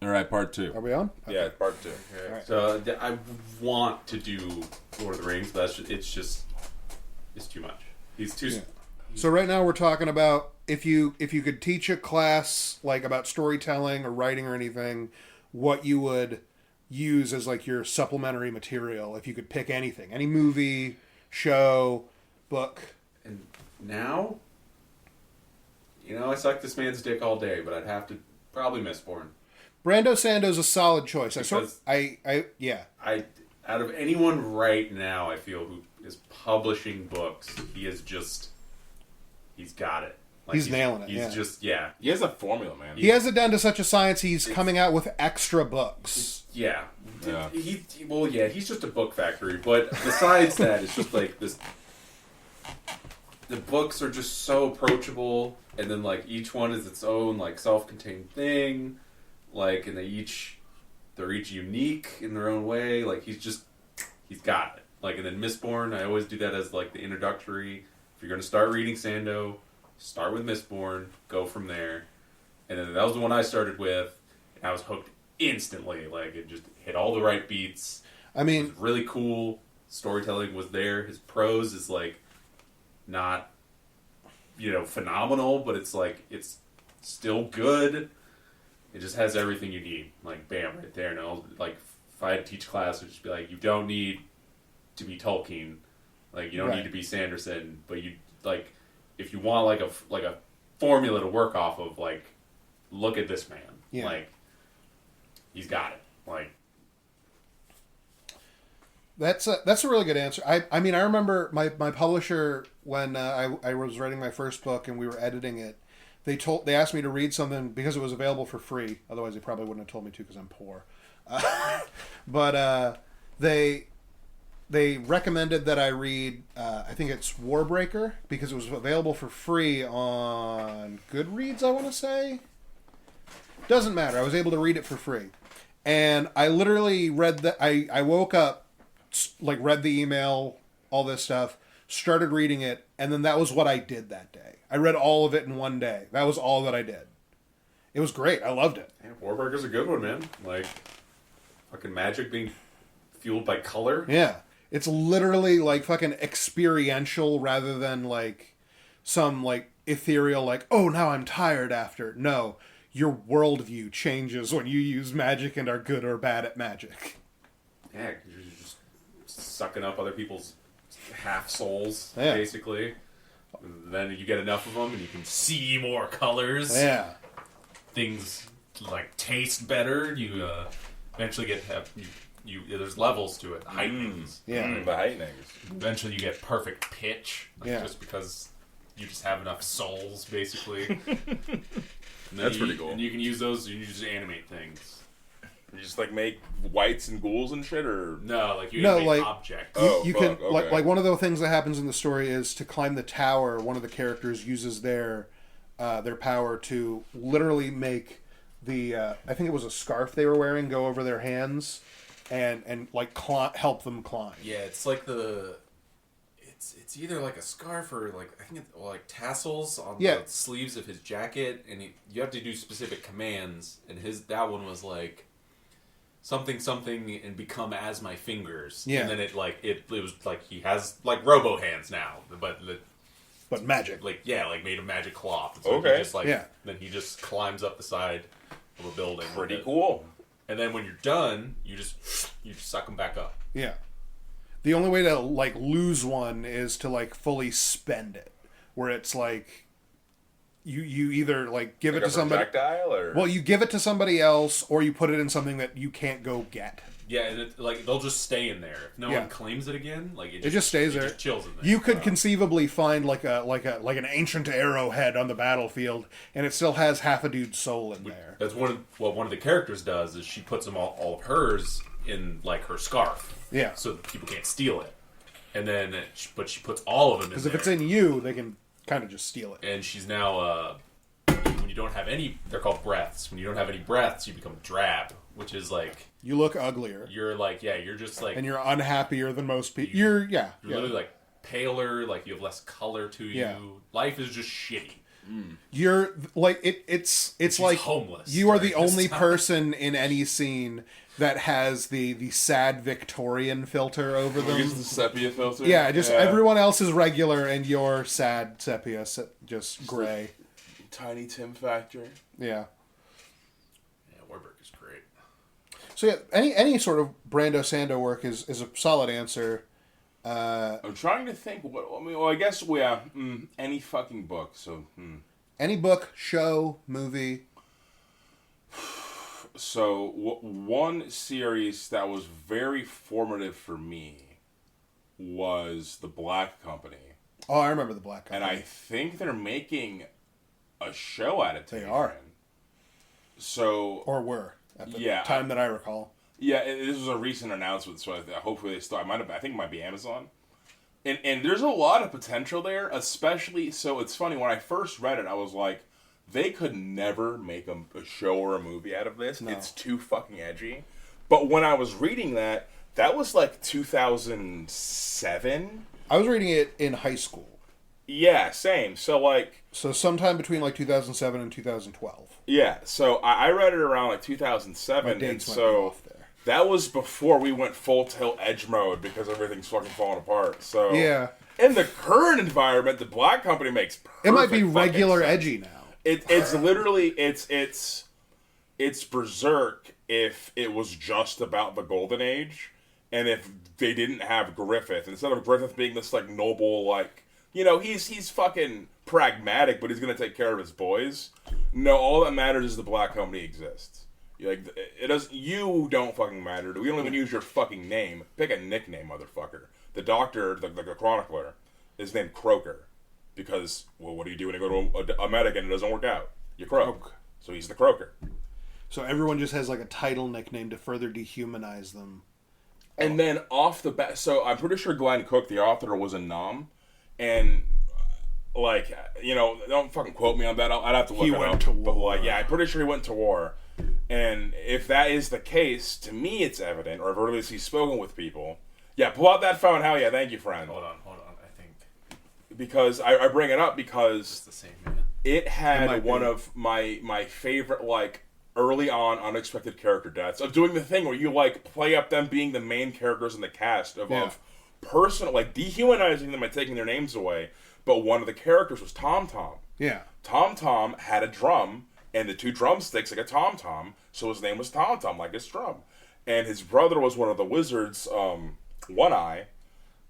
All right, part 2. Are we on? Okay. Yeah, part 2. Okay. Right. So I want to do Lord of the Rings, but it's too much. He's too. Yeah. So right now we're talking about if you could teach a class like about storytelling or writing or anything, what you would use as like your supplementary material. If you could pick anything, any movie, show, book. And now, I suck this man's dick all day, but I'd have to probably Mistborn. Brando Sando's a solid choice. I out of anyone right now, I feel who is publishing books, he's got it. Like he's nailing it. He's He has a formula, man. He has it down to such a science. He's coming out with extra books. Yeah. He's just a book factory. But besides that, it's just like this. The books are just so approachable, and then like each one is its own like self-contained thing, like, and they're each unique in their own way. Like he's got it. Like, and then Mistborn, I always do that as like the introductory. If you're going to start reading Sando, start with Mistborn, go from there. And then that was the one I started with, and I was hooked instantly. Like, it just hit all the right beats. I mean, it was really cool. Storytelling was there. His prose is like not, phenomenal, but it's like it's still good. It just has everything you need. Like, bam, right there. And like, if I had to teach class, it'd just be like, you don't need to be Tolkien. Like, you don't need to be Sanderson, but you like, if you want like a formula to work off of, like, look at this man. Yeah. Like, he's got it. Like, that's a really good answer. I mean, I remember my publisher when I was writing my first book and we were editing it. They asked me to read something because it was available for free. Otherwise, they probably wouldn't have told me to because I'm poor. But they recommended that I read, I think it's Warbreaker, because it was available for free on Goodreads, I want to say. Doesn't matter. I was able to read it for free. And I literally read that. I woke up, like, read the email, all this stuff, started reading it, and then that was what I did that day. I read all of it in one day. That was all that I did. It was great. I loved it. Yeah, Warbreaker's a good one, man. Like, fucking magic being fueled by color. Yeah. It's literally like fucking experiential rather than like some like ethereal like, oh, now I'm tired after. No, your worldview changes when you use magic and are good or bad at magic. Yeah, you're just sucking up other people's half souls, basically. And then you get enough of them and you can see more colors. Yeah. Things like taste better. You eventually there's levels to it. Heightenings. The heightenings. Eventually you get perfect pitch. Just because you just have enough souls, basically. That's pretty cool. And you can use those, and you just animate things. You just like make whites and ghouls and shit, or no, like you animate objects. You can okay. like one of the things that happens in the story is to climb the tower. One of the characters uses their power to literally make the I think it was a scarf they were wearing go over their hands. And like help them climb. Yeah, it's like it's either like a scarf or like I think it's like tassels on the sleeves of his jacket, and you have to do specific commands. And that one was like something and become as my fingers. Yeah, and then it was like he has like robo hands now, but magic. Like made of magic cloth. So okay, then he just climbs up the side of a building. Pretty cool. And then when you're done, you just suck them back up. Yeah. The only way to like lose one is to like fully spend it, where it's like you either like give it to somebody, or well, you give it to somebody else, or you put it in something that you can't go get. Yeah, and like they'll just stay in there. If no one claims it again, like it just stays there. It just chills in there. You could conceivably find like an ancient arrowhead on the battlefield, and it still has half a dude's soul in there. That's one of the characters does is she puts them all of hers in like her scarf. Yeah. So that people can't steal it, and then but she puts all of them in there. Because if it's in you, they can kind of just steal it. And she's now when you don't have any, they're called breaths. When you don't have any breaths, you become drab, which is like you look uglier. You're like you're just like, and you're unhappier than most people. You're literally like paler, like you have less color to you. Yeah. Life is just shitty. You're like it's She's like homeless. you are the during this only time. person in any scene that has the sad Victorian filter over them. Use the sepia filter. Yeah, just everyone else is regular and you're sad sepia, just gray. Tiny Tim factor. Yeah. Yeah, Warburg is great. So yeah, any sort of Brando Sando work is a solid answer. I'm trying to think. I guess any fucking book. So. Any book, show, movie. So one series that was very formative for me was The Black Company. Oh, I remember The Black Company. And I think they're making a show adaptation. They are. So. Or were at the Yeah, time that I recall. Yeah, this was a recent announcement, so hopefully they still. I think it might be Amazon, and there's a lot of potential there. Especially, so it's funny when I first read it, I was like, they could never make a show or a movie out of this. No. It's too fucking edgy. But when I was reading that was like 2007. I was reading it in high school. Yeah, same. So sometime between like 2007 and 2012. Yeah, so I read it around like 2007, and so that was before we went full tilt edge mode because everything's fucking falling apart. So yeah, in the current environment, the Black Company makes perfect. It might be regular edgy now. It's literally it's Berserk if it was just about the Golden Age, and if they didn't have Griffith instead of Griffith being this like noble he's fucking pragmatic, but he's gonna take care of his boys. No, all that matters is the Black Company exists. You don't fucking matter. We don't even use your fucking name. Pick a nickname, motherfucker. The doctor, the chronicler, is named Croaker. Because, what do you do when you go to a medic and it doesn't work out? You croak. So he's the Croaker. So everyone just has like a title nickname to further dehumanize them. And then off the bat, so I'm pretty sure Glenn Cook, the author, was a nom. And, don't fucking quote me on that. I'd have to look it up. He went to war. But, I'm pretty sure he went to war. And if that is the case, to me it's evident, or if at least he's spoken with people. Yeah, pull out that phone. Hell yeah, thank you, friend. Hold on. I think. Because I bring it up because it's the same man. It had one of my favorite, early on unexpected character deaths. Of doing the thing where you, play up them being the main characters in the cast. Of personal, dehumanizing them and taking their names away. But one of the characters was Tom Tom. Yeah. Tom Tom had a drum, and the two drumsticks like a tom tom, so his name was Tom Tom, like his drum. And his brother was one of the wizards, One Eye,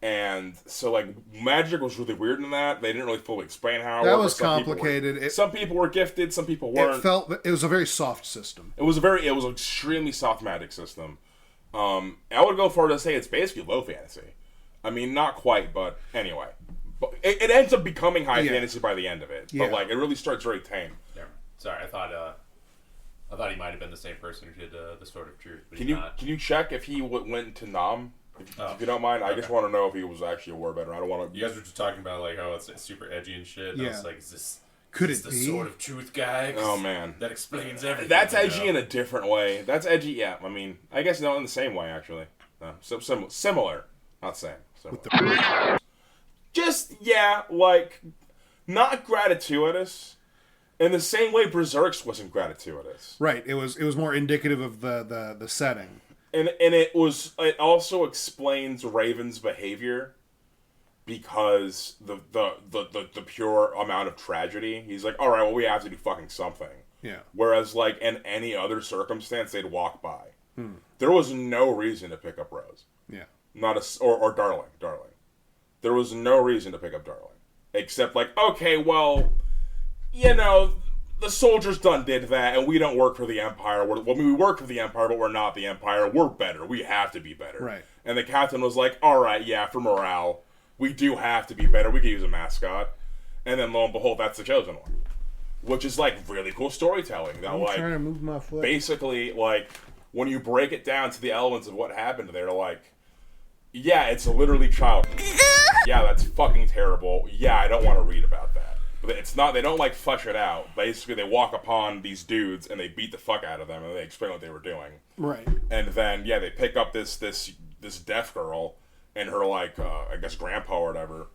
and so magic was really weird in that. They didn't really fully explain how it worked. That was complicated. Some people were gifted, some people weren't. It was a very soft system. It was an extremely soft magic system. I would go far to say it's basically low fantasy. I mean, not quite, but anyway. But it ends up becoming high fantasy by the end of it. Yeah. But it really starts very tame. Yeah. Sorry, I thought he might have been the same person who did the Sword of Truth. But can you check if he went to Nam? If you don't mind, I just want to know if he was actually a war veteran. I don't want to. You guys were just talking about how it's super edgy and shit. And I was like, is this the be Sword of Truth guy? Oh man, that explains everything. That's edgy in a different way. That's edgy, yeah. I mean, I guess not in the same way actually. No, similar, not same. Similar. Not gratuitous. In the same way Berserk's wasn't gratuitous. Right. It was more indicative of the setting. And it also explains Raven's behavior because the pure amount of tragedy. He's like, all right, well, we have to do fucking something. Yeah. Whereas in any other circumstance, they'd walk by. There was no reason to pick up Rose. Yeah. Or Darling. There was no reason to pick up Darling. Except okay, well, the soldiers did that, and we don't work for the Empire. We work for the Empire, but we're not the Empire. We're better. We have to be better. Right. And the captain was like, all right, yeah, for morale, we do have to be better. We could use a mascot. And then, lo and behold, that's the Chosen One. Which is, really cool storytelling. That, I'm trying to move my foot. Basically, when you break it down to the elements of what happened there, yeah, it's literally child. Yeah, that's fucking terrible. Yeah, I don't want to read about that. But it's not, they don't flesh it out. Basically, they walk upon these dudes and they beat the fuck out of them and they explain what they were doing. Right. And then, they pick up this deaf girl and her, I guess, grandpa or whatever.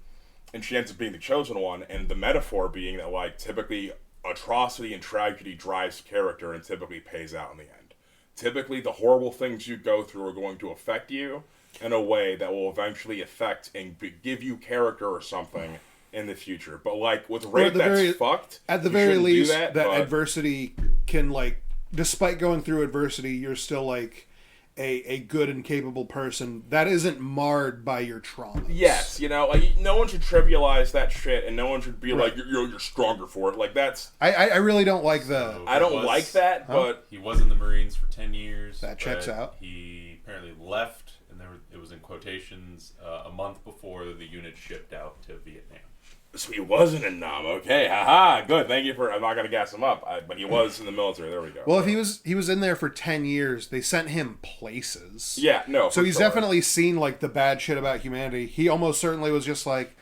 and she ends up being the chosen one, and the metaphor being that, like, typically atrocity and tragedy drives character and typically pays out in the end. Typically, the horrible things you go through are going to affect you in a way that will eventually affect and give you character or something in the future. But, like, with rape, that's fucked. At the very least, that adversity can, like, despite going through adversity, you're still, like, a good and capable person that isn't marred by your trauma. Yes, you know, like, no one should trivialize that shit, and no one should be like, you're stronger for it. Like, that's... I really don't like the... So I don't like that, but... He was in the Marines for 10 years. That checks out. He apparently left, and it was in quotations, a month before the unit shipped out to Vietnam. So he wasn't in Nam. Okay, haha, good. Thank you for... I'm not going to gas him up, but he was in the military. There we go. Well, if he was in there for 10 years, they sent him places. Yeah, no. So he's definitely seen, like, the bad shit about humanity. He almost certainly was just like,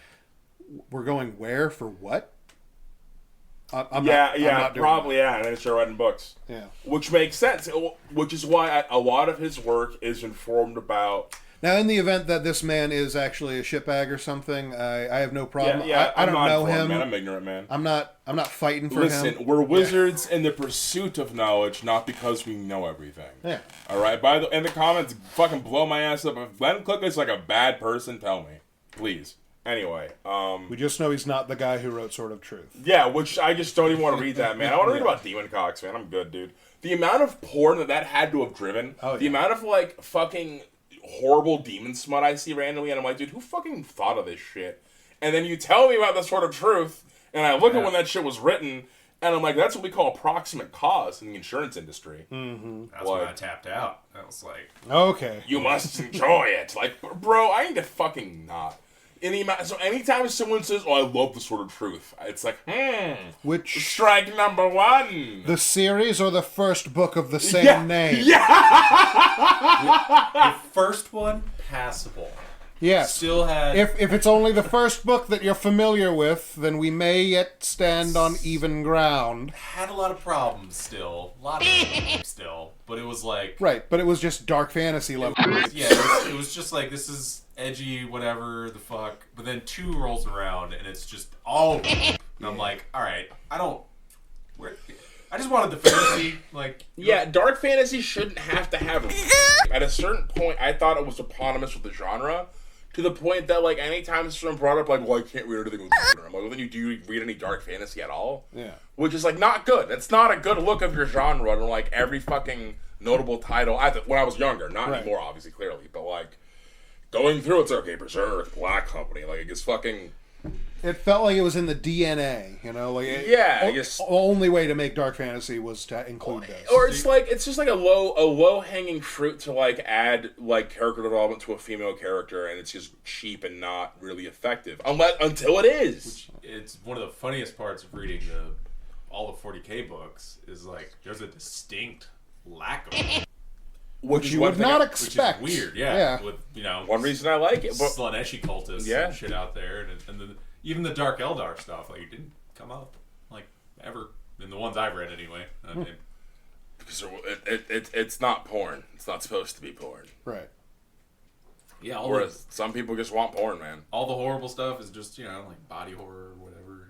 we're going where? For what? I'm not probably, that. And then start writing books. Yeah. Which makes sense. Which is why a lot of his work is informed about... Now, in the event that this man is actually a shitbag or something, I have no problem. Yeah, I don't know him. Man. I'm ignorant, man. I'm not fighting for him. Listen, we're wizards in the pursuit of knowledge, not because we know everything. Yeah. All right. In the comments, fucking blow my ass up. If Glenn Cook is like a bad person, tell me, please. Anyway, we just know he's not the guy who wrote Sword of Truth. Yeah, which I just don't even want to read that, man. I want to read about demon cocks, man. I'm good, dude. The amount of porn that had to have driven, the amount of, like, fucking horrible demon smut I see randomly, and I'm like, dude, who fucking thought of this shit? And then you tell me about the Sword of Truth, and I look at when that shit was written, and I'm like, that's what we call approximate cause in the insurance industry. Mm-hmm. That's when I tapped out. I was like, okay, you must enjoy it. Like, bro, I need to fucking not. So anytime someone says, "Oh, I love the Sword of Truth," it's like, which strike number one? The series or the first book of the same name? Yeah. The first one, passable. Yes. Still had... If it's only the first book that you're familiar with, then we may yet stand on even ground. Had a lot of problems still. A lot of problems still. But it was like... Right, but it was just dark fantasy level. It was just like, this is edgy, whatever the fuck. But then 2 rolls around, and it's just all... And I'm like, alright, I just wanted the fantasy, like... Yeah, dark fantasy shouldn't have to have... At a certain point, I thought it was eponymous with the genre, to the point that, like, anytime someone brought up, like, well, I can't read anything with genre, I'm like, well, then do you read any dark fantasy at all? Yeah. Which is, like, not good. It's not a good look of your genre, and, like, every fucking notable title, when I was younger, not anymore, obviously, clearly, but, like, going through, it's okay, Berserk, Black Company, like, it gets fucking... It felt like it was in the DNA, you know? Like I guess... The only way to make dark fantasy was to include this. Or it's just like a low-hanging fruit to, like, add, like, character development to a female character, and it's just cheap and not really effective. Until it is. It's one of the funniest parts of reading all the 40K books, is, like, there's a distinct lack of it. Which you would not expect. Which is weird, yeah. With, one reason I like it. Slaaneshi cultists and shit out there, and even the Dark Eldar stuff, like, it didn't come up, like, ever, in the ones I've read anyway. I mean, because it's not porn. It's not supposed to be porn. Right. Yeah. Whereas some people just want porn, man. All the horrible stuff is just, like, body horror or whatever.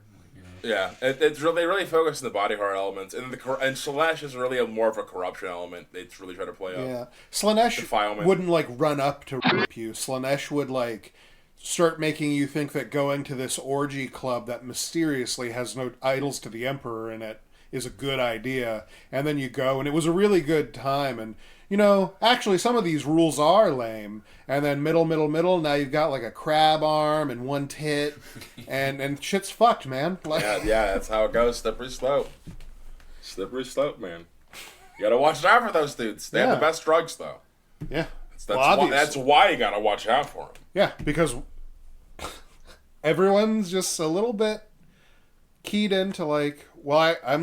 Yeah, they really focus on the body horror elements, and Slaanesh is really more of a corruption element. They really try to play up. Yeah, Slaanesh wouldn't, like, run up to rape you. Slaanesh would, like, start making you think that going to this orgy club that mysteriously has no idols to the Emperor in it is a good idea, and then you go, and it was a really good time, and actually some of these rules are lame, and then middle, now you've got, like, a crab arm and one tit, and shit's fucked, man. Like... Yeah, that's how it goes. Slippery slope, man. You gotta watch out for those dudes. They have the best drugs, though. Yeah. That's why you gotta watch out for them. Yeah, because everyone's just a little bit keyed into, like, well, I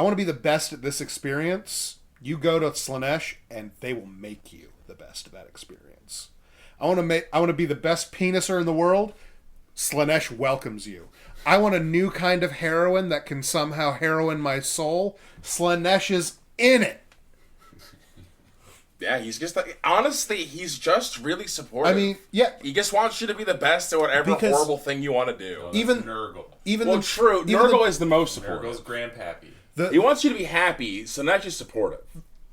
want to be the best at this experience. You go to Slaanesh, and they will make you the best of that experience. I want to be the best peniser in the world. Slaanesh welcomes you. I want a new kind of heroin that can somehow heroin my soul. Slaanesh is in it. Yeah, he's just like, honestly, he's just really supportive. I mean, yeah. He just wants you to be the best at whatever horrible thing you want to do. Well, Even Nurgle. Well, true. Nurgle is the most supportive. Nurgle's grandpappy. He wants you to be happy, so not just supportive.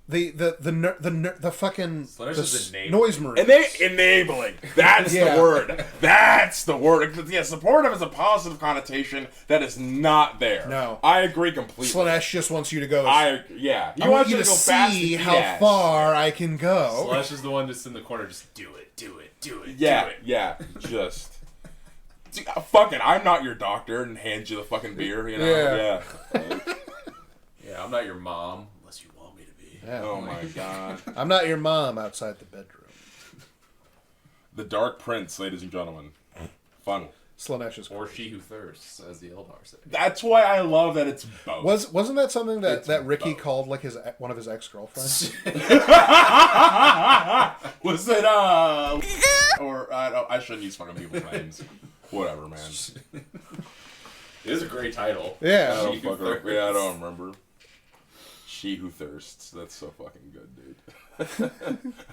The fucking Slaanesh is enabling. noise marine. Enabling. That's Yeah. the word. That's the word. Yeah, supportive is a positive connotation that is not there. No. I agree completely. Slanesh just wants you to go. He I want wants you you to to go fast see and how fast. far I can go. Slaanesh is the one just in the corner, just do it, do it, do it, Yeah, do it. yeah, just. Dude, fuck it, I'm not your doctor, and hands you the fucking beer, you know? Yeah. Yeah, I'm not your mom, unless you want me to be. Yeah. Oh my god. I'm not your mom outside the bedroom. The Dark Prince, ladies and gentlemen. Fun. Slanesh is Or She Who Thirsts, as the Eldar say. That's why I love that it's both. wasn't that something that, It's that Ricky both. called like one of his ex-girlfriends? Was it, or, I shouldn't use fucking people's names. Whatever, man. It is a great title. Yeah. I She don't Who fucking, Thirsts. yeah, I don't remember. She Who Thirsts. That's so fucking good, dude.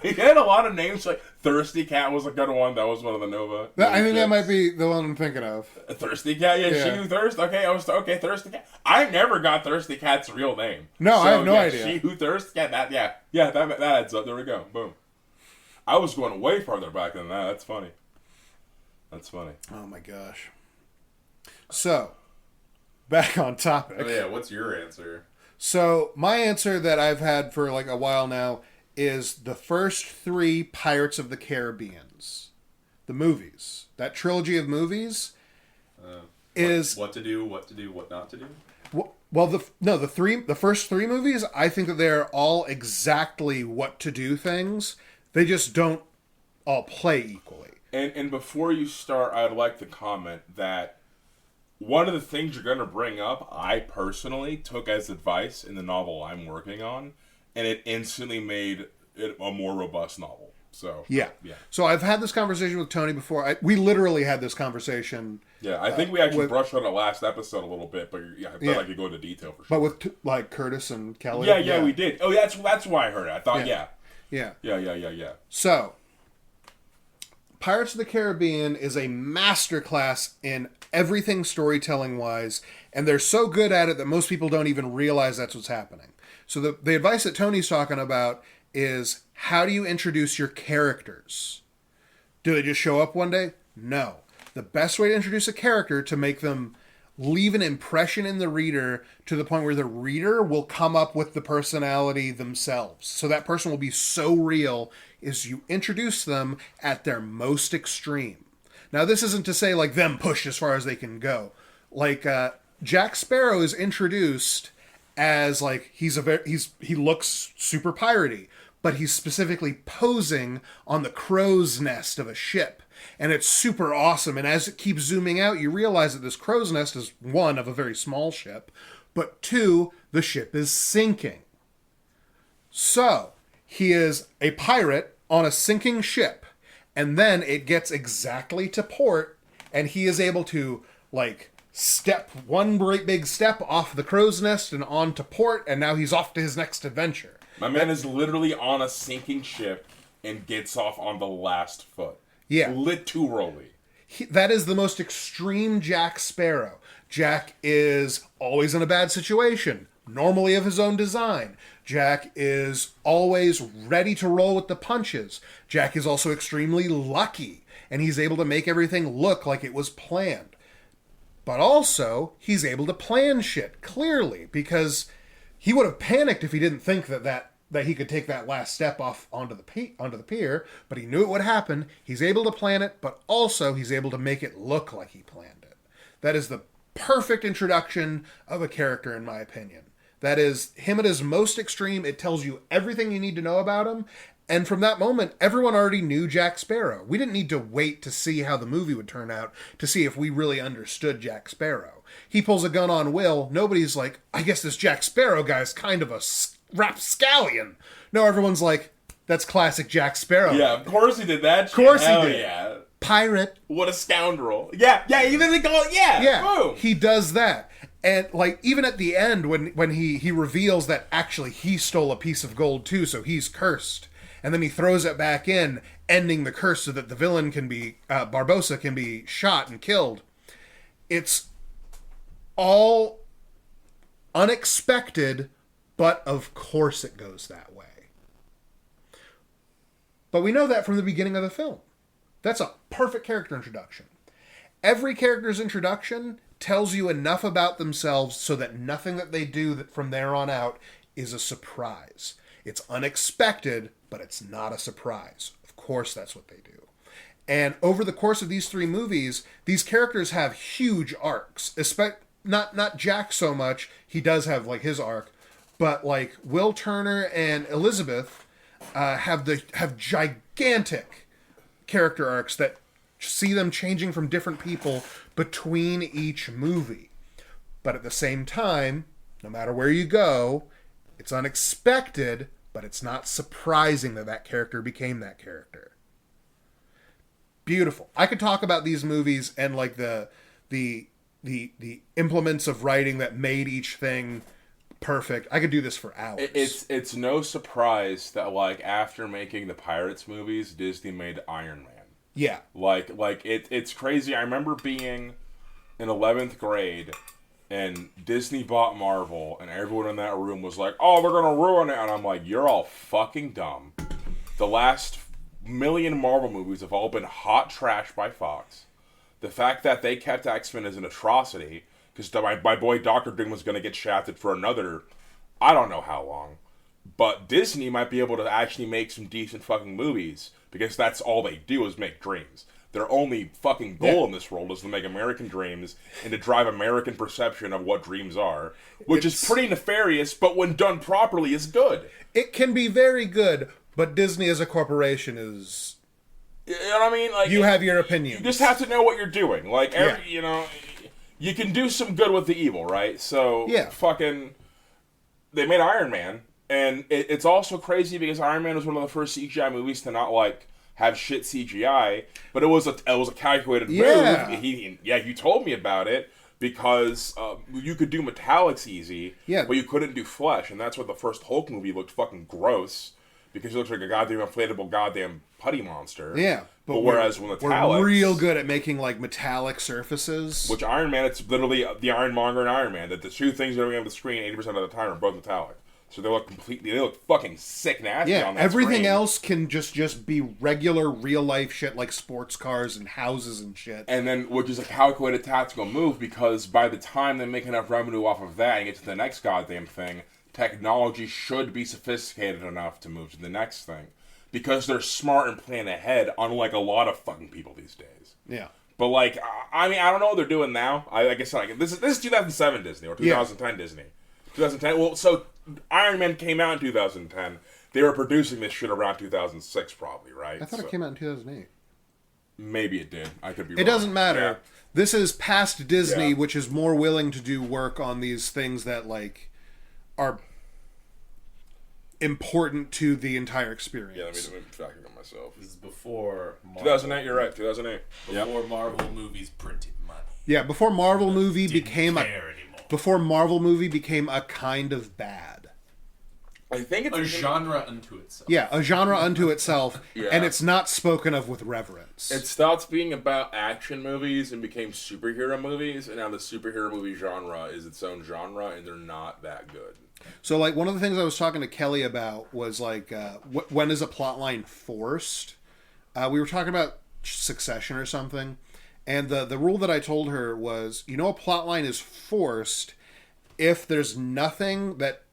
He had a lot of names, like Thirsty Cat was a good one. That was one of the Nova. I think that might be the one I'm thinking of. A Thirsty Cat, yeah, Yeah. She Who Thirsts. Okay, Thirsty Cat. I never got Thirsty Cat's real name. No, I have no idea. She Who Thirsts. Yeah, that adds up. There we go. Boom. I was going way farther back than that. That's funny. That's funny. Oh my gosh. So, back on topic. Oh yeah, what's your answer? So, my answer that I've had for like a while now is the first 3 Pirates of the Caribbeans. The movies. That trilogy of movies is... What to do, what not to do? Well, the first 3 movies, I think that they're all exactly what to do things. They just don't all play equally. And before you start, I'd like to comment that one of the things you're going to bring up, I personally took as advice in the novel I'm working on, and it instantly made it a more robust novel. So Yeah. yeah. So I've had this conversation with Tony before. We literally had this conversation. Yeah, I think we actually with- brushed on it last episode a little bit, but yeah, I thought Yeah. I could go into detail for sure. But with like Curtis and Kelly. yeah, we did. Oh, that's why I heard it. I thought, Yeah. yeah. Yeah. So, Pirates of the Caribbean is a masterclass in everything storytelling wise, and they're so good at it that most people don't even realize that's what's happening. So the advice that Tony's talking about is, how do you introduce your characters? Do they just show up one day? No. The best way to introduce a character to make them leave an impression in the reader to the point where the reader will come up with the personality themselves. So that person will be so real, is you introduce them at their most extreme. Now, this isn't to say like them pushed as far as they can go. Like Jack Sparrow is introduced as like he looks super piratey, but he's specifically posing on the crow's nest of a ship. And it's super awesome. And as it keeps zooming out, you realize that this crow's nest is, 1, of a very small ship, but 2, the ship is sinking. So, he is a pirate on a sinking ship, and then it gets exactly to port, and he is able to, like, step one great big step off the crow's nest and onto port, and now he's off to his next adventure. My man is literally on a sinking ship and gets off on the last foot. Yeah. Literally. That is the most extreme Jack Sparrow. Jack is always in a bad situation, normally of his own design. Jack is always ready to roll with the punches. Jack is also extremely lucky, and he's able to make everything look like it was planned. But also, he's able to plan shit, clearly, because he would have panicked if he didn't think that he could take that last step off onto the pier, but he knew it would happen. He's able to plan it, but also he's able to make it look like he planned it. That is the perfect introduction of a character, in my opinion. That is him at his most extreme. It tells you everything you need to know about him. And from that moment, everyone already knew Jack Sparrow. We didn't need to wait to see how the movie would turn out to see if we really understood Jack Sparrow. He pulls a gun on Will. Nobody's like, I guess this Jack Sparrow guy's kind of a rapscallion. No, everyone's like, that's classic Jack Sparrow. Yeah, of course he did that. Of course he Hell did. Yeah. Pirate. What a scoundrel. Yeah, even they call it, Yeah, boom. he does that. And like even at the end when he reveals that actually he stole a piece of gold too, so he's cursed. and then he throws it back in, ending the curse so that the villain can be, Barbossa can be shot and killed. It's all unexpected, but of course it goes that way. But we know that from the beginning of the film. That's a perfect character introduction. Every character's introduction tells you enough about themselves so that nothing that they do from there on out is a surprise. It's unexpected, but it's not a surprise. Of course that's what they do. And over the course of these 3 movies, these characters have huge arcs. Not Jack so much. He does have like his arc. But like Will Turner and Elizabeth have gigantic character arcs that see them changing from different people between each movie. But at the same time, no matter where you go, it's unexpected, but it's not surprising that that character became that character. Beautiful. I could talk about these movies and like the implements of writing that made each thing perfect. I could do this for hours. It's no surprise that like after making the Pirates movies, Disney made Iron Man. Yeah. It's crazy. I remember being in 11th grade and Disney bought Marvel and everyone in that room was like, "Oh, they're going to ruin it." And I'm like, "You're all fucking dumb." The last million Marvel movies have all been hot trash by Fox. The fact that they kept X-Men as an atrocity, because my boy Doctor Doom was going to get shafted for another, I don't know how long. But Disney might be able to actually make some decent fucking movies, because that's all they do is make dreams. Their only fucking goal in this world is to make American dreams and to drive American perception of what dreams are, which is pretty nefarious, but when done properly is good. It can be very good, but Disney as a corporation is... You know what I mean? Like, you have your opinions. You just have to know what you're doing. Like, you know, you can do some good with the evil, right? So, fucking... They made Iron Man, and it's also crazy because Iron Man was one of the first CGI movies to not, like, have shit CGI, but it was a calculated move. You told me about it, because you could do metallics easy, but you couldn't do flesh, and that's why the first Hulk movie looked fucking gross, because it looks like a goddamn inflatable goddamn putty monster. Yeah. But whereas when metallics... We're real good at making, like, metallic surfaces. Which Iron Man, it's literally the Ironmonger and Iron Man, that the two things that are on the screen 80% of the time are both metallic. So they look fucking sick nasty on that everything screen. else can just be regular real life shit like sports cars and houses and shit. And then, which is a calculated tactical move, because by the time they make enough revenue off of that and get to the next goddamn thing, technology should be sophisticated enough to move to the next thing. Because they're smart and plan ahead, unlike a lot of fucking people these days. Yeah. But like, I mean, I don't know what they're doing now. Like I said, this is 2007 Disney or 2010 Disney. 2010. Well, so Iron Man came out in 2010. They were producing this shit around 2006, probably, right? I thought it came out in 2008. Maybe it did. I could be wrong. It doesn't matter. Yeah. This is past Disney, which is more willing to do work on these things that like are important to the entire experience. Yeah, let me fact check on myself. This is before Marvel. 2008, you're right, 2008. Before Marvel movies printed money. Yeah, before Marvel movie became anymore. Before Marvel movie became a kind of bad. I think it's a genre unto itself. Yeah, a genre unto itself, Yeah. and it's not spoken of with reverence. It stopped being about action movies and became superhero movies, and now the superhero movie genre is its own genre, and they're not that good. So, like, one of the things I was talking to Kelly about was, like, when is a plotline forced? We were talking about Succession or something, and the rule that I told her was, a plotline is forced if there's nothing that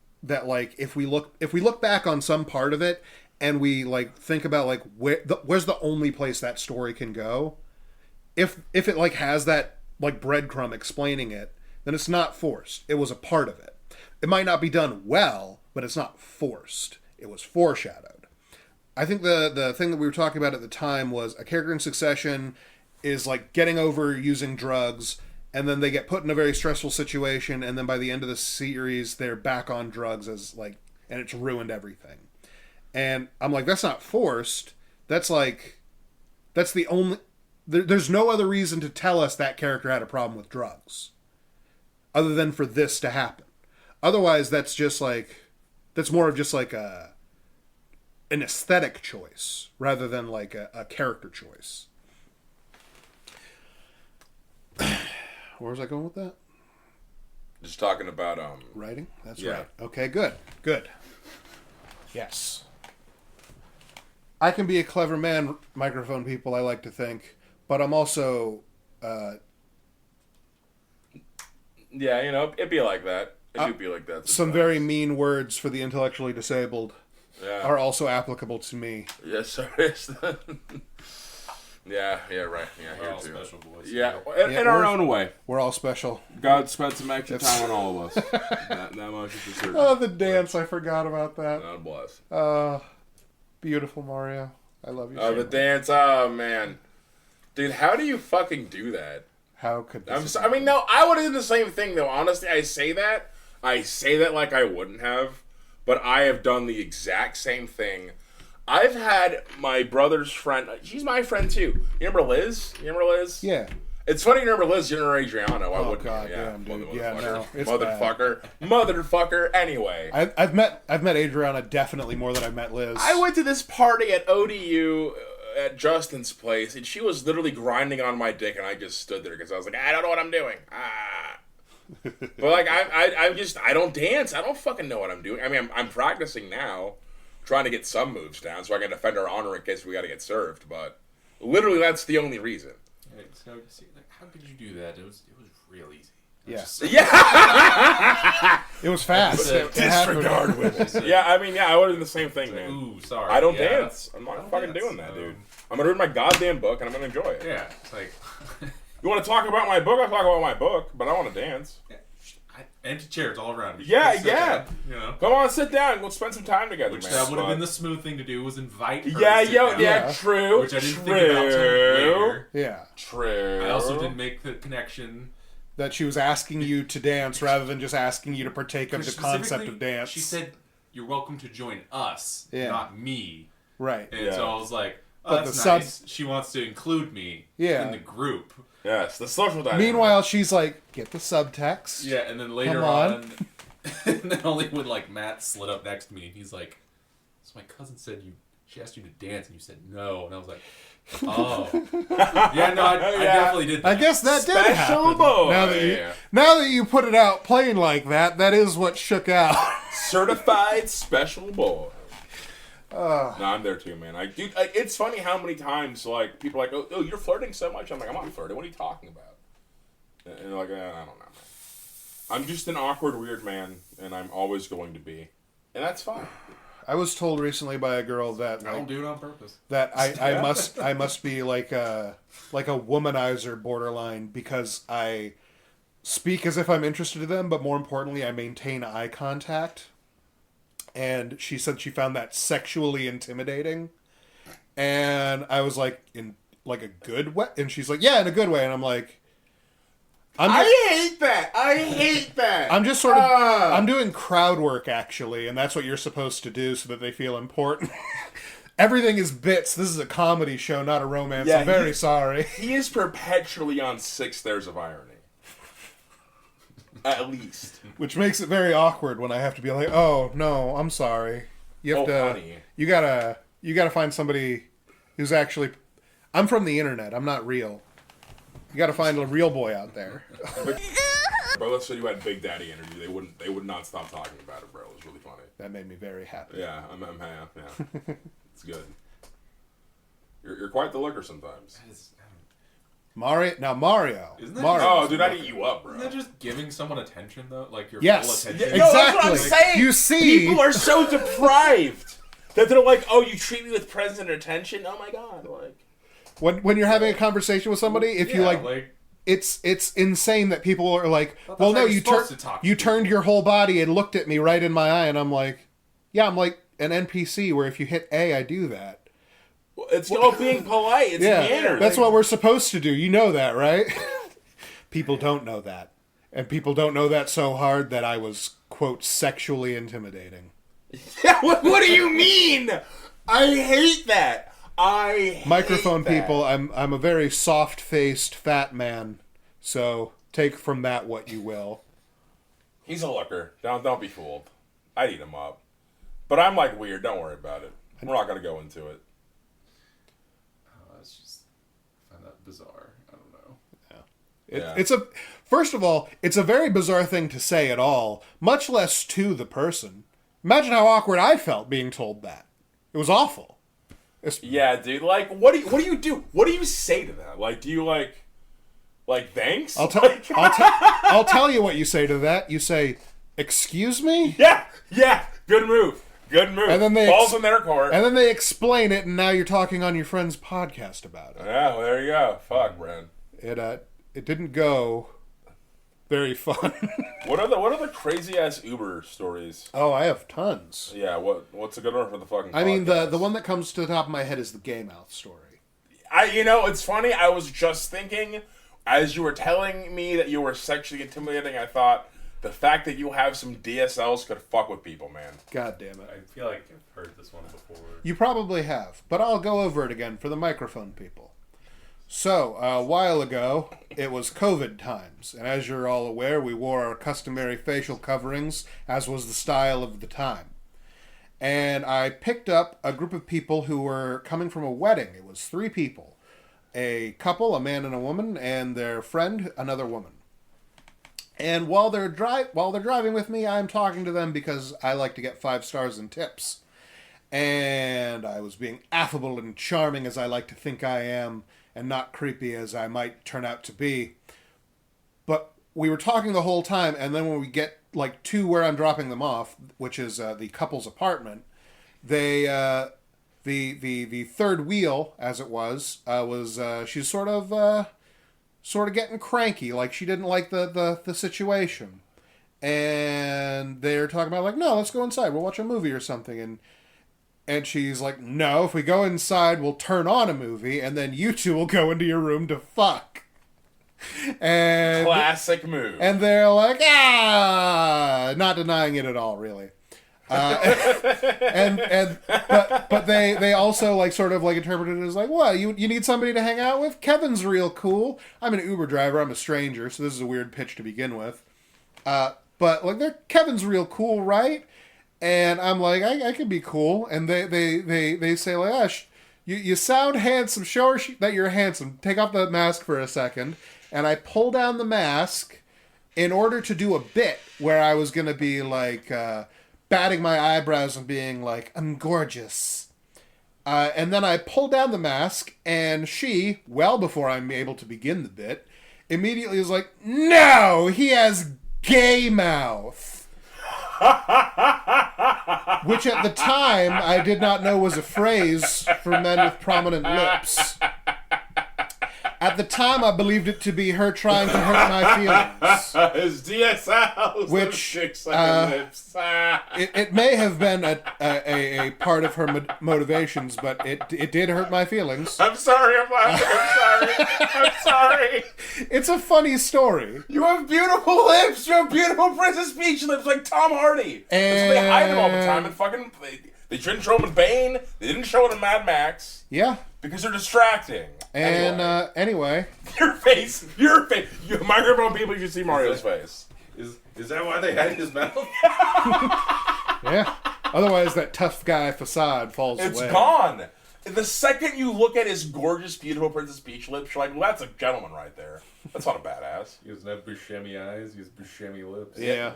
like, if we look back on some part of it, and we, like, think about, like, where's the only place that story can go, if it, like, has that, like, breadcrumb explaining it, then it's not forced. It was a part of it. It might not be done well, but it's not forced. It was foreshadowed. I think the thing that we were talking about at the time was a character in Succession is like getting over using drugs, and then they get put in a very stressful situation, and then by the end of the series, they're back on drugs and it's ruined everything. And I'm like, that's not forced. That's the only... There's no other reason to tell us that character had a problem with drugs, other than for this to happen. Otherwise, that's more of just like a an aesthetic choice rather than like a character choice. Where was I going with that? Just talking about Writing? That's Yeah. right. Okay, good. Good. Yes. I can be a clever man, microphone people, I like to think, but I'm also yeah, you know, it'd be like that. It do be like that. some very mean words for the intellectually disabled yeah. are also applicable to me. Yes, so is. Yeah, right. Yeah, We're here all too. special boys. Yeah, Yeah, in our we're- own way. We're all special. God spent some extra time on all of us. that much is for certain. Oh, the dance. I forgot about that. God bless. Beautiful, Mario. I love you. Oh, so the much. dance. Oh, man. Dude, how do you fucking do that? How could this I mean, no, I would have done the same thing, though. Honestly, I say that like I wouldn't have, but I have done the exact same thing. I've had my brother's friend. She's my friend, too. You remember Liz? Yeah. It's funny you remember Liz, you remember Adriana. Why Oh, wouldn't God you? damn, dude. Motherfucker. Yeah, no, it's Motherfucker. Anyway. I've met Adriana definitely more than I've met Liz. I went to this party at ODU at Justin's place, and she was literally grinding on my dick, and I just stood there because I was like, I don't know what I'm doing. But like, I don't dance. I don't fucking know what I'm doing. I mean, I'm practicing now, trying to get some moves down so I can defend our honor in case we got to get served. But literally, that's the only reason. So, see, like, how could you do that? It was real easy. Yeah. Yeah. It was fast. Disregard women. Yeah, I mean, I would have done the same thing, man. Ooh, sorry. I don't Yeah, dance. I'm not I don't fucking dance, doing that, so- dude. I'm gonna read my goddamn book and I'm gonna enjoy it. Yeah, it's like. You want to talk about my book? I'll talk about my book, but I want to dance. Empty chairs all around. Yeah, Sit yeah. down, you know. Come on, sit down. We'll spend some time together, Which man. that would have But- been the smooth thing to do, was invite her. Yeah, to sit yo, down, yeah, true. Which I didn't true. think about till later. Yeah. True. I also didn't make the connection. That she was asking you to dance rather than just asking you to partake of the concept Specifically, of dance. She said, "You're welcome to join us, Yeah. not me." Right. And Yeah. so I was like, "Oh, But that's the nice." She wants to include me Yeah. in the group. Yes, the social dynamic. Meanwhile, she's like, get the subtext. Yeah, and then later Come on. on, and then only when like Matt slid up next to me, and he's like, "So my cousin said she asked you to dance, and you said no," and I was like, "Oh, yeah, no, I definitely did that." I guess that did Special happen. boy. Now that you put it out plain like that, that is what shook out. Certified special boy. No, I'm there too, man. Dude, it's funny how many times like people are like, oh, you're flirting so much. I'm like, I'm not flirting. What are you talking about? And they're like, I don't know, man. I'm just an awkward, weird man, and I'm always going to be, and that's fine. I was told recently by a girl that I don't do it on purpose. that I must be like a womanizer borderline because I speak as if I'm interested in them, but more importantly, I maintain eye contact. And she said she found that sexually intimidating, and I was like, in like a good way, and she's like, yeah, in a good way, and I'm like, I hate that. I'm just sort of I'm doing crowd work actually, and that's what you're supposed to do so that they feel important. Everything is bits. This is a comedy show, not a romance. Yeah, I'm very sorry. He is perpetually on 6 layers of irony. At least. Which makes it very awkward when I have to be like, "Oh no, I'm sorry." You have to. honey. You gotta find somebody who's actually. I'm from the internet. I'm not real. You gotta find a real boy out there. Bro, let's say you had Big Daddy interview. They would not stop talking about it, bro. It was really funny. That made me very happy. Yeah, I'm yeah. It's good. You're quite the looker sometimes. Mario. Isn't that Mario. Oh, dude, I'd eat you up, bro. Isn't that just giving someone attention though? Like your Yes. full attention. No, Exactly. that's what I'm saying. You see, People are so deprived that they're like, "Oh, you treat me with presence and attention." Oh my god, like when you're having a conversation with somebody, if you like it's insane that people are like, that's well, how no, you're you supposed to talk to turned people. your whole body and looked at me right in my eye, and I'm like, yeah, I'm like an NPC where if you hit A, I do that. it's all being polite. It's mannered. That's what we're supposed to do. You know that, right? People don't know that, and people don't know that so hard that I was quote sexually intimidating. what do you mean? I hate that. Microphone hate that. people, I'm a very soft-faced fat man, so take from that what you will. He's a looker. Don't be fooled. I'd eat him up. But I'm like weird. Don't worry about it. We're not going to go into it. It's just, I find that bizarre. I don't know. It's first of all, it's a very bizarre thing to say at all, much less to the person. Imagine how awkward I felt being told that. It was awful. Yeah, dude. Like, what do you do? What do you say to that? Like, do you like thanks? I'll tell you what you say to that. You say, "Excuse me." Yeah. Good move. And then Balls in their court. And then they explain it, and now you're talking on your friend's podcast about it. Yeah, well, there you go. Fuck, man. It didn't go very fun. What are the crazy ass Uber stories? Oh, I have tons. Yeah, what's a good one for the fucking I mean, podcast? the one that comes to the top of my head is the gay mouth story. It's funny, I was just thinking, as you were telling me that you were sexually intimidating, I thought, the fact that you have some DSLs could fuck with people, man. God damn it. I feel like I've heard this one before. You probably have, but I'll go over it again for the microphone people. So, a while ago, it was COVID times, and as you're all aware, we wore our customary facial coverings, as was the style of the time. And I picked up a group of people who were coming from a wedding. It was 3 people. A couple, a man and a woman, and their friend, another woman. And while they're driving with me, I'm talking to them because I like to get 5 stars and tips. And I was being affable and charming as I like to think I am, and not creepy as I might turn out to be. But we were talking the whole time, and then when we get to where I'm dropping them off, which is the couple's apartment, they the third wheel, as it was she's sort of getting cranky, like she didn't like the situation. And they're talking about, no, let's go inside, we'll watch a movie or something. And she's like, no, if we go inside, we'll turn on a movie, and then you two will go into your room to fuck. And classic move. And they're like, not denying it at all, really. But they also sort of interpreted it as what, you need somebody to hang out with? Kevin's real cool. I'm an Uber driver, I'm a stranger, so this is a weird pitch to begin with. But Kevin's real cool, right? And I'm like, I could be cool. And they say you sound handsome. Show her that you're handsome. Take off the mask for a second. And I pull down the mask in order to do a bit where I was going to be batting my eyebrows and being like, I'm gorgeous. And then I pull down the mask, and she, well before I'm able to begin the bit, immediately is like, no, he has gay mouth. Which at the time I did not know was a phrase for men with prominent lips. At the time I believed it to be her trying to hurt my feelings. His DSL, which lips. it may have been a part of her motivations, but it did hurt my feelings. I'm sorry, I'm laughing. I'm sorry. It's a funny story. You have beautiful lips. You have beautiful Princess Peach lips, like Tom Hardy. That's what they hide them all the time. And fucking, they didn't show them in Bane. They didn't show it in Mad Max. Yeah. Because they're distracting. And anyway. Your face. You microphone people, you should see Mario's face. Is that why they had his mouth? Yeah. Otherwise, that tough guy facade falls away. It's gone. The second you look at his gorgeous, beautiful Princess Peach lips, you're like, well, that's a gentleman right there. That's not a badass. He doesn't have Buscemi eyes. He has Buscemi lips. Yeah.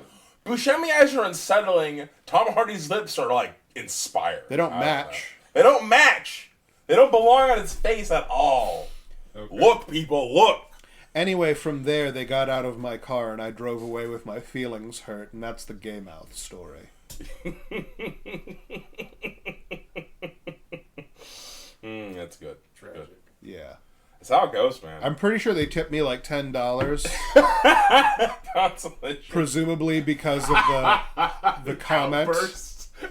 Buscemi eyes are unsettling. Tom Hardy's lips are, inspired. They don't match. They don't match. They don't belong on his face at all. Okay. Look, people, look. Anyway, from there, they got out of my car, and I drove away with my feelings hurt, and that's the gay mouth story. That's good. Tragic. Good. Yeah. That's how it goes, man. I'm pretty sure they tipped me $10. Consolation. Presumably because of the comment.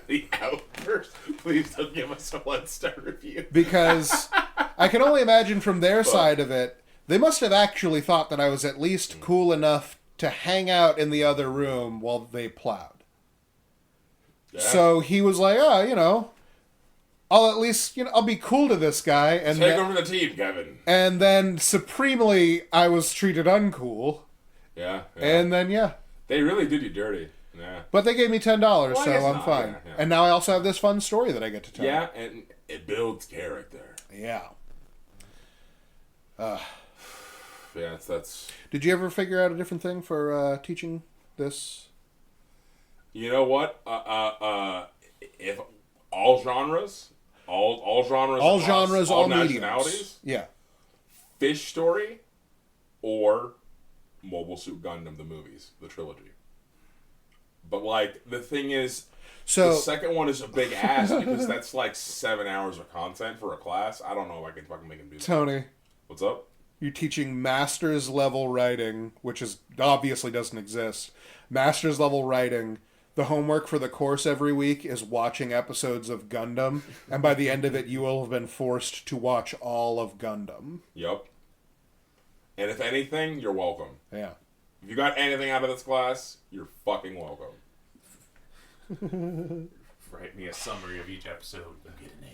The outburst. Please don't give us a 1-star review. Because I can only imagine from their side of it, they must have actually thought that I was at least cool enough to hang out in the other room while they plowed. Yeah. So he was like, I'll at least, I'll be cool to this guy. And take over the team, Kevin. And then, supremely, I was treated uncool. Yeah. And then, They really did you dirty in Yeah. But they gave me $10, Well, I so guess I'm not, fine. yeah. And now I also have this fun story that I get to tell. Yeah, and it builds character. Yeah. Yeah, that's... Did you ever figure out a different thing for teaching this? You know what? If all genres, all nationalities, mediums. Yeah. Fish Story, or Mobile Suit Gundam, the movies, the trilogy. But like the thing is, the second one is a big ass because that's like 7 hours of content for a class. I don't know if I can fucking make him do that. Tony, what's up? You're teaching master's level writing, which is obviously doesn't exist. Master's level writing. The homework for the course every week is watching episodes of Gundam, and by the end of it, you will have been forced to watch all of Gundam. Yep. And if anything, you're welcome. Yeah. If you got anything out of this class, you're fucking welcome. Write me a summary of each episode. You'll get an A.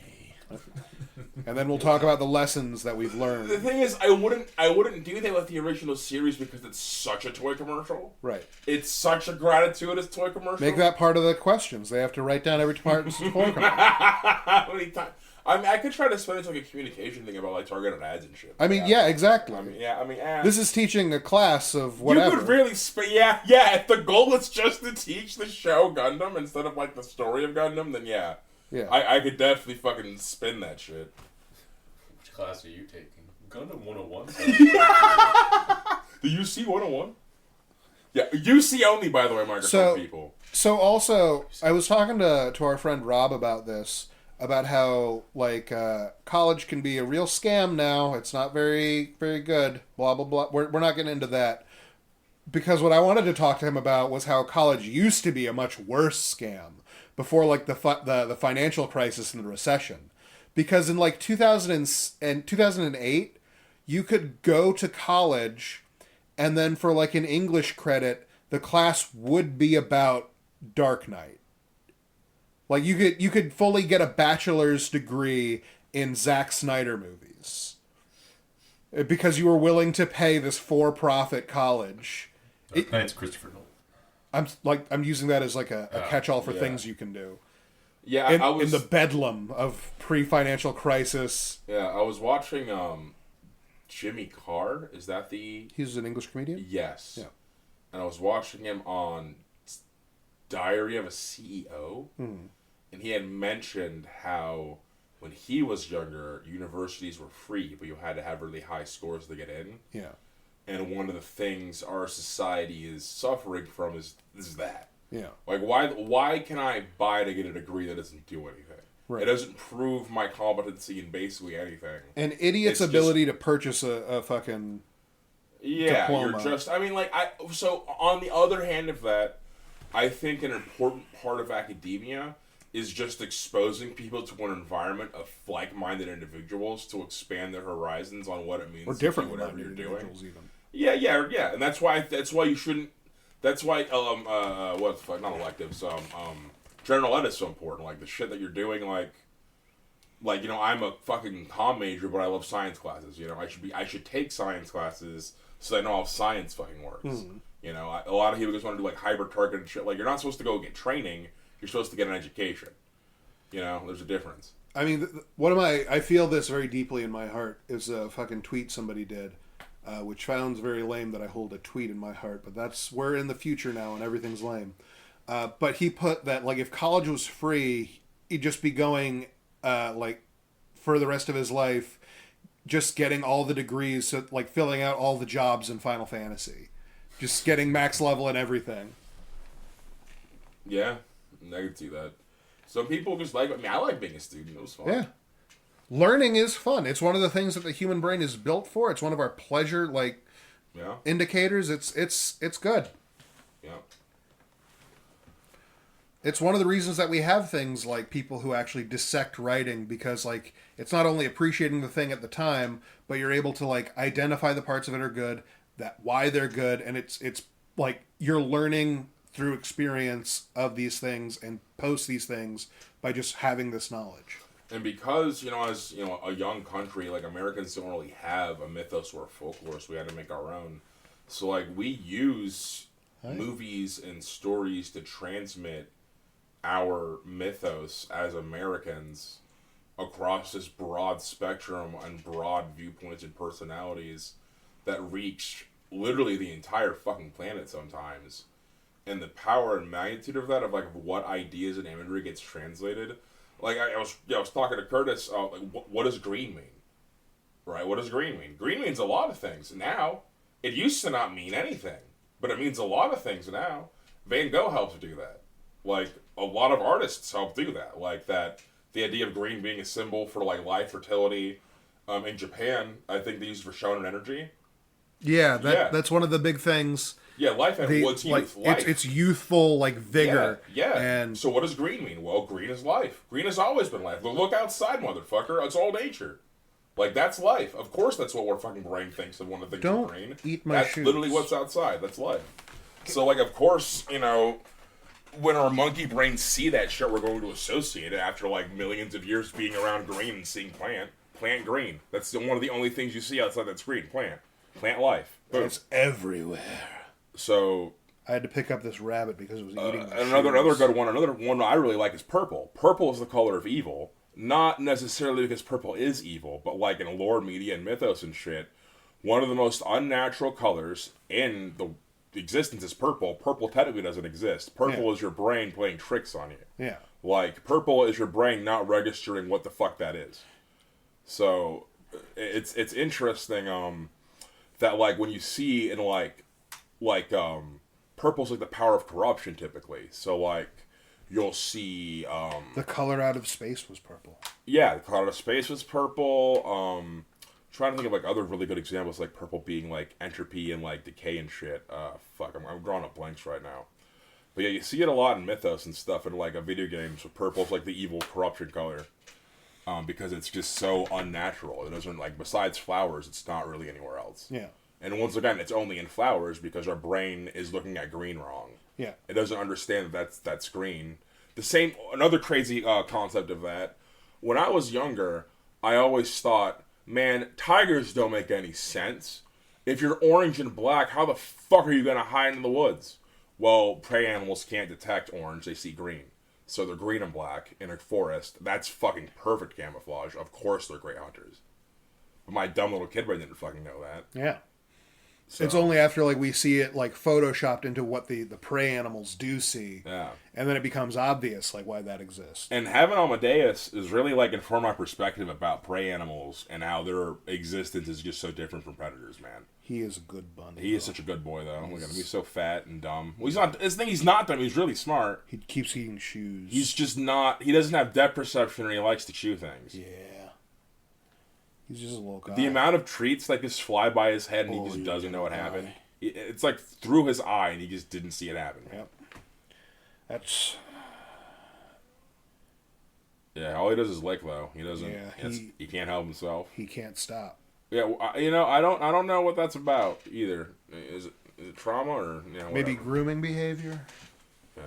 And then we'll talk about the lessons that we've learned. The thing is, I wouldn't do that with the original series because it's such a toy commercial. Right. It's such a gratuitous toy commercial. Make that part of the questions. They have to write down every part of the toy commercial. How many times? I mean, I could try to explain it to like a communication thing about like targeted ads and shit. I mean, yeah, exactly. This is teaching a class of whatever. You could really yeah. If the goal is just to teach the show Gundam instead of like the story of Gundam, then yeah. I could definitely fucking spin that shit. Which class are you taking? Gundam 101? The UC 101? Yeah, UC only, by the way, Microsoft people. So also, I was talking to our friend Rob about this. About how, like, college can be a real scam now. It's not very, very good. Blah, blah, blah. We're not getting into that. Because what I wanted to talk to him about was how college used to be a much worse scam. Before, like, the financial crisis and the recession. Because in, like, 2008, you could go to college, and then for, like, an English credit, the class would be about Dark Knight. Like, you could fully get a bachelor's degree in Zack Snyder movies. Because you were willing to pay this for-profit college. That's Christopher Nolan. I'm using that as like a catch-all for things you can do. Yeah, in the bedlam of pre-financial crisis. Yeah, I was watching Jimmy Carr. Is that the... He's an English comedian? Yes. Yeah. And I was watching him on Diary of a CEO. Mm. And he had mentioned how when he was younger, universities were free, but you had to have really high scores to get in. Yeah. And one of the things our society is suffering from is that. Yeah. Like, why can I buy to get a degree that doesn't do anything? Right. It doesn't prove my competency in basically anything. An idiot's ability to purchase a fucking diploma. You're just... I mean, like, so on the other hand of that, I think an important part of academia is just exposing people to an environment of like-minded individuals to expand their horizons on what it means or to different do whatever you're doing. Even. Yeah, and that's why you shouldn't. That's why what the fuck? Not electives. General ed is so important. Like the shit that you're doing, like you know, I'm a fucking comm major, but I love science classes. You know, I should take science classes so that I know how science fucking works. Mm. You know, a lot of people just want to do like hyper targeted shit. Like you're not supposed to go get training. You're supposed to get an education. You know, there's a difference. I mean, I feel this very deeply in my heart, is a fucking tweet somebody did, which sounds very lame that I hold a tweet in my heart, but we're in the future now and everything's lame. But he put that, like, if college was free, he'd just be going, like, for the rest of his life, just getting all the degrees, so, like, filling out all the jobs in Final Fantasy. Just getting max level and everything. Yeah. I can see that. Some people just like... I mean, I like being a student. It was fun. Yeah. Learning is fun. It's one of the things that the human brain is built for. It's one of our pleasure, indicators. It's good. Yeah. It's one of the reasons that we have things like people who actually dissect writing, because, like, it's not only appreciating the thing at the time, but you're able to, like, identify the parts of it are good, why they're good, and it's like you're learning through experience of these things and post these things by just having this knowledge. And because, you know, as, you know, a young country, like, Americans don't really have a mythos or a folklore, so we had to make our own. So, like, we use movies and stories to transmit our mythos as Americans across this broad spectrum and broad viewpoints and personalities that reach literally the entire fucking planet sometimes. And the power and magnitude of that, of like what ideas and imagery gets translated. Like I was talking to Curtis, like, what does green mean? Right? What does green mean? Green means a lot of things. Now, it used to not mean anything, but it means a lot of things now. Van Gogh helped do that. Like, a lot of artists help do that. Like, that, the idea of green being a symbol for, like, life, fertility. In Japan, I think they use it for shonen energy. Yeah, that's one of the big things. Yeah, life and what's youth? Life. It's youthful, like, vigor. Yeah. And so what does green mean? Well, green is life. Green has always been life. Look outside, motherfucker. It's all nature. Like, that's life. Of course that's what our fucking brain thinks of one of the things Don't green. eat my That's shoes. literally what's outside. That's life. So, like, of course, you know, when our monkey brains see that shit, we're going to associate it after, like, millions of years being around green and seeing plant green. That's one of the only things you see outside that screen. Plant life. Boom. it's everywhere. So I had to pick up this rabbit because it was eating my another shoes. good one. Another one I really like is purple. Purple is the color of evil. Not necessarily because purple is evil, but like in lore, media, and mythos and shit, one of the most unnatural colors in the existence is purple. Purple technically doesn't exist. Purple is your brain playing tricks on you. Yeah. Like, purple is your brain not registering what the fuck that is. So, it's interesting, that, like, when you see in, purple's like the power of corruption, typically. So, like, you'll see, The color out of space was purple. yeah, the color of space was purple. Trying to think of, like, other really good examples, like purple being, like, entropy and, like, decay and shit. I'm drawing up blanks right now. But yeah, you see it a lot in mythos and stuff, and, like, video games, where purple's, like, the evil corruption color. Because it's just so unnatural. It doesn't, like, besides flowers, it's not really anywhere else. Yeah. And once again, it's only in flowers because our brain is looking at green wrong. Yeah. It doesn't understand that's green. Another crazy concept of that, when I was younger, I always thought, man, tigers don't make any sense. If you're orange and black, how the fuck are you going to hide in the woods? Well, prey animals can't detect orange, they see green. So they're green and black in a forest. That's fucking perfect camouflage. Of course they're great hunters. But my dumb little kid brain didn't fucking know that. Yeah. So, It's only after, like, we see it, like, photoshopped into what the prey animals do see. Yeah. And then it becomes obvious, like, why that exists. And having Amadeus is really, like, informed my perspective about prey animals and how their existence is just so different from predators, man. He is a good bunny. He is such a good boy, though. Look at him. He's so fat and dumb. Well, he's not dumb. He's really smart. He keeps eating shoes. He's just not... He doesn't have depth perception, and he likes to chew things. Yeah. He's just a little guy. The amount of treats that just fly by his head, and he just doesn't know what happened. It's like through his eye, and he just didn't see it happen. Yep. That's... Yeah, all he does is lick, though. He doesn't... Yeah, he can't help himself. He can't stop. Yeah, you know, I don't know what that's about either. Is it trauma or Maybe whatever? grooming behavior? Yeah.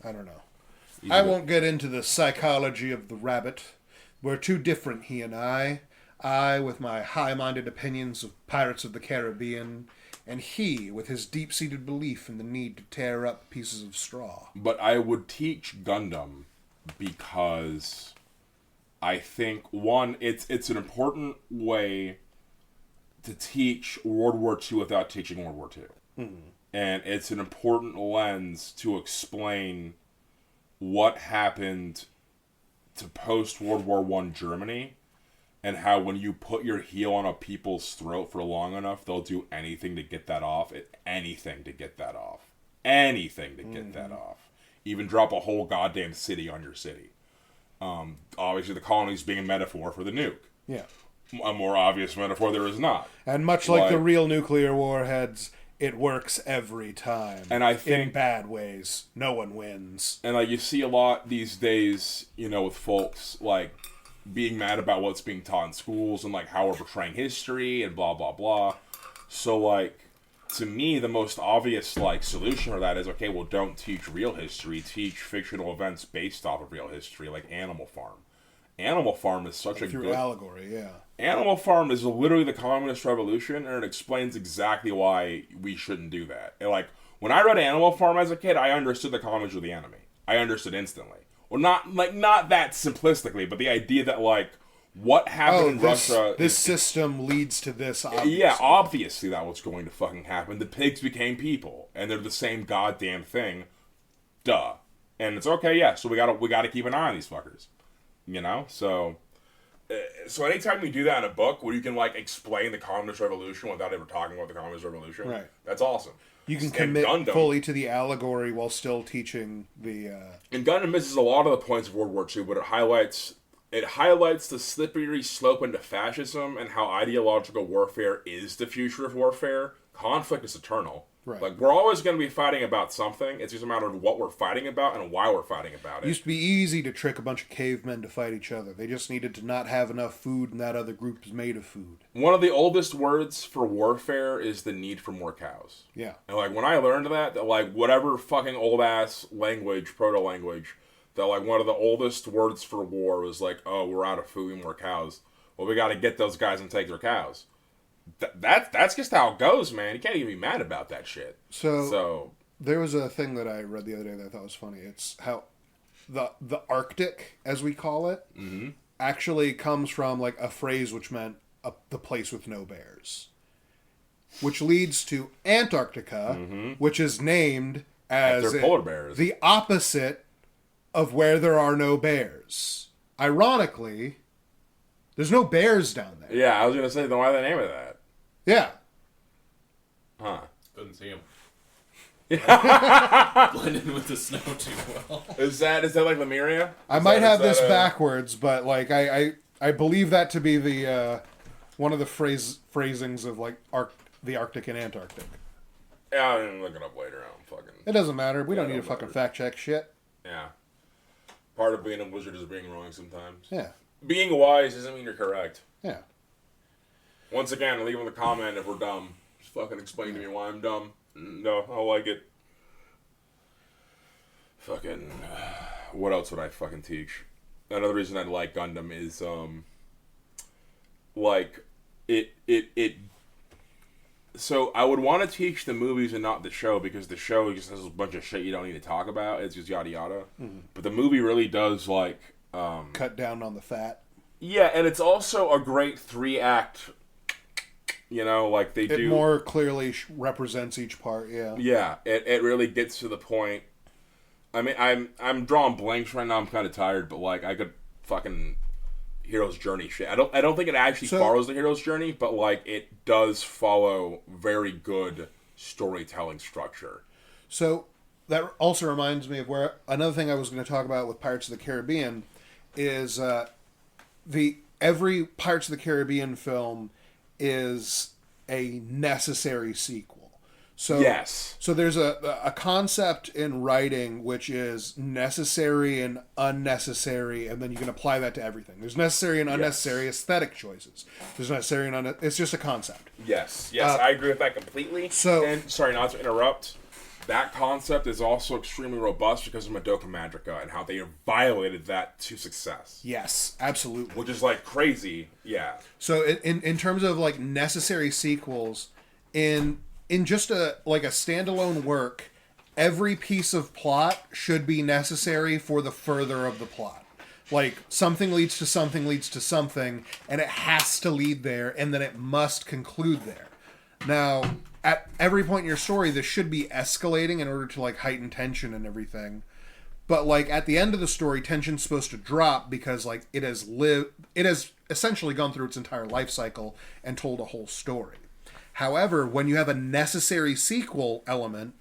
I don't know. He's I a- won't get into the psychology of the rabbit. We're too different, he and I. I, with my high-minded opinions of Pirates of the Caribbean, and he, with his deep-seated belief in the need to tear up pieces of straw. But I would teach Gundam because I think, one, it's an important way to teach World War II without teaching World War II. Mm-hmm. And it's an important lens to explain what happened to post-World War I Germany, and how when you put your heel on a people's throat for long enough, they'll do anything to get that off. Anything to get that off. Anything to get that off. Even drop a whole goddamn city on your city. Obviously, the colonies being a metaphor for the nuke. Yeah. A more obvious metaphor there is not. And much like the real nuclear warheads, it works every time. And I think... in bad ways. No one wins. And like you see a lot these days, you know, with folks like being mad about what's being taught in schools and like how we're portraying history and blah blah blah. So like to me the most obvious like solution for that is, okay, well, don't teach real history, teach fictional events based off of real history, like Animal Farm. Animal Farm is such a through good allegory, yeah. Animal Farm is literally the communist revolution, and it explains exactly why we shouldn't do that. And like, When I read Animal Farm as a kid, I understood the comics were the enemy. I understood instantly. Well, not that simplistically, but the idea that like what happened in Russia. This system leads to this. Obviously. Yeah, obviously that was going to fucking happen. The pigs became people, and they're the same goddamn thing. Duh. And it's okay, yeah. So we gotta keep an eye on these fuckers. You know, so anytime you do that in a book where you can like explain the Communist Revolution without ever talking about the Communist Revolution, right? That's awesome. You can commit fully to the allegory while still teaching the. And Gundam misses a lot of the points of World War II, but it highlights the slippery slope into fascism and how ideological warfare is the future of warfare. Conflict is eternal. Right. Like, we're always going to be fighting about something. It's just a matter of what we're fighting about and why we're fighting about it. It used to be easy to trick a bunch of cavemen to fight each other. They just needed to not have enough food, and that other group was made of food. One of the oldest words for warfare is the need for more cows. Yeah. And, like, when I learned that like, whatever fucking old-ass language, proto-language, that, like, one of the oldest words for war was, like, oh, we're out of food, we need more cows. Well, we got to get those guys and take their cows. That's just how it goes, man. You can't even be mad about that shit. So there was a thing that I read the other day that I thought was funny. It's how the Arctic, as we call it, actually comes from like a phrase which meant the place with no bears, which leads to Antarctica, which is named as polar bears, the opposite of where there are no bears. Ironically, there's no bears down there. Yeah, I was gonna say, then why the name of that? Yeah. Huh. Couldn't see him. Blended with the snow too well. Is that like Lemuria? I might have this backwards, but like I believe that to be the one of the phrasings of like the Arctic and Antarctic. Yeah, I'll look it up later. It doesn't matter. We don't need to fucking fact check shit. Yeah. Part of being a wizard is being wrong sometimes. Yeah. Being wise doesn't mean you're correct. Yeah. Once again, leave in the comment if we're dumb. Just fucking explain to me why I'm dumb. No, I like it. Fucking... what else would I fucking teach? Another reason I like Gundam is, like, it... So, I would want to teach the movies and not the show, because the show just has a bunch of shit you don't need to talk about. It's just yada yada. Mm-hmm. But the movie really does, like... cut down on the fat. Yeah, and it's also a great 3-act... You know, like they do... It more clearly represents each part, yeah. Yeah, it really gets to the point. I mean, I'm drawing blanks right now. I'm kind of tired, but like I could fucking hero's journey shit. I don't think it actually follows the hero's journey, but like it does follow very good storytelling structure. So that also reminds me of where another thing I was going to talk about with Pirates of the Caribbean is every Pirates of the Caribbean film is a necessary sequel. So yes. So there's a concept in writing which is necessary and unnecessary, and then you can apply that to everything. There's necessary and unnecessary aesthetic choices. There's necessary and it's just a concept. Yes, I agree with that completely. So, and sorry not to interrupt. That concept is also extremely robust because of Madoka Magica and how they have violated that to success. Yes, absolutely. Which is like crazy, yeah. So in terms of like necessary sequels, in just a standalone work, every piece of plot should be necessary for the further of the plot. Like something leads to something leads to something, and it has to lead there, and then it must conclude there. Now, at every point in your story, this should be escalating in order to like heighten tension and everything. But like at the end of the story, tension's supposed to drop because like it has essentially gone through its entire life cycle and told a whole story. However, when you have a necessary sequel element,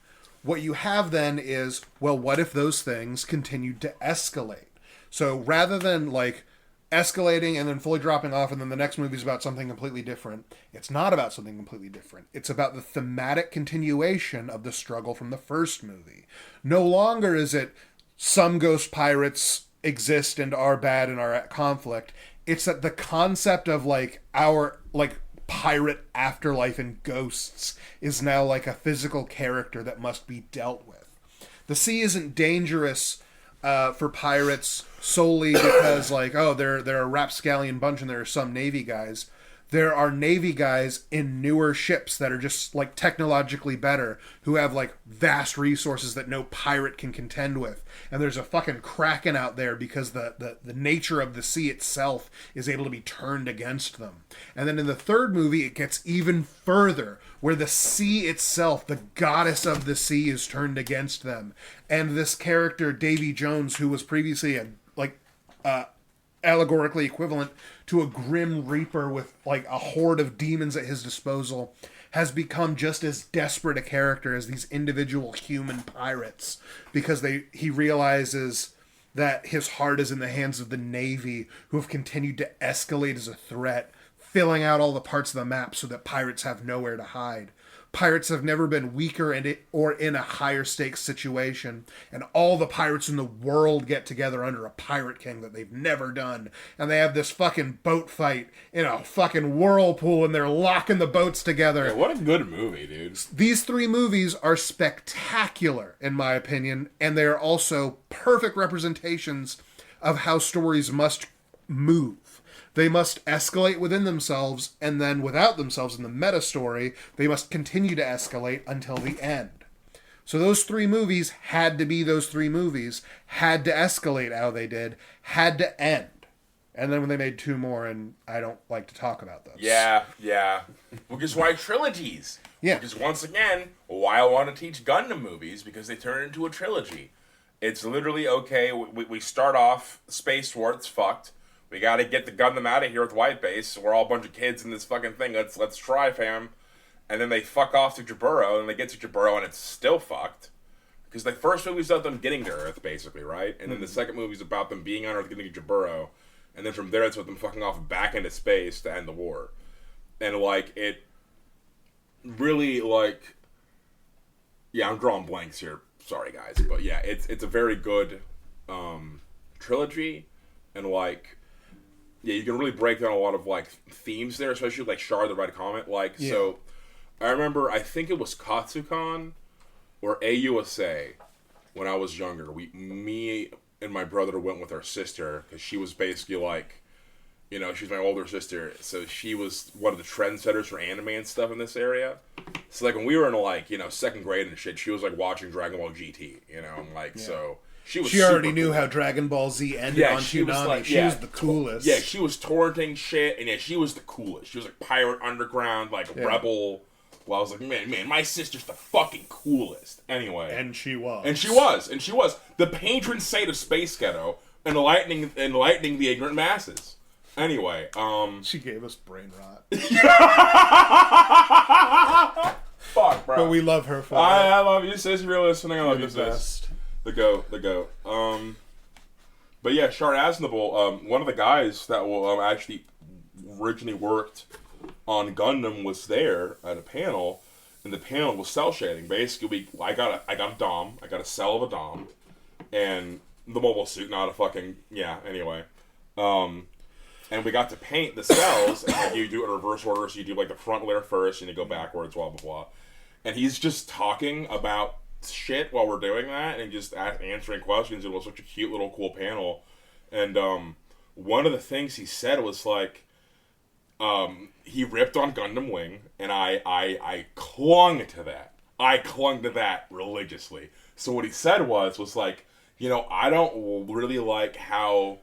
what you have then is, well, what if those things continued to escalate? So rather than like escalating and then fully dropping off and then the next movie is about something completely different, it's not about something completely different. It's about the thematic continuation of the struggle from the first movie. No longer is it some ghost pirates exist and are bad and are at conflict. It's that the concept of like our like pirate afterlife and ghosts is now like a physical character that must be dealt with. The sea isn't dangerous for pirates solely because like, oh, they're a rapscallion bunch and there are some Navy guys. There are Navy guys in newer ships that are just like technologically better, who have like vast resources that no pirate can contend with. And there's a fucking Kraken out there because the nature of the sea itself is able to be turned against them. And then in the third movie, it gets even further, where the sea itself, the goddess of the sea, is turned against them. And this character, Davy Jones, who was previously allegorically equivalent to a grim reaper with like a horde of demons at his disposal, has become just as desperate a character as these individual human pirates, because he realizes that his heart is in the hands of the Navy, who have continued to escalate as a threat, filling out all the parts of the map so that pirates have nowhere to hide. Pirates have never been weaker or in a higher stakes situation, and all the pirates in the world get together under a pirate king that they've never done, and they have this fucking boat fight in a fucking whirlpool, and they're locking the boats together. Yeah, what a good movie, dude. These three movies are spectacular, in my opinion, and they are also perfect representations of how stories must move. They must escalate within themselves, and then without themselves in the meta story, they must continue to escalate until the end. So those three movies had to be those three movies, had to escalate how they did, had to end. And then when they made two more, and I don't like to talk about those. Yeah. Which is why trilogies. Yeah. Which is, once again, why I want to teach Gundam movies, because they turn into a trilogy. It's literally, okay, we start off Space War, it's fucked. We gotta get the Gundam out of here with White Base. We're all a bunch of kids in this fucking thing. Let's try, fam. And then they fuck off to Jaburo, and they get to Jaburo, and it's still fucked. Because the first movie's about them getting to Earth, basically, right? And then the second movie's about them being on Earth, getting to Jaburo. And then from there, it's with them fucking off back into space to end the war. And, like, it really, like... Yeah, I'm drawing blanks here. Sorry, guys. But, yeah, it's a very good trilogy. And, like... Yeah, you can really break down a lot of, like, themes there, especially, like, Shar, the Red Comet. Like, yeah. So, I remember, I think it was Katsucon or AUSA when I was younger. Me and my brother went with our sister, because she was basically, like, you know, she's my older sister, so she was one of the trendsetters for anime and stuff in this area. So, like, when we were in, like, you know, second grade and shit, she was, like, watching Dragon Ball GT, you know, and, like, so... She already knew how Dragon Ball Z ended on Toonami. She was the coolest. Yeah, she was torrenting shit, and yeah, she was the coolest. She was like Pirate Underground, like Rebel. Well, I was like, man, my sister's the fucking coolest. Anyway. And she was. The patron saint of Space Ghetto, enlightening the ignorant masses. Anyway, She gave us brain rot. Fuck, bro. But we love her for it. I love you, sis. If you're listening, I love you, sis. Best. The goat. But yeah, Shar Aznavour, one of the guys that will actually originally worked on Gundam was there at a panel, and the panel was cell shading. Basically, I got a dom, I got a cell of a dom, and the mobile suit, not a fucking anyway. And we got to paint the cells, and like, you do it in reverse order, so you do like the front layer first, and you go backwards, blah blah blah. And he's just talking about shit while we're doing that, and just answering questions. It was such a cute little cool panel. And one of the things he said was like, he ripped on Gundam Wing, and I clung to that. I clung to that religiously. So what he said was like, you know, I don't really like how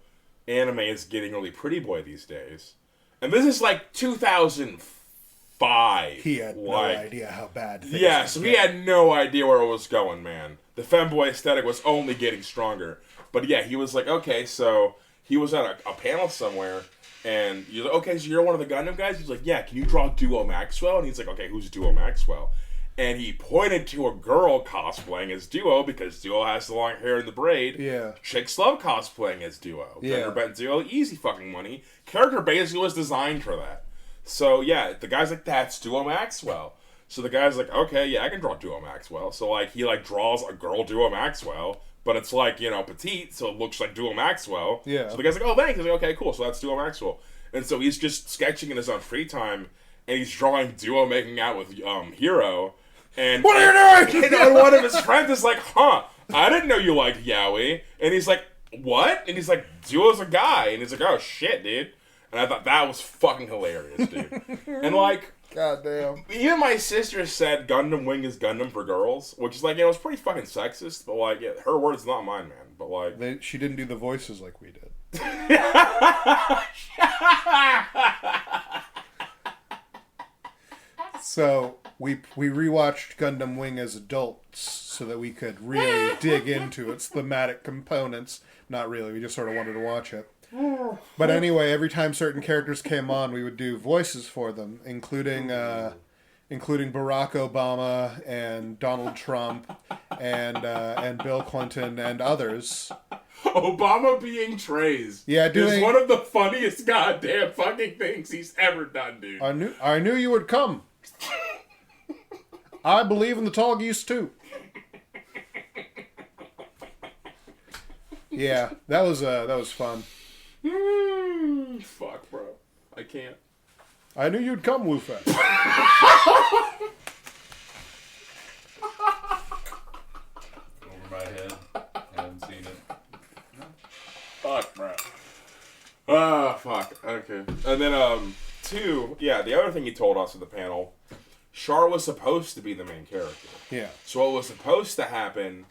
anime is getting really pretty boy these days. And this is like 2005. He had no idea how bad things yeah, so he had no idea where it was going, man. The femboy aesthetic was only getting stronger. But yeah, he was like, okay, so he was at a panel somewhere, and you're like, okay, so you're one of the Gundam guys? He's like, yeah, can you draw Duo Maxwell? And he's like, okay, who's Duo Maxwell? And he pointed to a girl cosplaying as Duo, because Duo has the long hair and the braid. Yeah. Chicks love cosplaying as Duo. Yeah. Gender bent Duo, easy fucking money. Character basically was designed for that. So, yeah, the guy's like, that's Duo Maxwell. So the guy's like, okay, yeah, I can draw Duo Maxwell. So, like, he, like, draws a girl Duo Maxwell, but it's, like, you know, petite, so it looks like Duo Maxwell. Yeah. So the guy's like, oh, thanks. He's like, okay, cool, so that's Duo Maxwell. And so he's just sketching in his own free time, and he's drawing Duo making out with Hero. And what are you doing? And one of his friends is like, huh, I didn't know you liked yaoi. And he's like, what? And he's like, Duo's a guy. And he's like, oh, shit, dude. And I thought that was fucking hilarious, dude. And like, goddamn. Even my sister said Gundam Wing is Gundam for girls, which is like, it's pretty fucking sexist, but like, her words, not mine, man. But like, she didn't do the voices like we did. So we rewatched Gundam Wing as adults so that we could really dig into its thematic components. Not really, we just sort of wanted to watch it. But anyway, every time certain characters came on, we would do voices for them, including Barack Obama and Donald Trump and Bill Clinton and others. Obama being Trey's is one of the funniest goddamn fucking things he's ever done, dude. I knew you would come. I believe in the tall geese too. Yeah, that was fun. Fuck, bro. I can't. I knew you'd come, Wu-Fei. Over my head. Haven't seen it. Fuck, bro. Ah, fuck. Okay. And then, two, the other thing he told us at the panel, Char was supposed to be the main character. Yeah. So it was supposed to happen,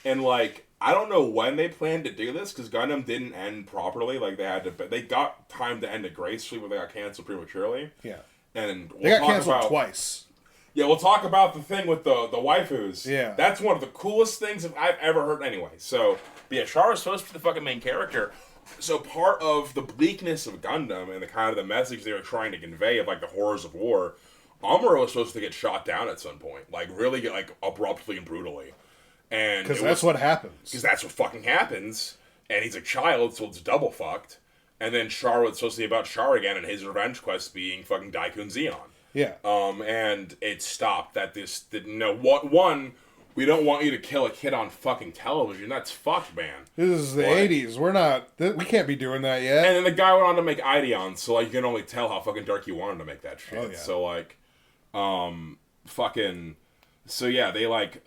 and like, I don't know when they planned to do this, because Gundam didn't end properly. Like, they got time to end it gracefully, but they got canceled prematurely. Yeah. And they got canceled twice. Yeah, we'll talk about the thing with the waifus. Yeah. That's one of the coolest things I've ever heard anyway. So, but yeah, Char is supposed to be the fucking main character. So part of the bleakness of Gundam and the kind of the message they were trying to convey of like the horrors of war, Amuro was supposed to get shot down at some point. Like really like abruptly and brutally. And because that's what happens. Because that's what fucking happens. And he's a child, so it's double fucked. And then Char was supposed to be about Char again and his revenge quest being fucking Daikun Zeon. Yeah. And it stopped that we don't want you to kill a kid on fucking television. That's fucked, man. This is the 80s. We can't be doing that yet. And then the guy went on to make Ideon, so like you can only tell how fucking dark you wanted to make that shit. Oh, yeah. So like, they like,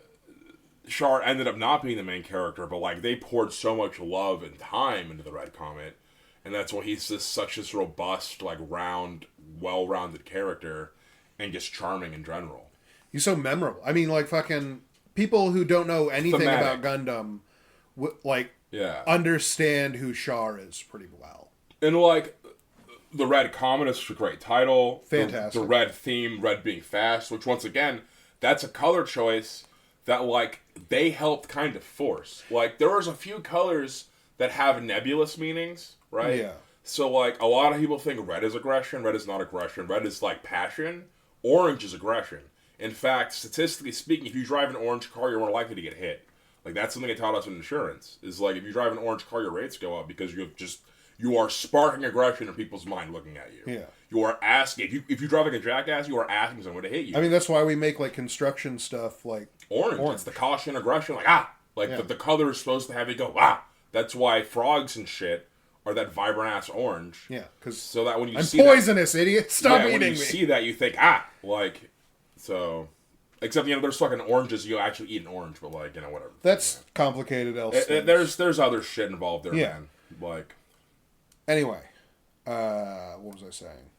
Char ended up not being the main character, but like they poured so much love and time into the Red Comet, and that's why he's such this robust, like well-rounded character, and just charming in general. He's so memorable. I mean, like fucking people who don't know anything about Gundam, understand who Char is pretty well. And like, the Red Comet is a great title. Fantastic. The red theme, red being fast, which once again, that's a color choice that like they helped kind of force. Like there was a few colors that have nebulous meanings, right? Yeah. So like a lot of people think red is aggression, red is not aggression, red is like passion, orange is aggression. In fact, statistically speaking, if you drive an orange car, you're more likely to get hit. Like that's something they taught us in insurance. Is like if you drive an orange car, your rates go up because you are sparking aggression in people's mind looking at you. Yeah. You are asking if you drive like a jackass, you are asking someone to hit you. I mean, that's why we make like construction stuff like orange. It's the caution, aggression, the color is supposed to have you go That's why frogs and shit are that vibrant ass orange. Yeah, because so that when you I'm see poisonous, idiot. Stop eating me. When you see that, you think so. Except there's fucking oranges. You actually eat an orange, but whatever. That's complicated. There's other shit involved there, man. Anyway, what was I saying?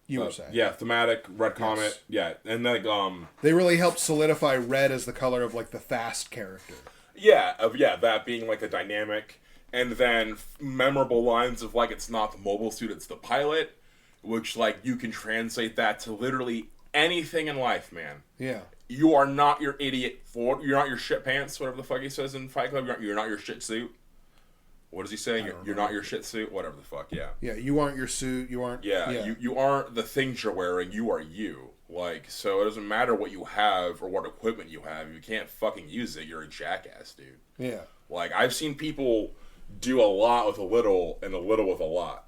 You were saying. Yeah, thematic, Red Comet. Yes. Yeah, and then they really helped solidify red as the color of like the fast character. Yeah, that being like a dynamic, and then memorable lines of like it's not the mobile suit, it's the pilot, which like you can translate that to literally anything in life, man. Yeah. You are not your idiot Ford. You're not your shit pants, whatever the fuck he says in Fight Club. You're not your shit suit. What does he say? You're not your shit suit? Whatever the fuck, yeah. Yeah, you aren't your suit, you aren't... Yeah. You aren't the things you're wearing, you are you. Like, so it doesn't matter what you have or what equipment you have. If you can't fucking use it, you're a jackass, dude. Yeah. Like, I've seen people do a lot with a little and a little with a lot,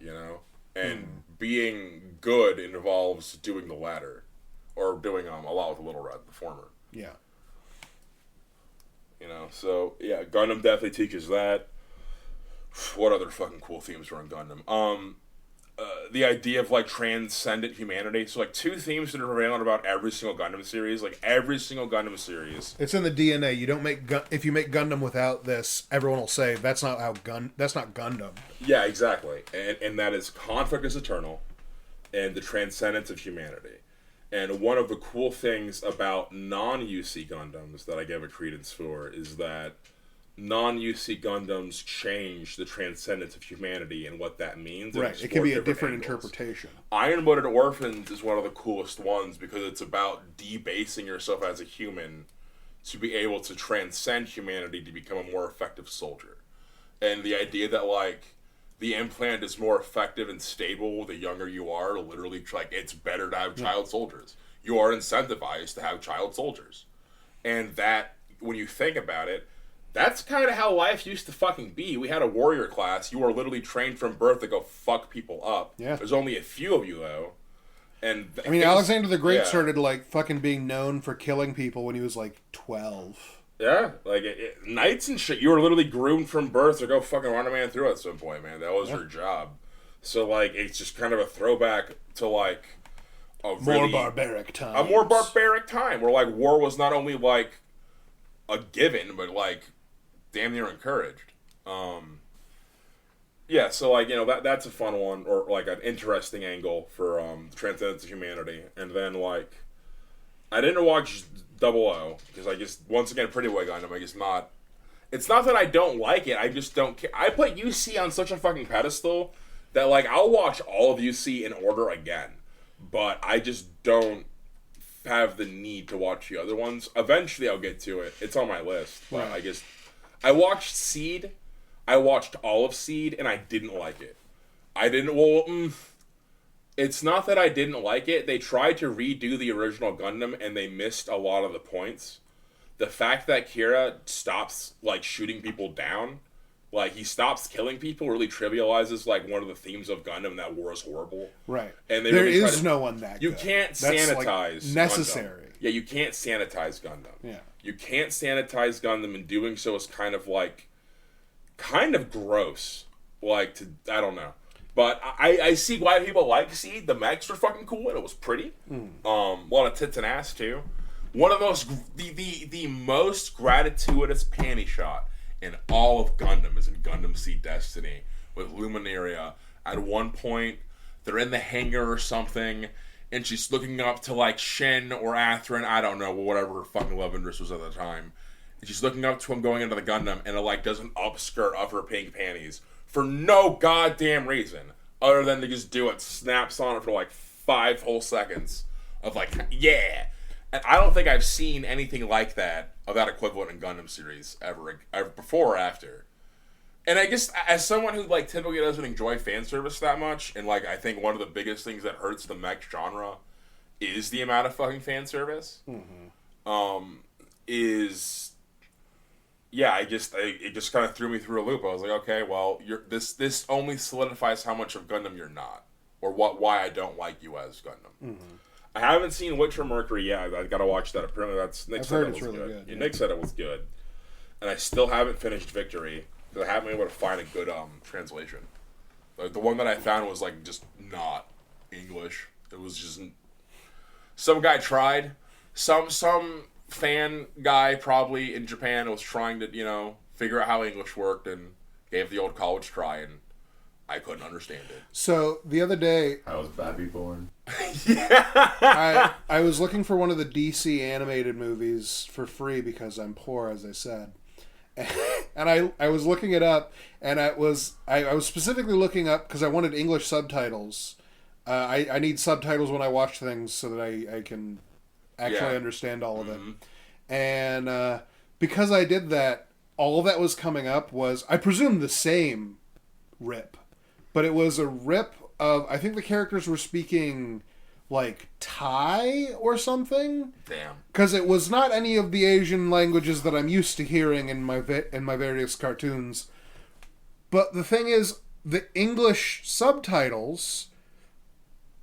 And being good involves doing the latter. Or doing a lot with a little, rather, the former. Yeah. So, yeah, Gundam definitely teaches that. What other fucking cool themes are on Gundam? the idea of like transcendent humanity. So like two themes that are prevalent about every single Gundam series. Like every single Gundam series, it's in the DNA. You don't make if you make Gundam without this, everyone will say that's not Gundam. Yeah, exactly. And that is conflict is eternal, and the transcendence of humanity. And one of the cool things about non-UC Gundams that I give it credence for is that non-UC Gundams change the transcendence of humanity and what that means. Right, it can be a different interpretation. Iron-Blooded Orphans is one of the coolest ones because it's about debasing yourself as a human to be able to transcend humanity to become a more effective soldier. And the idea that, like, the implant is more effective and stable the younger you are, literally, like, it's better to have child soldiers. You are incentivized to have child soldiers. And that, when you think about it, that's kind of how life used to fucking be. We had a warrior class. You were literally trained from birth to go fuck people up. Yeah. There's only a few of you, though. And I mean, Alexander the Great started, like, fucking being known for killing people when he was, like, 12. Yeah, like, knights and shit, you were literally groomed from birth to go fucking run a man through at some point, man. That was your job. So, like, it's just kind of a throwback to, like, a really... more barbaric time. A more barbaric time, where, like, war was not only, like, a given, but, like, damn near encouraged. Yeah, so, like, you know, that's a fun one, or, like, an interesting angle for Transcendence of Humanity. And then, like, I didn't watch 00, because I just, once again, Pretty Boy Gundam, I just not... It's not that I don't like it, I just don't care. I put UC on such a fucking pedestal that, like, I'll watch all of UC in order again. But I just don't have the need to watch the other ones. Eventually I'll get to it. It's on my list. But Right. I watched Seed. I watched all of Seed, and I didn't like it. It's not that I didn't like it. They tried to redo the original Gundam, and they missed a lot of the points. The fact that Kira stops, like, shooting people down, like, he stops killing people, really trivializes, like, one of the themes of Gundam, that war is horrible. Right. And they there really is no one that You good. can't That's, sanitize like, necessary. Gundam. Yeah, you can't sanitize Gundam. Yeah. You can't sanitize Gundam, and doing so is kind of gross. Like, I don't know. But I see why people like Seed. The mechs were fucking cool, and it was pretty. A lot of tits and ass, too. One of those, the most gratuitous panty shot in all of Gundam is in Gundam Seed Destiny with Luminaria. At one point, they're in the hangar or something, and she's looking up to, like, Shin or Athrun, I don't know, whatever her fucking love interest was at the time. And she's looking up to him going into the Gundam, and it, like, does an upskirt of her pink panties for no goddamn reason, other than to just do it, snaps on it for, like, 5 whole seconds of, like, yeah. And I don't think I've seen anything like that, of that equivalent in Gundam series, ever before or after. And I guess, as someone who, like, typically doesn't enjoy fan service that much, and, like, I think one of the biggest things that hurts the mech genre is the amount of fucking fan service. Yeah, it just kind of threw me through a loop. I was like, okay, well, this only solidifies how much of Gundam you're not, or why I don't like you as Gundam. I haven't seen Witcher Mercury yet. I gotta watch that. Apparently, Nick said it was really good. Yeah, Nick said it was good, and I still haven't finished Victory because I haven't been able to find a good translation. Like, the one that I found was, like, just not English. It was just some guy tried. Some fan guy probably in Japan was trying to, you know, figure out how English worked and gave the old college try, and I couldn't understand it. So the other day, I was Babby born. I was looking for one of the DC animated movies for free because I'm poor, as I said. And I was looking it up, and I was specifically looking up because I wanted English subtitles. I need subtitles when I watch things so that I can actually understand all of it. And because I did that, all that was coming up was, I presume, the same rip. But it was a rip of, I think the characters were speaking, like, Thai or something. Damn. Because it was not any of the Asian languages that I'm used to hearing in my various cartoons. But the thing is, the English subtitles,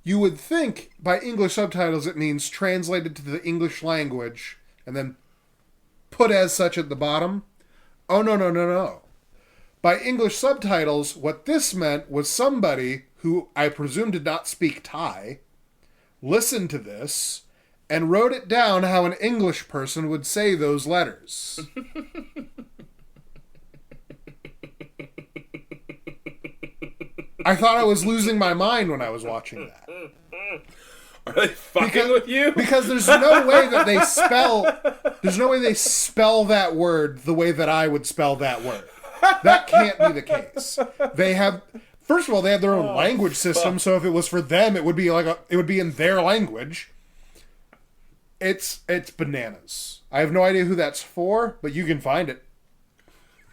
you would think by English subtitles it means translated to the English language and then put as such at the bottom. Oh, no. By English subtitles, what this meant was somebody who I presume did not speak Thai, listened to this and wrote it down how an English person would say those letters. I thought I was losing my mind when I was watching that. Are they fucking with you? Because there's no way that they spell that word the way that I would spell that word. That can't be the case. First of all, they have their own language system, so if it was for them, it would be in their language. It's bananas. I have no idea who that's for, but you can find it.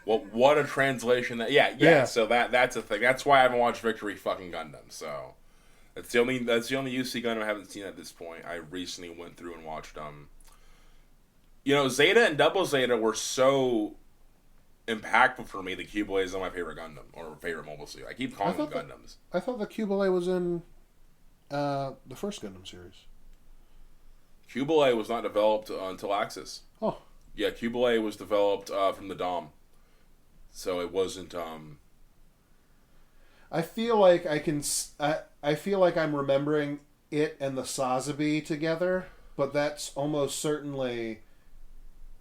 Well, what a translation that. Yeah. So that's a thing. That's why I haven't watched Victory fucking Gundam. So that's the only UC Gundam I haven't seen at this point. I recently went through and watched Zeta and Double Zeta were so impactful for me. The Cubelay is my favorite Gundam or favorite mobile suit. I keep calling them Gundams. I thought the Cubelay was in the first Gundam series. Cubelay was not developed until Axis. Oh. Yeah, Cubelay was developed from the DOM. So it wasn't. I feel like I feel like I'm remembering it and the Sazabi together, but that's almost certainly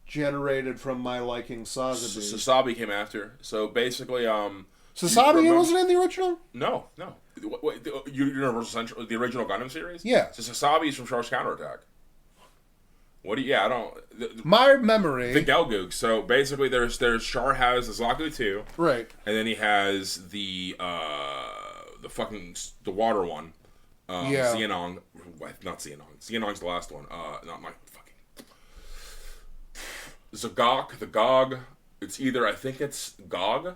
generated from my liking Sazabi. Sazabi came after. So basically, Sazabi wasn't in the original? No. Wait, Universal Central, the original Gundam series. Yeah. So Sazabi is from Char's Counterattack. What do you? Yeah, I don't. My memory. The Gelgoog. So basically, there's Char has the Zaku 2, right, and then he has the water one. Xenon. Not Xenon. Xenon's the last one. Not my fucking. Zagok, the Gog. It's either, I think it's Gog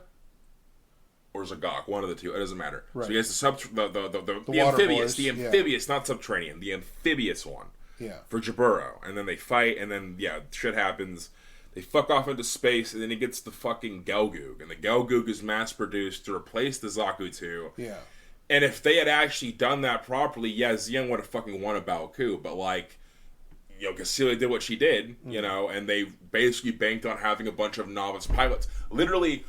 or Zagok, one of the two. It doesn't matter. Right. So he has the amphibious, boys. not subterranean, the amphibious one. Yeah. For Jaburo. And then they fight, and then, shit happens. They fuck off into space, and then he gets the fucking Gelgoog. And the Gelgoog is mass-produced to replace the Zaku 2. Yeah. And if they had actually done that properly, Xian would have fucking won a Baoku. But, Cassilia did what she did, and they basically banked on having a bunch of novice pilots. Literally,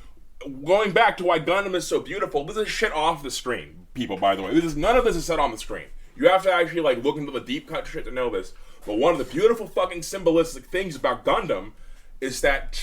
going back to why Gundam is so beautiful, this is shit off the screen, people, by the way. None of this is said on the screen. You have to actually, look into the deep cut shit to know this. But one of the beautiful fucking symbolistic things about Gundam is that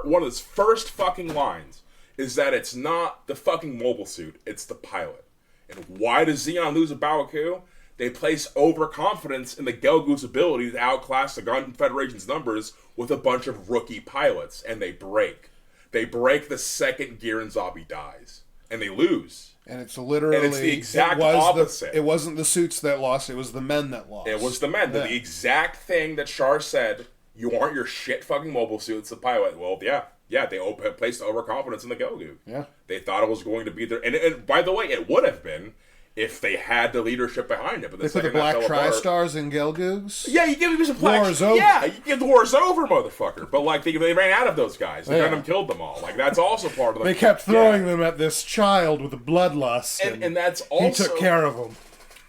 one of his first fucking lines is that it's not the fucking mobile suit, it's the pilot. And why does Xeon lose a Baoku? They place overconfidence in the Gelgoog's ability to outclass the Gundam Federation's numbers with a bunch of rookie pilots, and they break. They break the second Giranzabi dies. And they lose. And it's literally... And it's the exact opposite. It wasn't the suits that lost, it was the men that lost. It was the men. Yeah. The exact thing that Char said, you aren't your shit fucking mobile suit, it's the pilot. Well, yeah, they placed overconfidence in the Gelgoog. Yeah. They thought it was going to be their... And by the way, it would have been if they had the leadership behind it. But they put the black tri-stars in Gelgoogs? Yeah, you give me some black... War's over. Yeah, you give the war's over, motherfucker. But, they ran out of those guys. They Gundam killed them all. That's also part of the... They kept throwing them at this child with a bloodlust. And that's also... He took care of them.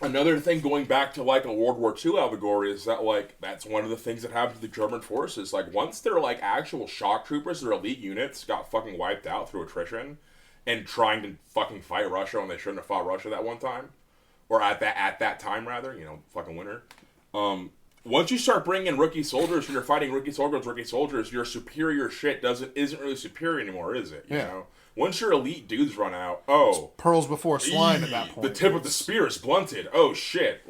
Another thing, going back to, a World War II allegory, is that, that's one of the things that happened to the German forces. Once their, actual shock troopers, their elite units, got fucking wiped out through attrition and trying to fucking fight Russia when they shouldn't have fought Russia that one time, or at that time, rather, fucking winter. Once you start bringing in rookie soldiers, when you're fighting rookie soldiers, your superior shit isn't really superior anymore, is it? You know? Once your elite dudes run out, it's pearls before swine at that point. The tip of the spear is blunted. Oh shit!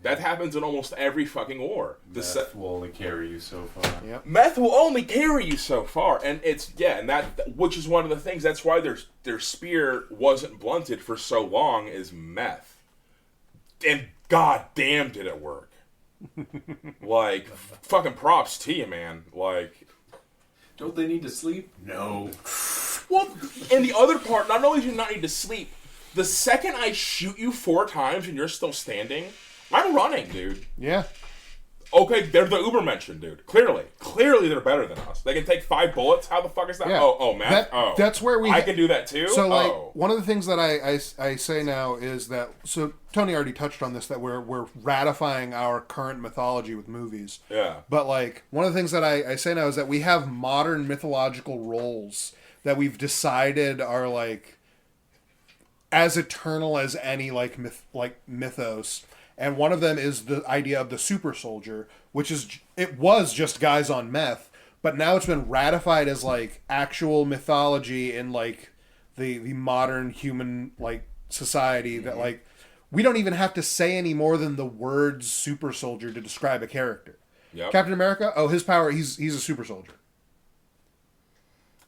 That happens in almost every fucking war. Meth will only carry you so far. Yep. Meth will only carry you so far, and which is one of the things. That's why their spear wasn't blunted for so long. Is meth, and god damn did it work. Fucking props to you, man. Don't they need to sleep? No. Well, and the other part, not only do you not need to sleep, the second I shoot you 4 times and you're still standing, I'm running, dude. Yeah. Okay, they're the Ubermenschen, dude. Clearly they're better than us. They can take 5 bullets. How the fuck is that? Yeah. That's where I can do that too. So, one of the things that I say now is that, so Tony already touched on this, that we're ratifying our current mythology with movies. Yeah. But one of the things that I say now is that we have modern mythological roles that we've decided are as eternal as any like mythos. And one of them is the idea of the super soldier, which is it was just guys on meth, but now it's been ratified as like actual mythology in like the modern human like society that like we don't even have to say any more than the words super soldier to describe a character. Yep. Captain America, his power, he's a super soldier.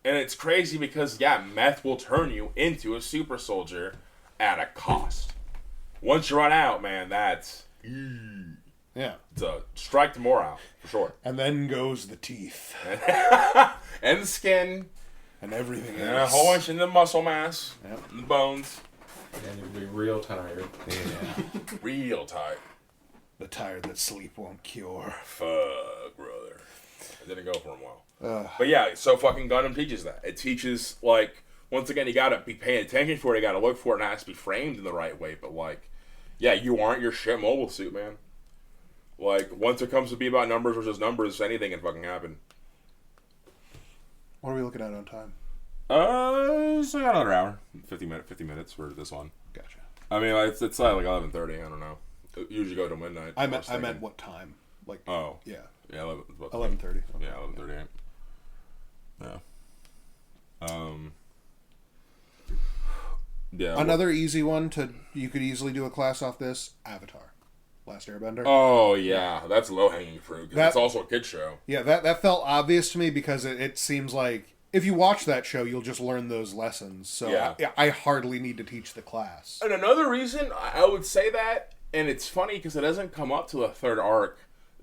And it's crazy because, meth will turn you into a super soldier at a cost. Once you run out, man, that's... Yeah. It's a strike to morale, for sure. And then goes the teeth. And the skin. And everything else. And a whole bunch in the muscle mass. Yep. And the bones. And you'll be real tired. Yeah. Real tired. The tired that sleep won't cure. Fuck, brother. It didn't go for him well. But yeah, so fucking Gundam teaches that. It teaches, like, once again, you gotta be paying attention for it, you gotta look for it, and it has to be framed in the right way. But, like, yeah, you aren't your shit mobile suit, man. Like, once it comes to be about numbers versus numbers, anything can fucking happen. What are we looking at on time? So I got another hour. 50 minutes for this one. Gotcha. I mean, it's like 11:30, I don't know. It usually go to midnight. I meant what time? Like, oh. Yeah. Yeah, 11:30. Okay. Yeah, 11:38. Yeah. Yeah. Another easy one you could easily do a class off this, Avatar. Last Airbender. Oh, yeah. That's low-hanging fruit. It's also a kid's show. Yeah, that felt obvious to me because it seems like if you watch that show, you'll just learn those lessons. So yeah. I hardly need to teach the class. And another reason I would say that, and it's funny because it doesn't come up to the third arc,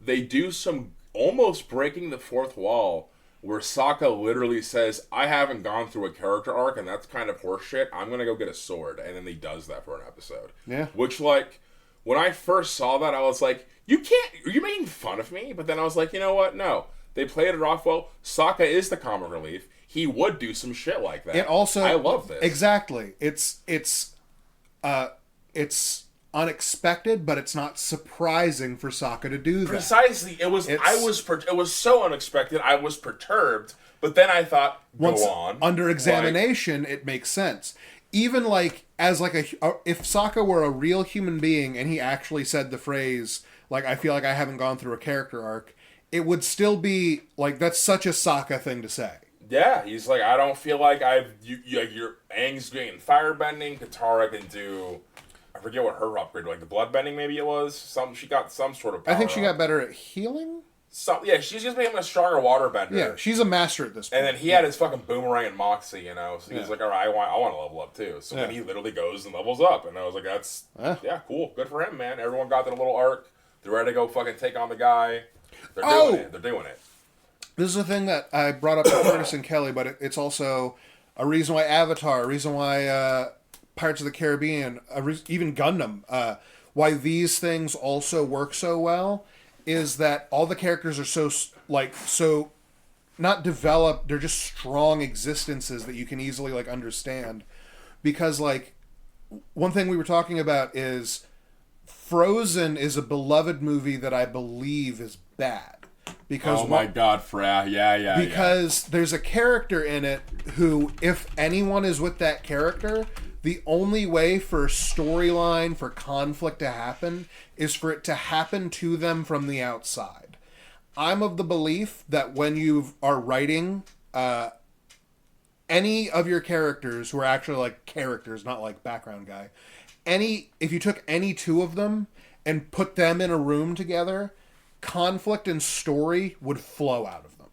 they do some almost breaking the fourth wall where Sokka literally says, I haven't gone through a character arc, and that's kind of horseshit. I'm going to go get a sword. And then he does that for an episode. Yeah. Which, like, when I first saw that, I was like, are you making fun of me? But then I was like, you know what? No. They played it off well. Sokka is the comic relief. He would do some shit like that. It also... I love this. Exactly. It's unexpected, but it's not surprising for Sokka to do that. Precisely. It was so unexpected. I was perturbed, but then I thought, go on. Under examination, it makes sense. Even like as like if Sokka were a real human being and he actually said the phrase like I feel like I haven't gone through a character arc, it would still be like that's such a Sokka thing to say. Yeah, he's like I don't feel like your Aang's doing firebending. Katara can do. I forget what her upgrade, like the bloodbending maybe it was. She got some sort of power. I think she got better at healing. Yeah, she's just making him a stronger waterbender. Yeah, she's a master at this point. And then he had his fucking boomerang and moxie, you know. So he's like, all right, I want to level up too. So then he literally goes and levels up, and I was like, that's cool, good for him, man. Everyone got their little arc. They're ready to go fucking take on the guy. They're doing it. They're doing it. This is a thing that I brought up to Curtis and Kelly, but it's also a reason why Avatar, a reason why Pirates of the Caribbean, even Gundam, why these things also work so well is that all the characters are so not developed, they're just strong existences that you can easily like understand. Because like one thing we were talking about is Frozen is a beloved movie that I believe is bad. Because my God, because there's a character in it who, if anyone is with that character, the only way for storyline, for conflict to happen, is for it to happen to them from the outside. I'm of the belief that when you are writing any of your characters who are actually like characters, not like background guy, if you took any two of them and put them in a room together, conflict and story would flow out of them.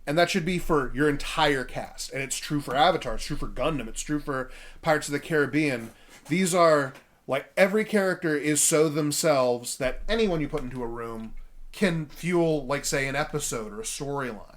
And that should be for your entire cast. And it's true for Avatar, it's true for Gundam, it's true for Pirates of the Caribbean. These are, like, every character is so themselves that anyone you put into a room can fuel, like, say, an episode or a storyline.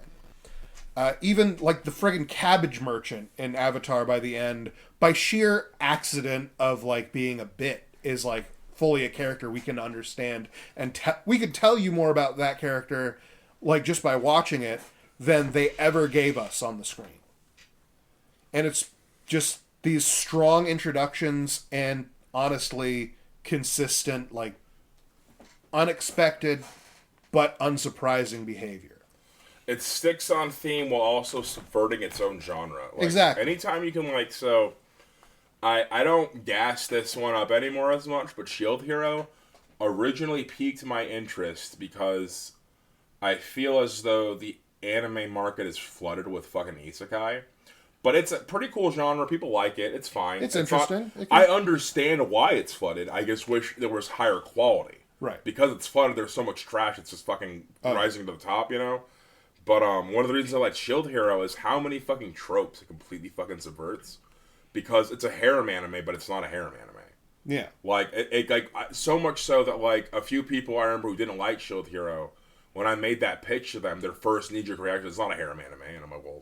Even, like, the friggin' cabbage merchant in Avatar by the end, by sheer accident of, like, being a bit, is, like, fully a character we can understand. And we could tell you more about that character, like, just by watching it, than they ever gave us on the screen. And it's just these strong introductions and honestly consistent, like, unexpected but unsurprising behavior. It sticks on theme while also subverting its own genre. Like, exactly. Anytime you can, like, I don't gas this one up anymore as much, but Shield Hero originally piqued my interest because I feel as though the anime market is flooded with fucking isekai. But it's a pretty cool genre. People like it. It's fine. It's interesting. I understand why it's flooded. I just wish there was higher quality. Right. Because it's flooded, there's so much trash, it's just fucking rising to the top, you know? But one of the reasons I like Shield Hero is how many fucking tropes it completely fucking subverts. Because it's a harem anime, but it's not a harem anime. Yeah. Like, so much so that, like, a few people I remember who didn't like Shield Hero, when I made that pitch to them, their first knee-jerk reaction is not a harem anime. And I'm like, well,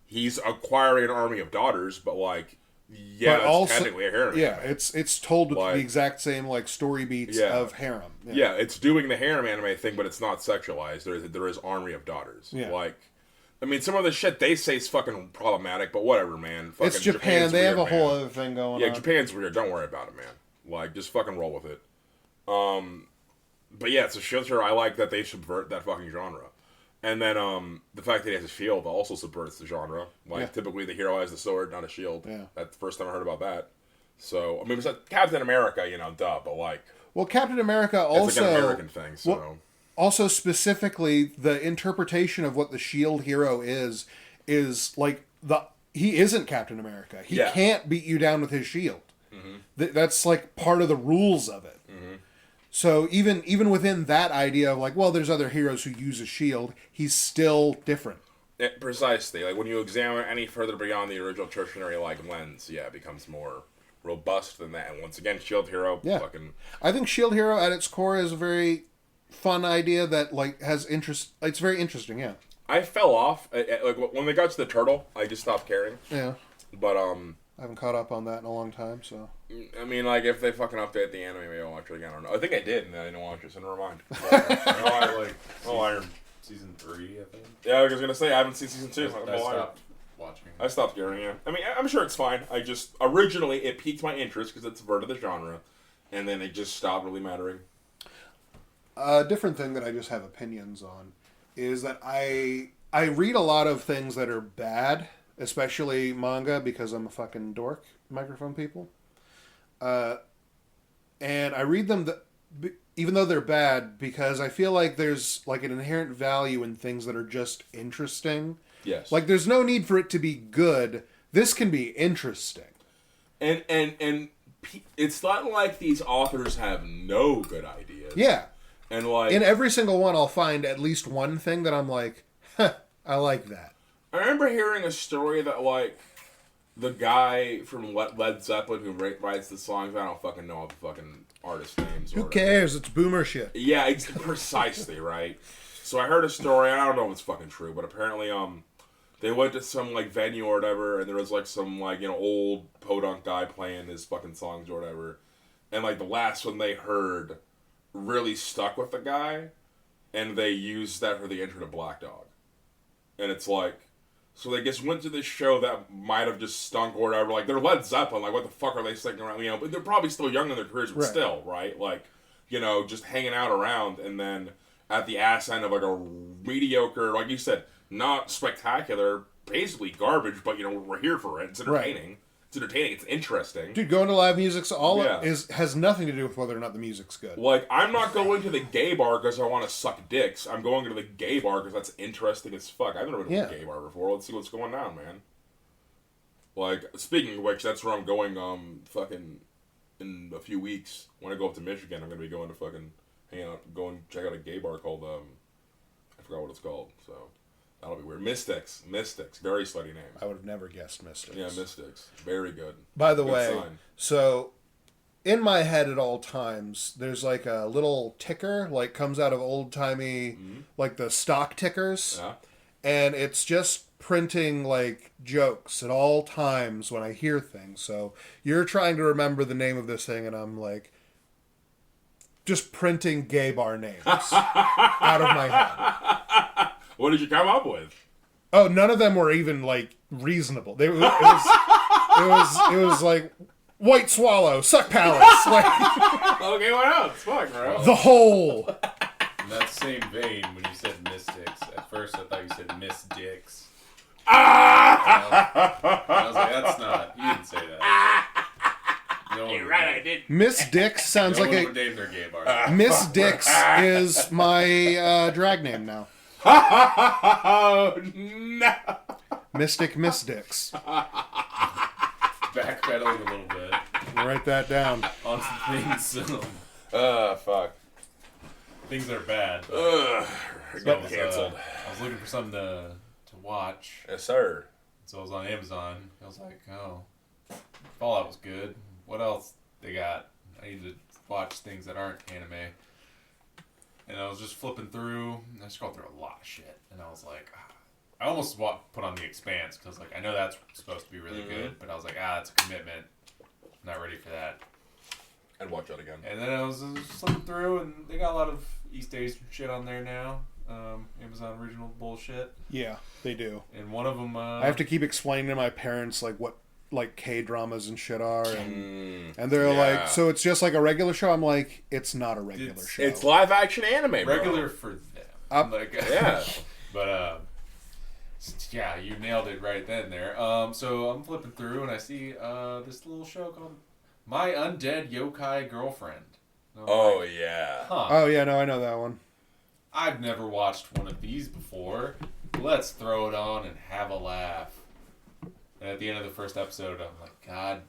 he's acquiring an army of daughters, but, like, yeah, but that's technically a harem. Yeah, it's told with the exact same like story beats of harem. Yeah, it's doing the harem anime thing, but it's not sexualized. There is army of daughters. Yeah. Like, I mean, some of the shit they say is fucking problematic, but whatever, man. Fucking it's Japan. Japan's they weird, have a whole man. other thing going on. Yeah, Japan's weird. Don't worry about it, man. Like, just fucking roll with it. But yeah, it's a Shield Hero. I like that they subvert that fucking genre. And then the fact that he has a shield also subverts the genre. Like, typically the hero has the sword, not a shield. Yeah. That's the first time I heard about that. So, I mean, it's like Captain America, you know, duh, but like... Well, Captain America also... It's like an American thing, so... Well, also, specifically, the interpretation of what the shield hero is like, he isn't Captain America. He can't beat you down with his shield. Mm-hmm. That's, like, part of the rules of it. Mm-hmm. So even within that idea of like, well, there's other heroes who use a shield, he's still different. Precisely. Like when you examine any further beyond the original tertiary like lens, it becomes more robust than that. And once again, Shield Hero, fucking. I think Shield Hero at its core is a very fun idea that like has interest. It's very interesting. Yeah. I fell off like when they got to the turtle. I just stopped caring. Yeah. But I haven't caught up on that in a long time, so... I mean, like, if they fucking update the anime, maybe I'll watch it again. I don't know. I think I did, and I didn't watch it, so never mind. Season 3, I think. Yeah, I was going to say, I haven't seen Season 2. I stopped watching. I stopped caring, yeah. I mean, I'm sure it's fine. I just... Originally, it piqued my interest, because it's subverted the genre, and then it just stopped really mattering. A different thing that I just have opinions on is that I read a lot of things that are bad, especially manga, because I'm a fucking dork, microphone people. And I read them even though they're bad, because I feel like there's like an inherent value in things that are just interesting. Yes. Like there's no need for it to be good. This can be interesting. And it's not like these authors have no good ideas. Yeah. And like in every single one, I'll find at least one thing that I'm like, I like that. I remember hearing a story that, like, the guy from Led Zeppelin who writes the songs, I don't fucking know all the fucking artist names. Who cares? It's boomer shit. Yeah, it's precisely, right? So I heard a story, I don't know if it's fucking true, but apparently, they went to some, like, venue or whatever, and there was, like, some, like, you know, old podunk guy playing his fucking songs or whatever. And, like, the last one they heard really stuck with the guy, and they used that for the intro to Black Dog. And it's like, so they just went to this show that might have just stunk or whatever. Like, they're Led Zeppelin. Like, what the fuck are they sticking around? You know, but they're probably still young in their careers, but still, right? Like, you know, just hanging out around. And then at the ass end of, like, a mediocre, like you said, not spectacular, basically garbage, but, you know, we're here for it. It's entertaining. Right. It's entertaining. It's interesting. Dude, going to live music's has nothing to do with whether or not the music's good. Like, I'm not going to the gay bar because I want to suck dicks. I'm going to the gay bar because that's interesting as fuck. I've never been to a gay bar before. Let's see what's going on, man. Like, speaking of which, that's where I'm going, fucking, in a few weeks. When I go up to Michigan, I'm going to be going to fucking hang out, go and check out a gay bar called, I forgot what it's called, so... That'll be weird. Mystics. Very slutty name. I would have never guessed Mystics. Yeah, Mystics. Very good. By the way, so in my head at all times, there's like a little ticker, like comes out of old-timey, like the stock tickers. Yeah. And it's just printing like jokes at all times when I hear things. So you're trying to remember the name of this thing, and I'm like, just printing gay bar names out of my head. What did you come up with? Oh, none of them were even like reasonable. It was like White Swallow, Suck Palace, like okay, what else? Fuck, bro. The Hole. In that same vein, when you said mystics, at first I thought you said Miss Dicks. Ah! I was like, that's not. You didn't say that. You're right, I did. Miss Dix sounds no like one a... would name their gay bar. Miss Dix is my drag name now. Oh, no. Mystic Miss Dix. Backpedaling a little bit Write that down. on some things. Fuck. Things that are bad. Got canceled. I was looking for something to watch. Yes, sir. So I was on Amazon. I was like, oh, Fallout was good. What else they got? I need to watch things that aren't anime. And I was just flipping through. And I scrolled through a lot of shit. And I was like, I almost put on The Expanse. Because like, I know that's supposed to be really good. But I was like, it's a commitment. I'm not ready for that. I'd watch that again. And then I was just flipping through. And they got a lot of East Asian shit on there now. Amazon original bullshit. Yeah, they do. And one of them... I have to keep explaining to my parents like what like K-dramas and shit are, and they're like, so it's just like a regular show. I'm like, it's not a regular show. It's live action anime, bro. Regular for them. Yeah. But yeah, you nailed it right then there. So I'm flipping through and I see this little show called My Undead Yokai Girlfriend. Yeah. Huh. Oh yeah, no, I know that one. I've never watched one of these before. Let's throw it on and have a laugh. And at the end of the first episode, I'm like, God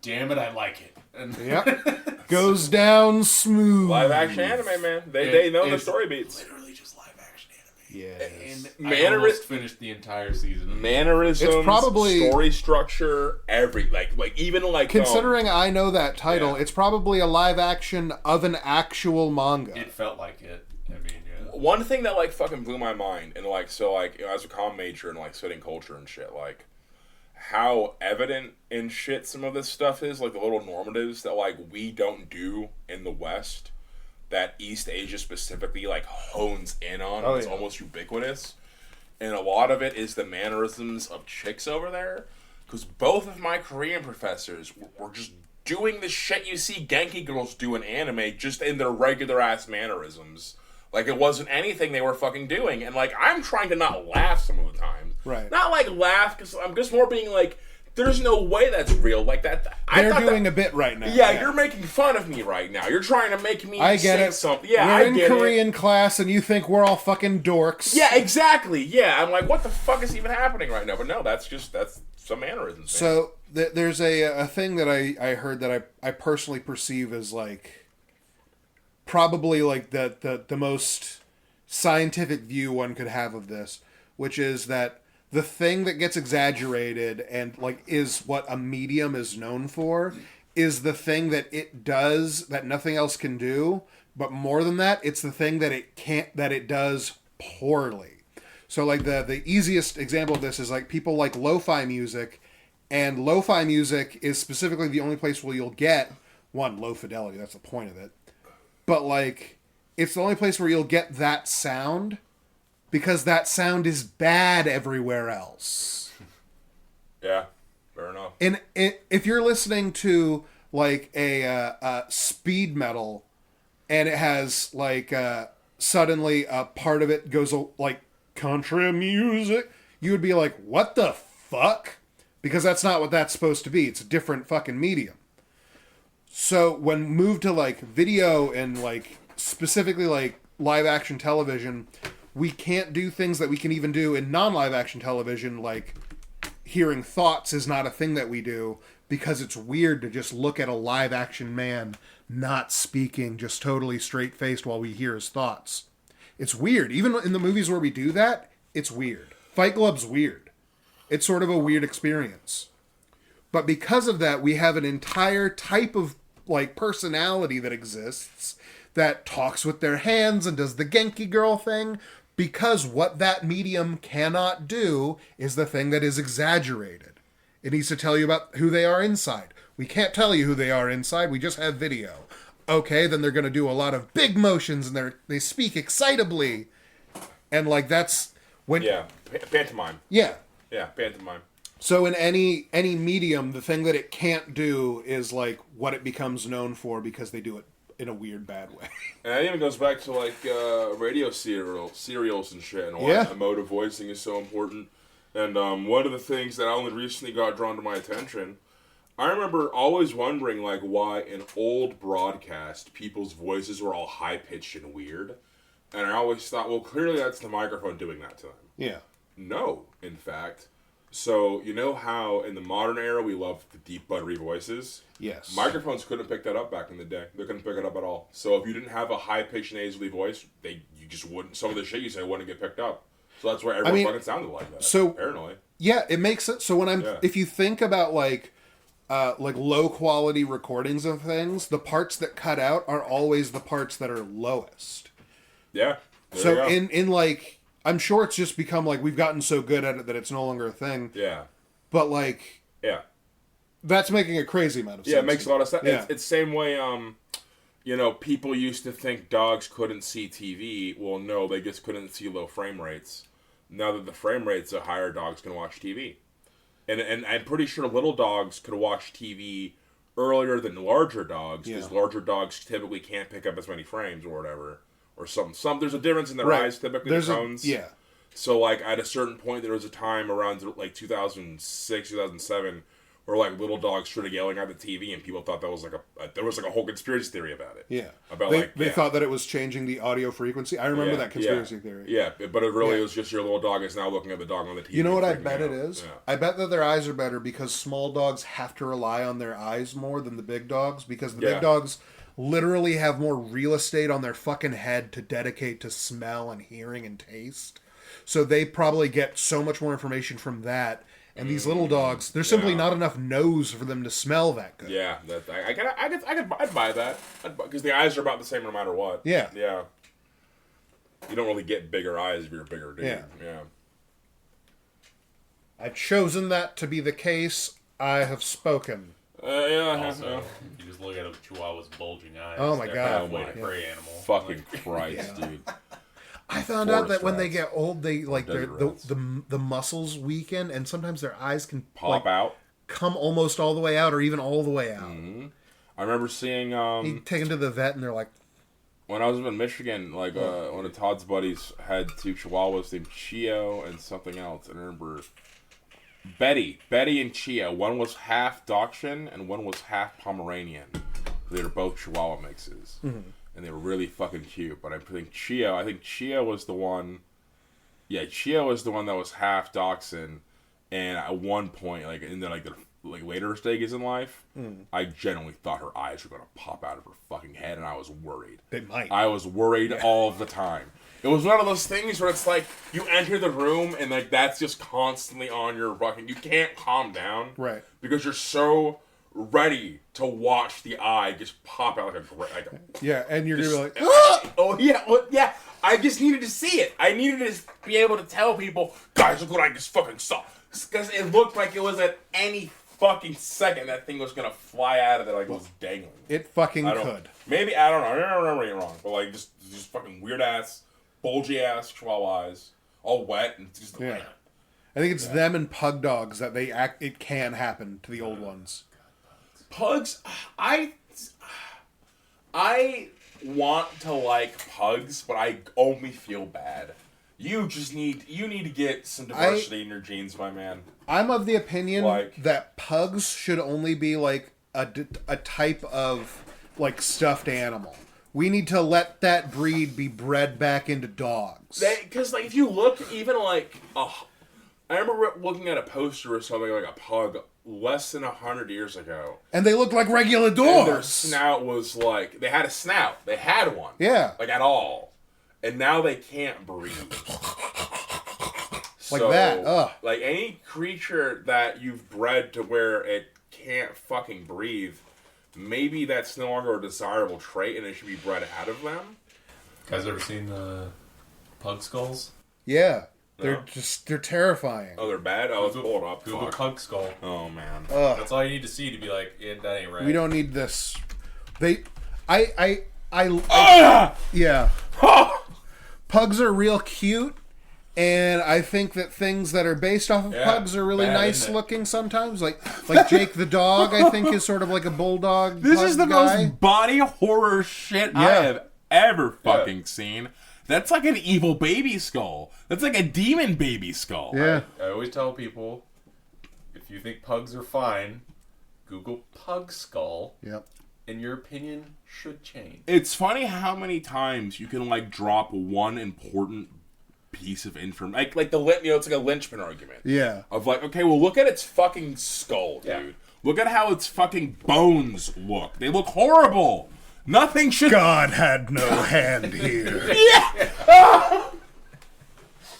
damn it, I like it. And Yep. Goes down smooth. Live action anime, man. They know the story beats. Literally just live action anime. Yes. And I almost finished the entire season. Mannerisms, It's probably story structure, even considering I know that title, it's probably a live action of an actual manga. It felt like it. I mean, yeah. One thing that fucking blew my mind, and as a comm major and studying culture and shit, how evident in shit some of this stuff is, like the little normatives that we don't do in the West, that East Asia specifically hones in on. It's almost ubiquitous, and a lot of it is the mannerisms of chicks over there. Because both of my Korean professors were just doing the shit you see Genki girls do in anime, just in their regular ass mannerisms. It wasn't anything they were fucking doing. And, I'm trying to not laugh some of the time. Right. Not, laugh, because I'm just more being there's no way that's real. That. They're doing a bit right now. Yeah, you're making fun of me right now. You're trying to make me say something. Yeah, we're I get in Korean class, and you think we're all fucking dorks. Yeah, exactly. Yeah, I'm like, what the fuck is even happening right now? But no, that's some mannerisms. So, there's a thing that I heard that I personally perceive as, probably the most scientific view one could have of this, which is that the thing that gets exaggerated and is what a medium is known for is the thing that it does that nothing else can do, but more than that, it's the thing that it does poorly. So the easiest example of this is people like lo-fi music, and lo-fi music is specifically the only place where you'll get low fidelity, that's the point of it. But, it's the only place where you'll get that sound because that sound is bad everywhere else. Yeah, fair enough. And if you're listening to, a speed metal and it has, suddenly a part of it goes, country music, you would be like, what the fuck? Because that's not what that's supposed to be. It's a different fucking medium. So when moved to video and specifically live action television, we can't do things that we can even do in non-live action television, hearing thoughts is not a thing that we do because it's weird to just look at a live action man not speaking, just totally straight faced while we hear his thoughts. It's weird. Even in the movies where we do that, it's weird. Fight Club's weird. It's sort of a weird experience. But because of that, we have an entire type of personality that exists that talks with their hands and does the Genki girl thing, because what that medium cannot do is the thing that is exaggerated. It needs to tell you about who they are inside. We can't tell you who they are inside. We just have video. Okay, then they're going to do a lot of big motions and they speak excitably. And that's when... Yeah, pantomime. Yeah. Yeah, pantomime. So in any medium, the thing that it can't do is what it becomes known for because they do it in a weird, bad way. And that even goes back to radio serials and shit, and why emotive voicing is so important. And one of the things that only recently got drawn to my attention, I remember always wondering, like, why in old broadcast people's voices were all high-pitched and weird. And I always thought, well, clearly that's the microphone doing that to them. Yeah. No, in fact. So, you know how in the modern era we love the deep, buttery voices? Yes. Microphones couldn't pick that up back in the day. They couldn't pick it up at all. So if you didn't have a high-pitched nasally voice, you just wouldn't, some of the shit you say wouldn't get picked up. So that's why everyone fucking sounded like that. So, apparently. Yeah, it makes sense. So when if you think about like low quality recordings of things, the parts that cut out are always the parts that are lowest. Yeah. So in like, I'm sure it's just become like we've gotten so good at it that it's no longer a thing. Yeah. But like, yeah, that's making a crazy amount of sense. Yeah, it makes a lot of sense. Yeah. It's same way. You know, people used to think dogs couldn't see TV. Well, no, they just couldn't see low frame rates. Now that the frame rates are higher, dogs can watch TV. And I'm pretty sure little dogs could watch TV earlier than larger dogs, because larger dogs typically can't pick up as many frames or whatever. Or there's a difference in their eyes, typically, the tones. So, like, at a certain point, there was a time around, like, 2006, 2007, where, like, little dogs started yelling at the TV, and people thought that was, like, there was, like, a whole conspiracy theory about it. Yeah. About, they thought that it was changing the audio frequency. I remember that conspiracy theory. Yeah, but it really was just your little dog is now looking at the dog on the TV. You know what I bet it is? Yeah. I bet that their eyes are better because small dogs have to rely on their eyes more than the big dogs, because the big dogs literally have more real estate on their fucking head to dedicate to smell and hearing and taste. So they probably get so much more information from that. And these little dogs, there's simply not enough nose for them to smell that good. Yeah, I'd buy that. Because the eyes are about the same no matter what. Yeah. Yeah. You don't really get bigger eyes if you're a bigger dude. Yeah. Yeah. I've chosen that to be the case. I have spoken. Also, you just look at a Chihuahua's bulging eyes. Oh my god! Way to prey animal. Fucking Christ, dude. I found out that when they get old, they like the muscles weaken, and sometimes their eyes can pop out, come almost all the way out, or even all the way out. Mm-hmm. I remember seeing he taken to the vet, and they're like, when I was in Michigan, like one of Todd's buddies had two Chihuahuas named Chio and something else, and I remember Betty and Chio. One was half Dachshund and one was half Pomeranian. They were both Chihuahua mixes. Mm-hmm. And they were really fucking cute. But I think Chio was the one. Yeah, Chio was the one that was half Dachshund. And at one point, like in the later stages in life, I genuinely thought her eyes were gonna pop out of her fucking head, and I was worried. They might. I was worried all the time. It was one of those things where it's like you enter the room and like that's just constantly on your fucking. You can't calm down, right? Because you're so ready to watch the eye just pop out like a yeah, and you're gonna be like, oh yeah, well, yeah. I just needed to see it. I needed to be able to tell people, guys, look what I just fucking saw, because it looked like it was at any fucking second that thing was gonna fly out of there like it was dangling. It fucking could. Maybe I don't know. I don't remember it wrong, but like just fucking weird ass, bulgy ass Chihuahua eyes, all wet and just I think it's them and pug dogs that it can happen to the old ones. Pugs, I want to like pugs, but I only feel bad. You need to get some diversity in your genes, my man. I'm of the opinion that pugs should only be like a type of like stuffed animal. We need to let that breed be bred back into dogs. Because like if you look, even like I remember looking at a poster or something like a pug less than 100 years ago, and they looked like regular dogs. And their snout was like they had a snout. They had one. Yeah. Like at all. And now they can't breathe. Like that. Ugh. Like any creature that you've bred to where it can't fucking breathe, maybe that's no longer a desirable trait and it should be bred out of them. You guys ever seen the pug skulls? Yeah. They're terrifying. Oh, they're bad? Oh, let's pull it up. Google pug skull. Oh, man. That's all you need to see to be like, yeah, that ain't right. We don't need this. Yeah. Pugs are real cute, and I think that things that are based off of pugs are really nice looking sometimes. Like Jake the dog, I think, is sort of like a bulldog. This is the guy. most body horror shit I have ever fucking seen. That's like an evil baby skull. That's like a demon baby skull. Yeah. I always tell people, if you think pugs are fine, Google pug skull. Yep. And your opinion should change. It's funny how many times you can like drop one important piece of information, Like the it's like a linchpin argument. Yeah. Of like, okay, well, look at its fucking skull, dude. Yeah. Look at how its fucking bones look. They look horrible. Nothing should. God had no hand here. Yeah.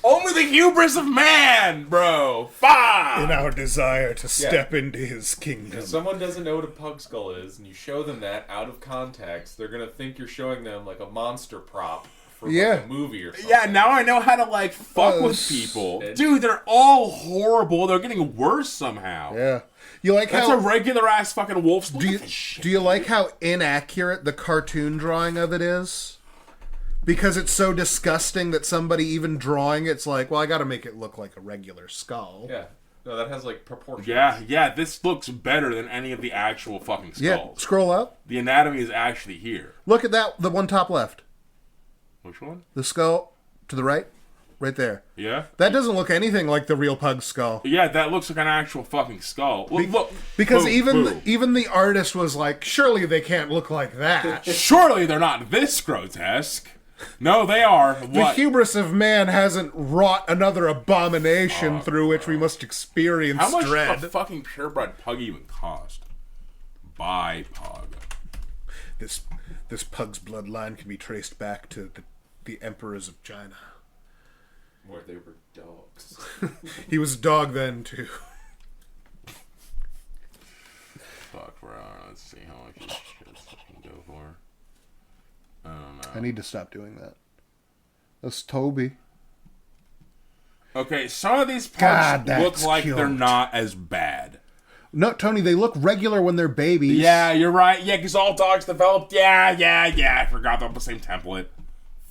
Only the hubris of man, bro. Fuck. In our desire to step into his kingdom. If someone doesn't know what a pug skull is, and you show them that out of context, they're gonna think you're showing them like a monster prop for like a movie or something. Yeah, now I know how to like fuck with people. Dude, they're all horrible. They're getting worse somehow. Yeah. You like That's how a regular ass fucking wolf's. do you like how inaccurate the cartoon drawing of it is? Because it's so disgusting that somebody even drawing it's like, well, I got to make it look like a regular skull. Yeah. No, that has like proportions. Yeah, this looks better than any of the actual fucking skulls. Yeah, scroll up. The anatomy is actually here. Look at that, the one top left. Which one? The skull to the right. Right there. Yeah? That doesn't look anything like the real pug skull. Yeah, that looks like an actual fucking skull. Look, Because boom. even the artist was like, surely they can't look like that. Surely they're not this grotesque. No, they are. The What? hubris of man hasn't wrought another abomination through which we must experience How much dread. does a fucking purebred pug even cost? Buy pug. This pug's bloodline can be traced back to the emperors of China. Where they were dogs. He was a dog then too. Fuck, bro. Let's see how much this shit fucking go for. I don't know. I need to stop doing that. That's Toby. Okay, some of these God, pugs that's look like cute. they're not as bad. No, Tony, they look regular when they're babies. Yeah, you're right. Yeah, because all dogs developed. Yeah. I forgot they're the same template.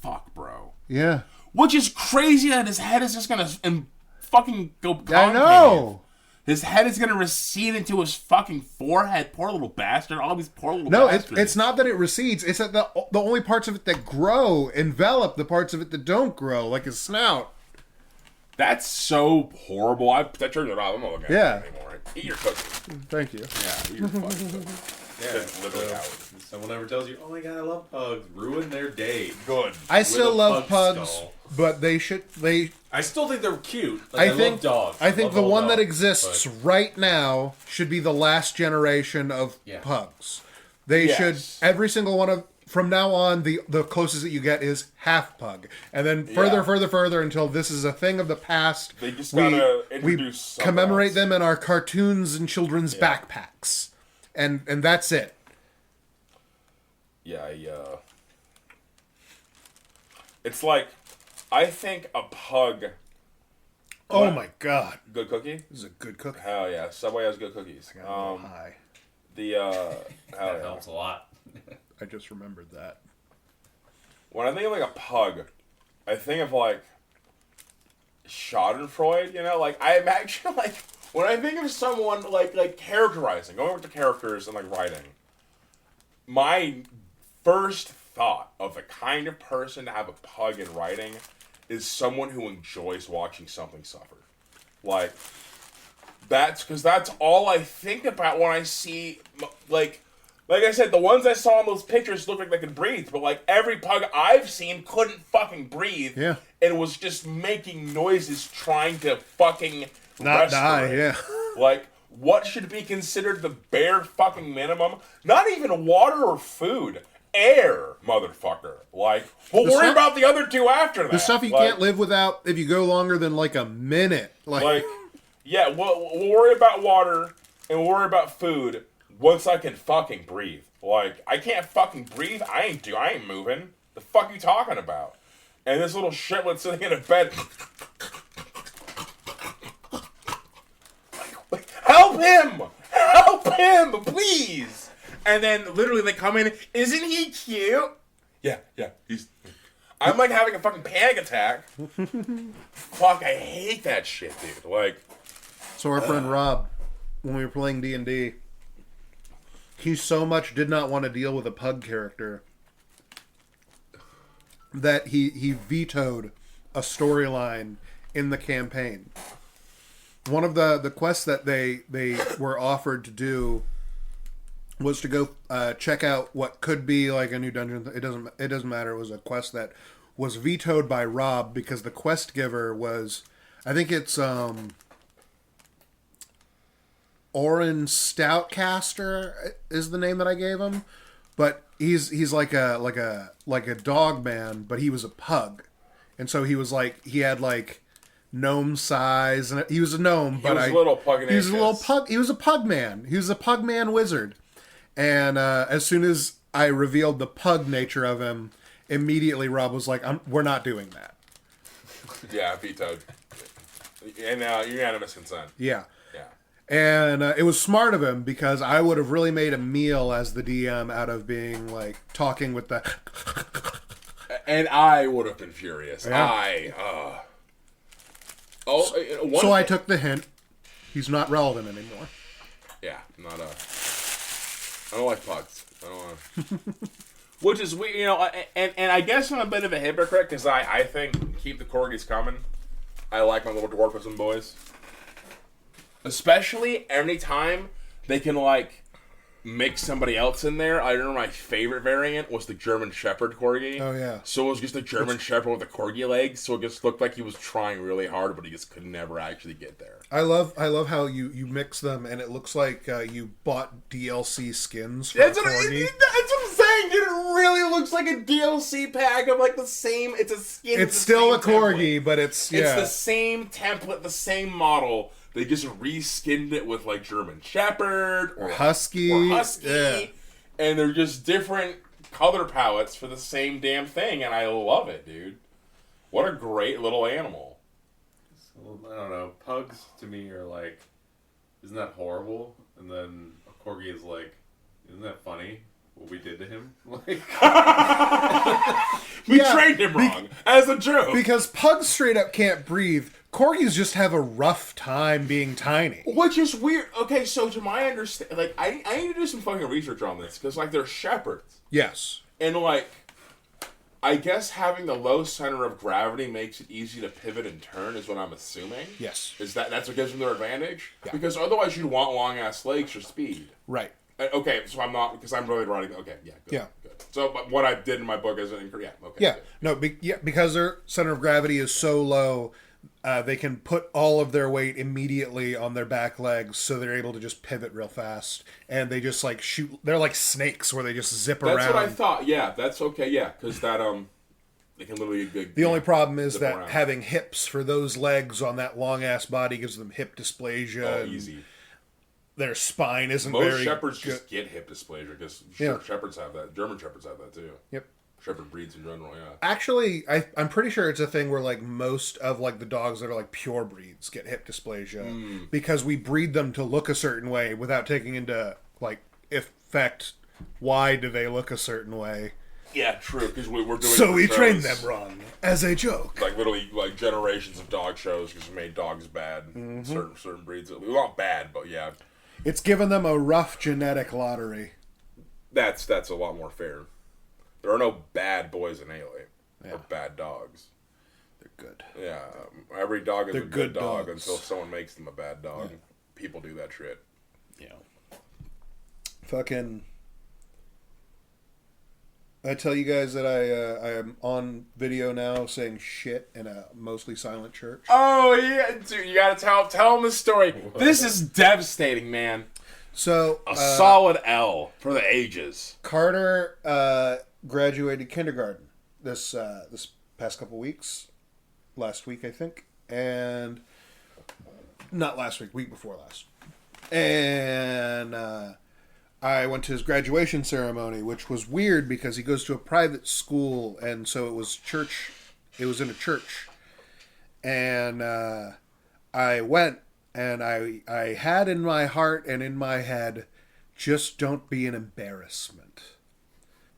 Fuck, bro. Yeah. Which is crazy that his head is just gonna fucking go concave. I know. His head is gonna recede into his fucking forehead. Poor little bastard. All these poor little No, bastards. it's not that it recedes. It's that the only parts of it that grow envelop the parts of it that don't grow, like his snout. That's so horrible. I turned it off. I'm not looking at it anymore. Eat your cookie. Thank you. Yeah, you're fucking cookie. Yeah. It's literally out. Someone ever tells you, oh my god, I love pugs. Ruin their day. Good. I still a love pug pugs, skull. but they I still think they're cute. Like, I think love dogs. I think Love the all one that dogs, exists but- right now should be the last generation of pugs. They should every single one of from now on the closest that you get is half pug, and then further until this is a thing of the past. They just gotta introduce something commemorate else. them in our cartoons and children's backpacks, and that's it. Yeah, it's like, I think a pug. Oh What? my god, Good cookie? this is a good cook. Hell yeah. Subway has good cookies. Hi, Hell That yeah. helps a lot. I just remembered that. When I think of like a pug, I think of like Schadenfreude, you know? Like, I imagine like, when I think of someone like characterizing, going with the characters and like writing, my first thought of the kind of person to have a pug in writing is someone who enjoys watching something suffer. Like, that's all I think about when I see, like I said, the ones I saw in those pictures look like they could breathe, but like every pug I've seen couldn't fucking breathe. Yeah. And was just making noises trying to fucking Not die, respirate. yeah. Like, what should be considered the bare fucking minimum? Not even water or food. Air, motherfucker. Like, we'll worry stuff- about the other two after that. The stuff you Like- can't live without if you go longer than like a minute. Like, yeah, we'll worry about water and we'll worry about food once I can fucking breathe. Like, I can't fucking breathe. I ain't moving. The fuck you talking about? And this little shitlet sitting in a bed. Like, help him! Help him, please! And then literally they come in. Isn't he cute? Yeah, he's. I'm like having a fucking panic attack. Fuck, I hate that shit, dude. Like, so our friend Rob, when we were playing D&D, he so much did not want to deal with a pug character that he vetoed a storyline in the campaign. One of the quests that they were offered to do was to go check out what could be like a new dungeon. It doesn't matter. It was a quest that was vetoed by Rob because the quest giver was, I think it's Orin Stoutcaster is the name that I gave him, but he's like a dog man, but he was a pug, and so he had like gnome size, and he was a gnome, but he was a little pug. He was a little pug. He was a pug man. He was a pug man wizard, and as soon as I revealed the pug nature of him, immediately Rob was like, "We're not doing that." Yeah, vetoed. And unanimous consent. Yeah. Yeah. And it was smart of him because I would have really made a meal as the DM out of being like talking with the. And I would have been furious. Yeah. So I took the hint. He's not relevant anymore. Yeah, not a. I don't like pugs. I don't want. Which is and I guess I'm a bit of a hypocrite because I think keep the corgis coming. I like my little dwarfism boys. Especially anytime they can, like, mix somebody else in there. I remember my favorite variant was the German Shepherd corgi. Oh, yeah. So it was just a German Shepherd with a corgi leg, so it just looked like he was trying really hard, but he just could never actually get there. I love how you mix them, and it looks like you bought DLC skins for That's a what corgi. that's what I'm saying, dude. It really looks like a DLC pack of, like, the same... It's a skin. It's still a corgi, template. but it's... It's the same template, the same model. They just reskinned it with, like, German Shepherd or Husky. Yeah. And they're just different color palettes for the same damn thing, and I love it, dude. What a great little animal. So, I don't know. Pugs, to me, are like, isn't that horrible? And then a corgi is like, isn't that funny? What we did to him? Like, we trained him wrong as a joke. Because pugs straight up can't breathe. Corgis just have a rough time being tiny. Which is weird. Okay, so to my understanding, like, I need to do some fucking research on this, because, like, they're shepherds. Yes. And, like, I guess having the low center of gravity makes it easy to pivot and turn, is what I'm assuming. Yes. That's what gives them their advantage? Yeah. Because otherwise you'd want long-ass legs for speed. Right. Okay, so I'm not, because I'm really writing, okay, yeah, good. Yeah. Good. So but what I did in my book isn't incorrect, yeah, okay. Yeah. Good. No, because their center of gravity is so low, they can put all of their weight immediately on their back legs, so they're able to just pivot real fast. And they just, like, shoot. They're like snakes where they just zip around. That's what I thought, yeah, that's okay, yeah, because that, they can literally... The only problem is that around. having hips for those legs on that long-ass body gives them hip dysplasia. Oh, easy. Their spine isn't Most very shepherds good. just get hip dysplasia, because Yeah. shepherds have that. German shepherds have that, too. Yep. Shepherd breeds in general, yeah. Actually, I'm pretty sure it's a thing where, like, most of, like, the dogs that are, like, pure breeds get hip dysplasia because we breed them to look a certain way without taking into, like, effect why do they look a certain way. Yeah, true, because we're doing So we shows, trained them wrong as a joke. like, literally, like, generations of dog shows because we made dogs bad. Certain breeds. Well, not bad, but yeah. It's given them a rough genetic lottery. That's a lot more fair. There are no bad boys in Alien. Or bad dogs. They're good. Yeah, every dog is They're a good good dog dogs. until someone makes them a bad dog. Yeah. People do that shit. Yeah. Fucking... I tell you guys that I am on video now saying shit in a mostly silent church. Oh, yeah, dude, you gotta tell them the story. This is devastating, man. So A solid L for the ages. Carter graduated kindergarten this past couple weeks, last week I think, and not last week before last, and I went to his graduation ceremony, which was weird because he goes to a private school, and so it was church. It was in a church, and I went, and I had in my heart and in my head, just don't be an embarrassment.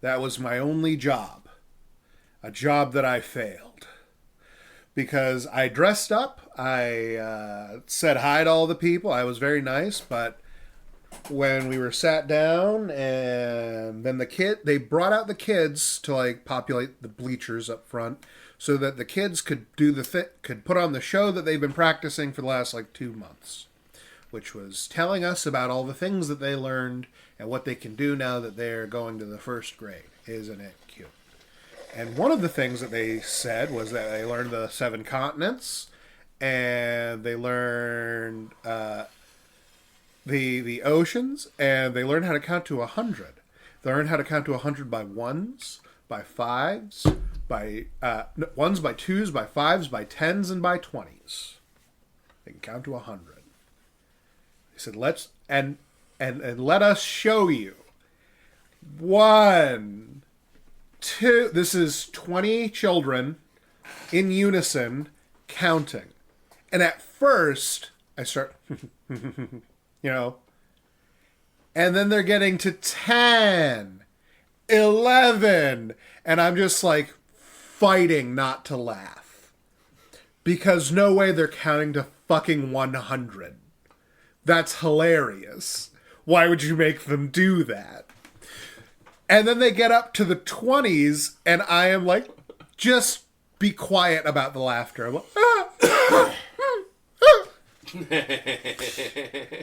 That was my only job, a job that I failed, because I dressed up. I said hi to all the people. I was very nice, but when we were sat down, and then they brought out the kids to, like, populate the bleachers up front so that the kids could could put on the show that they've been practicing for the last, like, 2 months, which was telling us about all the things that they learned and what they can do now that they're going to the first grade. Isn't it cute? And one of the things that they said was that they learned the 7 continents, and they learned the oceans, and they learned how to count to 100. They learned how to count to 100 by ones, by fives, by ones, by twos, by fives, by tens, and by 20s. They can count to 100. He said, "Let's and let us show you. 1, 2." This is 20 children in unison counting. And at first, I start, you know, and then they're getting to 10, 11, and I'm just like fighting not to laugh. Because no way they're counting to fucking 100. That's hilarious. Why would you make them do that? And then they get up to the 20s, and I am like, just be quiet about the laughter. I'm like,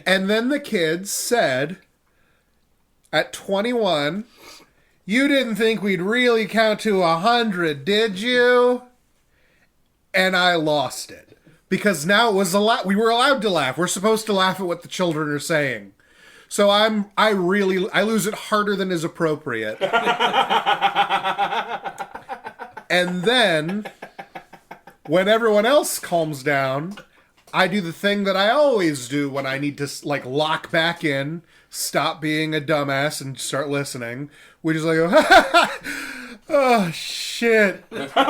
And then the kids said, at 21, "You didn't think we'd really count to 100, did you?" And I lost it. Because now it was we were allowed to laugh. We're supposed to laugh at what the children are saying. So I lose it harder than is appropriate. And then, when everyone else calms down, I do the thing that I always do when I need to, like, lock back in, stop being a dumbass, and start listening, which is like, oh, shit. In front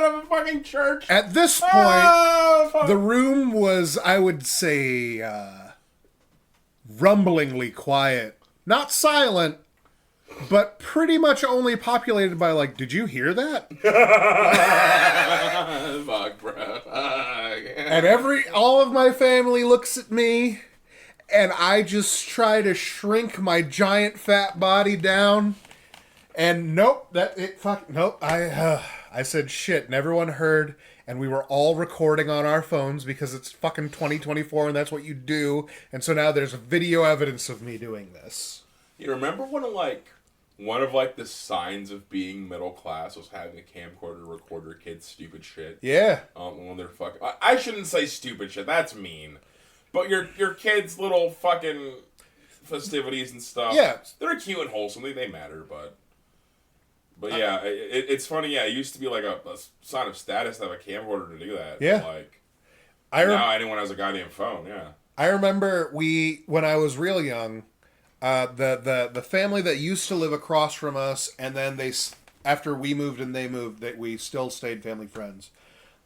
of a fucking church. At this point, the room was, I would say, rumblingly quiet. Not silent, but pretty much only populated by, like, did you hear that? Fuck, bro. And all of my family looks at me, and I just try to shrink my giant fat body down. And nope, I said shit, and everyone heard, and we were all recording on our phones because it's fucking 2024, and that's what you do. And so now there's video evidence of me doing this. You remember when, like, one of, like, the signs of being middle class was having a camcorder to record your kids' stupid shit? Yeah. When they're fucking... I shouldn't say stupid shit, that's mean. But your kids' little fucking festivities and stuff, yeah, they're cute and wholesome, they matter, but yeah, it's funny, yeah, it used to be like a sign of status to have a camcorder to do that. Yeah. Like, now anyone has a goddamn phone, yeah. I remember when I was real young, the family that used to live across from us, and then after we moved and they moved, that we still stayed family friends.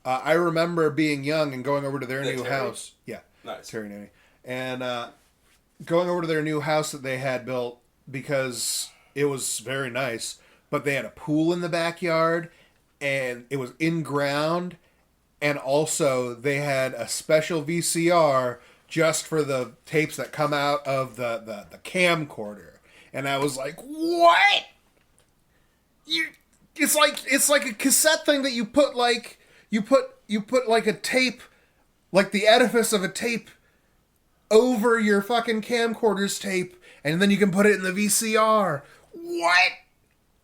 I remember being young and going over to their new house. Yeah. Nice. Terry Nanny. And going over to their new house that they had built because it was very nice, but they had a pool in the backyard, and it was in ground, and also they had a special VCR just for the tapes that come out of the camcorder. And I was like, what? It's like a cassette thing that you put like a tape, like the edifice of a tape, over your fucking camcorder's tape, and then you can put it in the VCR. What?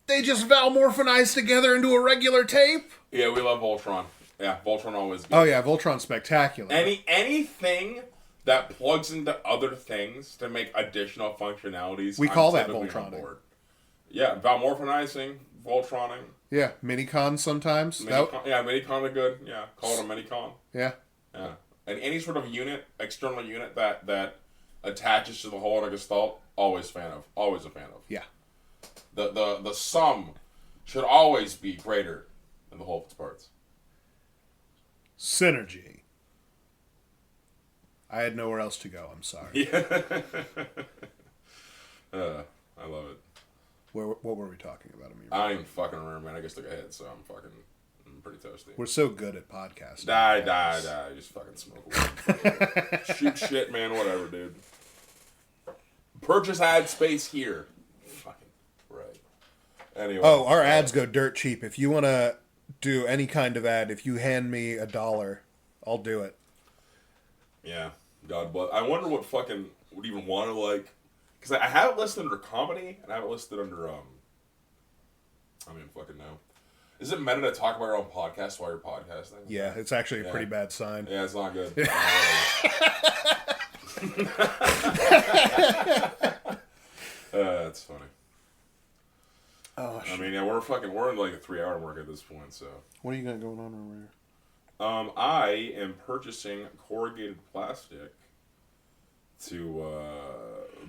They just valmorphinized together into a regular tape? Yeah, we love Voltron. Yeah, Voltron always good. Oh yeah, Voltron's spectacular. Anything that plugs into other things to make additional functionalities, we call that Voltron. Yeah, valmorphinizing, Voltroning. Yeah, minicons sometimes. Minicon are good. Yeah, call it a minicon. Yeah. Yeah. And any sort of external unit that attaches to the whole in a gestalt, always a fan of. Yeah. The sum should always be greater than the whole of its parts. Synergy. I had nowhere else to go. I'm sorry. Yeah. I love it. What were we talking about? I don't even fucking remember, man. I just took a hit, so I'm pretty toasty. We're so good at podcasting. Die. Just fucking smoke away. Shoot shit, man. Whatever, dude. Purchase ad space here. Fucking right. Anyway. Oh, our ads go dirt cheap. If you want to do any kind of ad, if you hand me $1, I'll do it. Yeah. God bless. I wonder what would even want to like, because I have it listed under comedy and I have it listed under I don't even fucking know. Is it meta to talk about your own podcast while you're podcasting? Yeah, it's actually a pretty bad sign. Yeah, it's not good. That's funny. Oh, shit. I mean, yeah, we're in like a 3-hour mark at this point, so. What do you got going on over here? I am purchasing corrugated plastic to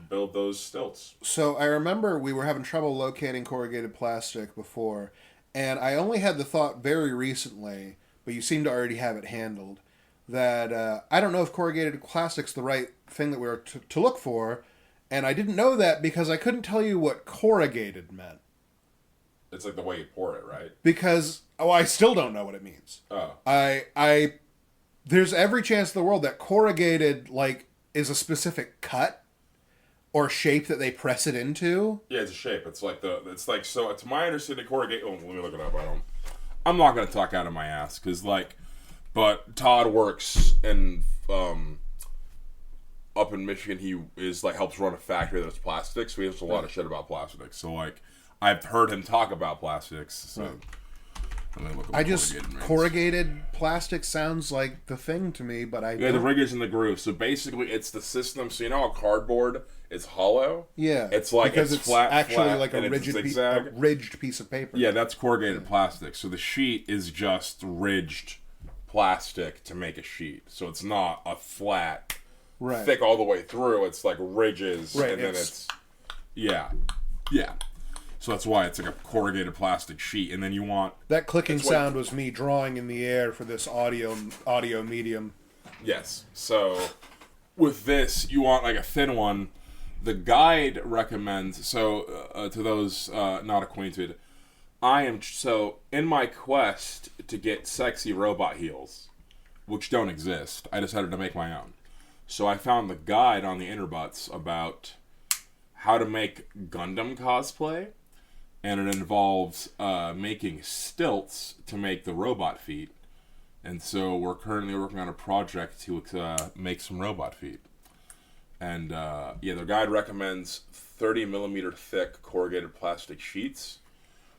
build those stilts. So I remember we were having trouble locating corrugated plastic before, and I only had the thought very recently, but you seem to already have it handled, that I don't know if corrugated plastic's the right thing that we were to look for, and I didn't know that because I couldn't tell you what corrugated meant. It's like the way you pour it, right? Because, I still don't know what it means. Oh. There's every chance in the world that corrugated, like, is a specific cut or shape that they press it into. Yeah, it's a shape. So to my understanding, corrugated. Oh, let me look it up. I'm not gonna talk out of my ass because but Todd works in up in Michigan. He is helps run a factory that's plastic, so he knows a lot of shit about plastics. So I've heard him talk about plastics. So let me look up corrugated plastic sounds like the thing to me, but the rig in the groove. So basically, it's the system. So you know how cardboard is hollow? Yeah, it's because it's flat, actually flat, like a ridged piece of paper. Yeah, that's corrugated plastic. So the sheet is just ridged plastic to make a sheet. So it's not a flat, thick all the way through. It's like ridges, and then it's yeah. So that's why it's like a corrugated plastic sheet, and then you want that clicking sound was me drawing in the air for this audio medium. Yes. So with this, you want like a thin one. The guide recommends. To those not acquainted, in my quest to get sexy robot heels, which don't exist. I decided to make my own. So I found the guide on the Interbuts about how to make Gundam cosplay. And it involves making stilts to make the robot feet. And so we're currently working on a project to make some robot feet. And the guide recommends 30 millimeter thick corrugated plastic sheets,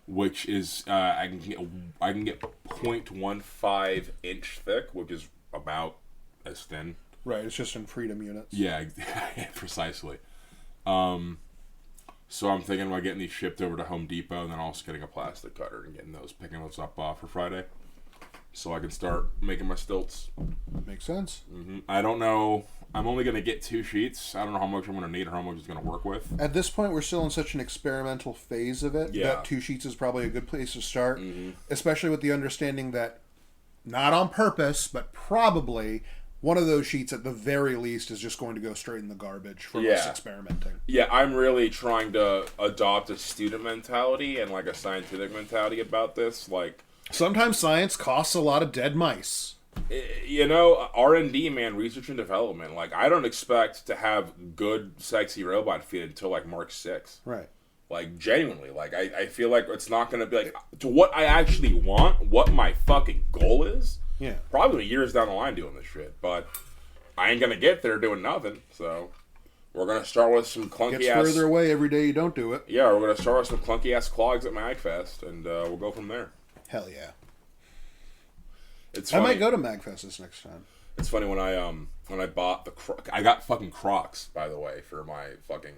which is I can get 0.15 inch thick, which is about as thin. Right, it's just in freedom units. Yeah, precisely. So I'm thinking about getting these shipped over to Home Depot and then also getting a plastic cutter and picking those up for Friday. So I can start making my stilts. Makes sense. Mm-hmm. I don't know. I'm only going to get 2 sheets. I don't know how much I'm going to need or how much it's going to work with. At this point, we're still in such an experimental phase of it that 2 sheets is probably a good place to start. Mm-hmm. Especially with the understanding that, not on purpose, but probably one of those sheets at the very least is just going to go straight in the garbage for this experimenting. Yeah, I'm really trying to adopt a student mentality and a scientific mentality about this. Sometimes science costs a lot of dead mice. R&D, man, research and development. I don't expect to have good, sexy robot feet until Mark 6. Right. Genuinely. I feel like it's not going to be to what I actually want, what my fucking goal is. Yeah. Probably years down the line doing this shit, but I ain't gonna get there doing nothing. So we're gonna start with some clunky Gets further away every day you don't do it. Yeah, we're gonna start with some clunky ass clogs at MagFest, and we'll go from there. Hell yeah. It's funny. I might go to MagFest this next time. It's funny when I bought I got fucking Crocs, by the way, for my fucking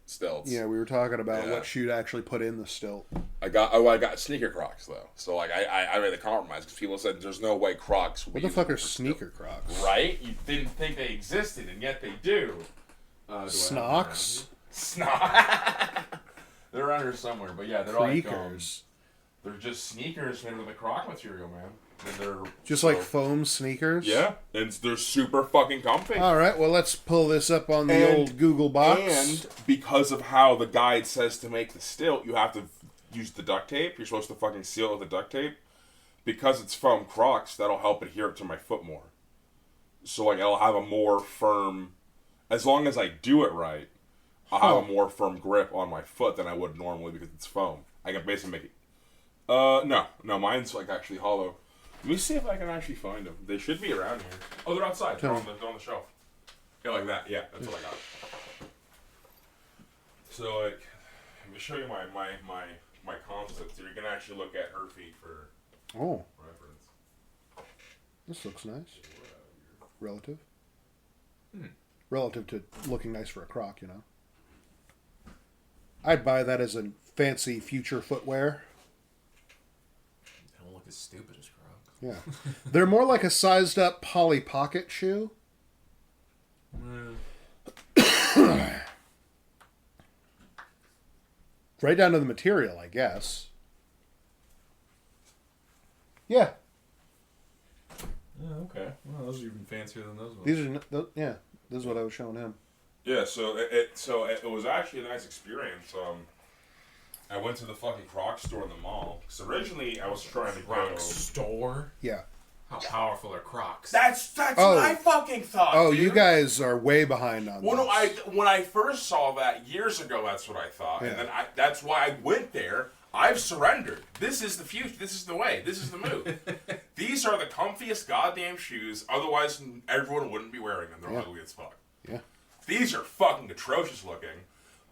stilts. Yeah, we were talking about what shoe to actually put in the stilt. I got sneaker Crocs though, so I made the compromise because people said there's no way Crocs. What the fuck are sneaker Crocs? Right? You didn't think they existed, and yet they do. Snocks. They're under somewhere, but yeah, they're Creakers. They're just sneakers made with the Croc material, man. And they're just like foam sneakers. Yeah, and they're super fucking comfy. All right, well let's pull this up on the old Google box. And because of how the guide says to make the stilt, you have to use the duct tape. You're supposed to fucking seal it with the duct tape. Because it's foam Crocs, that'll help adhere it to my foot more. So I'll have a more firm. As long as I do it right, I'll have a more firm grip on my foot than I would normally because it's foam. I can basically make it. No, mine's actually hollow. Let me see if I can actually find them. They should be around here. Oh, they're outside. They're on the shelf. Yeah, like that. Yeah, that's what I got. So, like, let me show you my concept. So you can actually look at her feet for reference. This looks nice. Relative. Relative to looking nice for a Croc, you know. I'd buy that as a fancy future footwear. They don't look as stupid as Crocs. Yeah. They're more like a sized up Polly Pocket shoe. Right down to the material, I guess. Yeah. Yeah, okay. Well, those are even fancier than those ones. These are, yeah, this is what I was showing him. Yeah, so it was actually a nice experience. I went to the fucking Croc store in the mall. So originally I was trying to go. Store? Yeah. How powerful are Crocs? That's what I fucking thought. Oh, dude. you guys are way behind on Well, this. no, when I first saw that years ago, that's what I thought, Yeah. and then that's why I went there. I've surrendered. This is the future. This is the way. This is the move. These are the comfiest goddamn shoes. Otherwise, everyone wouldn't be wearing them. They're ugly as fuck. Yeah. These are fucking atrocious looking.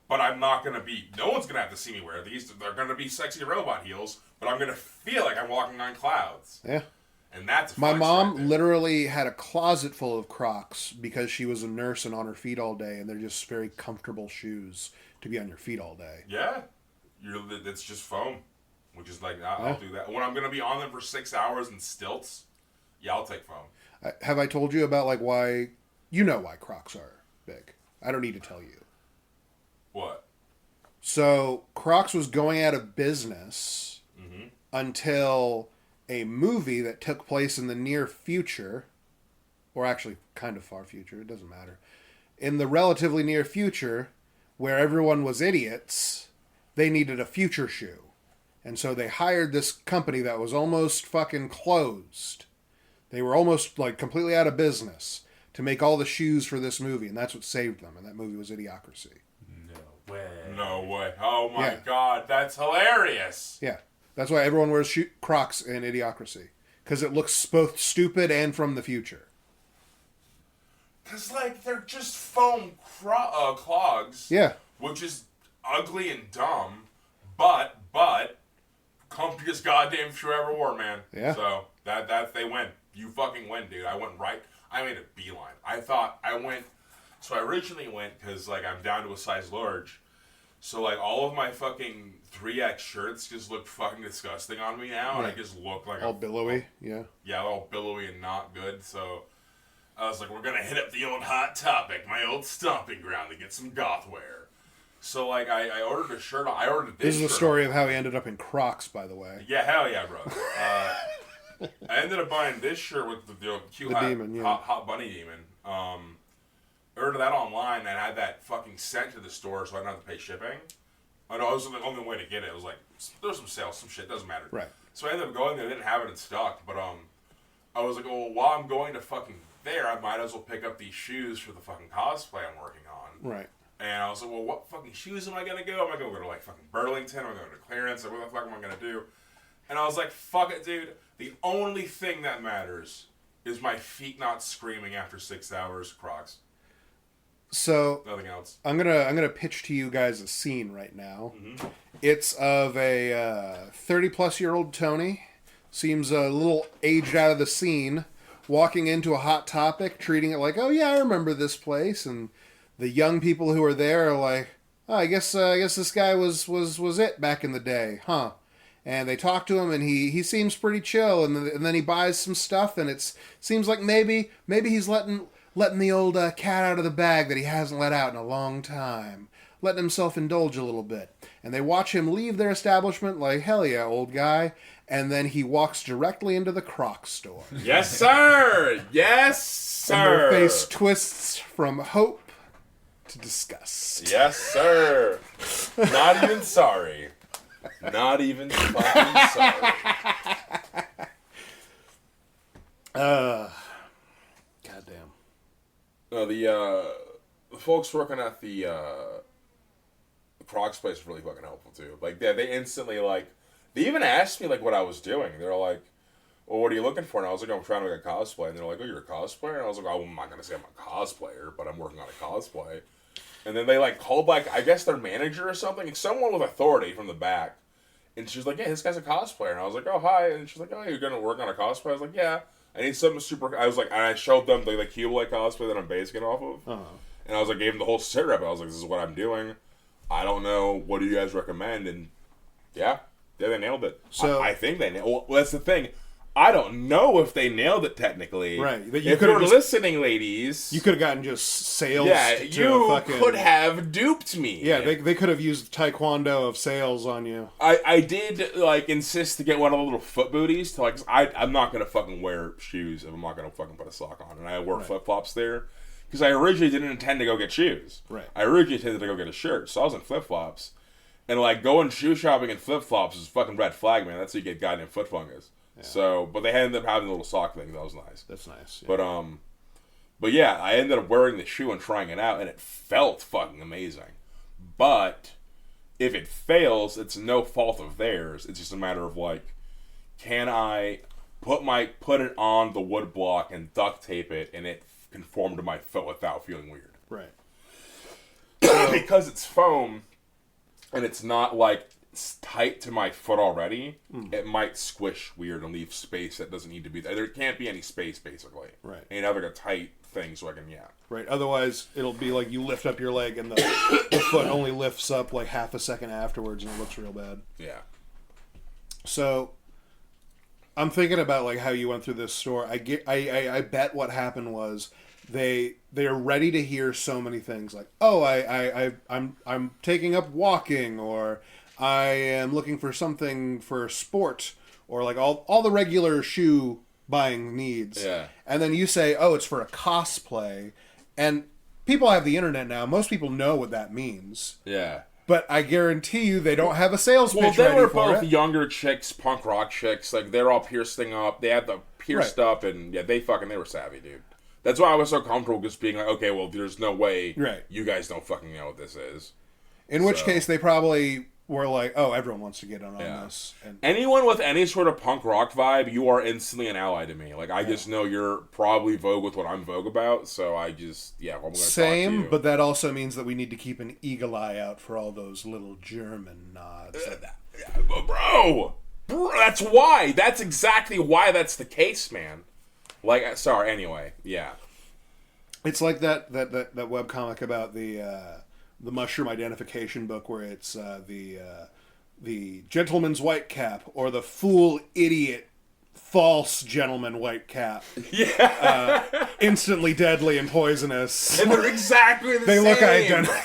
But I'm not gonna be. No one's gonna have to see me wear these. They're gonna be sexy robot heels. But I'm gonna feel like I'm walking on clouds. Yeah. And that's a My flex mom right there. literally had a closet full of Crocs because she was a nurse and on her feet all day, and they're just very comfortable shoes to be on your feet all day. Yeah, it's just foam, which is like I'll do that when I'm gonna be on them for 6 hours in stilts. Yeah, I'll take foam. Have I told you about like why? You know why Crocs are big. I don't need to tell you. What? So Crocs was going out of business until a movie that took place in the near future, or actually kind of far future, it doesn't matter. In the relatively near future, where everyone was idiots, they needed a future shoe. And so they hired this company that was almost fucking closed. They were almost like completely out of business to make all the shoes for this movie, and that's what saved them. And that movie was Idiocracy. No way. No way! Oh my Yeah. god, that's hilarious. Yeah, that's why everyone wears Crocs in Idiocracy, because it looks both stupid and from the future. Cause like they're just foam clogs. Yeah, Which is ugly and dumb, but comfiest goddamn shoe I ever wore, man. Yeah. So that they win. You fucking win, dude. I went right. I made a beeline. I thought I went. So I originally went because like I'm down to a size large. So like all of my fucking 3X shirts just look fucking disgusting on me now, and I just look like all billowy. Yeah. Yeah, all billowy and not good. So I was like, we're gonna hit up the old Hot Topic, my old stomping ground, to get some goth wear. So like I ordered a shirt. I ordered This is the shirt. story of how he ended up in Crocs, by the way. Yeah, hell yeah, bro. I ended up buying this shirt with the cute The demon, yeah. hot bunny demon. Ordered that online and had that fucking sent to the store, so I didn't have to pay shipping. I know it was the only way to get it. It was like there's some sales, some shit, doesn't matter. Right. So I ended up going there. They didn't have it in stock, but I was like, well, while I'm going to fucking there, I might as well pick up these shoes for the fucking cosplay I'm working on. Right. And I was like, well, what fucking shoes am I gonna go? Am I gonna go to like fucking Burlington? Am I going to clearance? Like, what the fuck am I gonna do? And I was like, fuck it, dude. The only thing that matters is my feet not screaming after 6 hours Crocs. So Nothing else. I'm gonna pitch to you guys a scene right now. It's of a 30-plus-year-old Tony, seems a little aged out of the scene, walking into a Hot Topic, treating it like, oh yeah, I remember this place, and the young people who are there are like, oh, I guess this guy was it back in the day, huh? And they talk to him, and he seems pretty chill, and then he buys some stuff, and it seems like maybe he's letting the old cat out of the bag that he hasn't let out in a long time, letting himself indulge a little bit. And they watch him leave their establishment like, hell yeah, old guy, and then he walks directly into the Croc store. Yes, sir! Yes, sir! And their face twists from hope to disgust. Yes, sir! Not even sorry. Not even fucking sorry. Goddamn. No, the folks working at the Crocs place were really fucking helpful too. Like they instantly like they even asked me like what I was doing. They're like, well, what are you looking for? And I was like, I'm trying to make a cosplay. And they're like, oh, you're a cosplayer? And I was like, oh, I'm not going to say I'm a cosplayer, but I'm working on a cosplay. And then they, like, called, like, I guess their manager or something, someone with authority from the back. And she's like, yeah, this guy's a cosplayer. And I was like, oh, hi. And she's like, oh, you're going to work on a cosplay? I was like, yeah. I need something super... I was like, and I showed them the Cube-like cosplay that I'm basing it off of. Uh-huh. And I was like, gave them the whole sit rep. I was like, this is what I'm doing. I don't know. What do you guys recommend? And, yeah, they nailed it. So I think they nailed it. Well, that's the thing. I don't know if they nailed it technically. Right. If you're listening, ladies... You could have gotten just sales. Yeah, you could have duped me. Yeah, they could have used Taekwondo of sales on you. I did, like, insist to get one of the little foot booties. To, like, I'm not going to fucking wear shoes if I'm not going to fucking put a sock on. And I wore flip-flops there. Because I originally didn't intend to go get shoes. Right. I originally intended to go get a shirt. So I was in flip-flops. And, like, going shoe shopping in flip-flops is a fucking red flag, man. That's how you get goddamn foot fungus. Yeah. So, but they ended up having a little sock thing. That was nice. That's nice. Yeah. But yeah, I ended up wearing the shoe and trying it out, and it felt fucking amazing. But if it fails, it's no fault of theirs. It's just a matter of, like, can I put it on the wood block and duct tape it, and it conform to my foot without feeling weird. Right. Because it's foam, and it's not, like, it's tight to my foot already, it might squish weird and leave space that doesn't need to be there. There can't be any space, basically. Right. And you have, like, a tight thing so I can, Right. Otherwise, it'll be like you lift up your leg and the foot only lifts up, like, half a second afterwards, and it looks real bad. Yeah. So, I'm thinking about, like, how you went through this store. I bet what happened was they're ready to hear so many things, like, oh, I'm taking up walking, or I am looking for something for sport, or like all the regular shoe buying needs. Yeah. And then you say, oh, it's for a cosplay. And people have the internet now. Most people know what that means. Yeah. But I guarantee you they don't have a sales pitch they ready were for both it. younger chicks, punk rock chicks. Like, they're all piercing up. They had the pierced up, and, they were savvy, dude. That's why I was so comfortable just being like, okay, well, there's no way you guys don't fucking know what this is. In which case, they probably were like, oh, everyone wants to get in on this. And anyone with any sort of punk rock vibe, you are instantly an ally to me. Like, I just know you're probably Vogue with what I'm Vogue about, so I just, I'm going to talk to you. But that also means that we need to keep an eagle eye out for all those little German nods. Bro, that's why. That's exactly why that's the case, man. Like, sorry, anyway, It's like that webcomic about the mushroom identification book where it's the gentleman's white cap or the fool idiot false gentleman white cap. Yeah. Instantly deadly and poisonous. And they're exactly the they same. They look identical.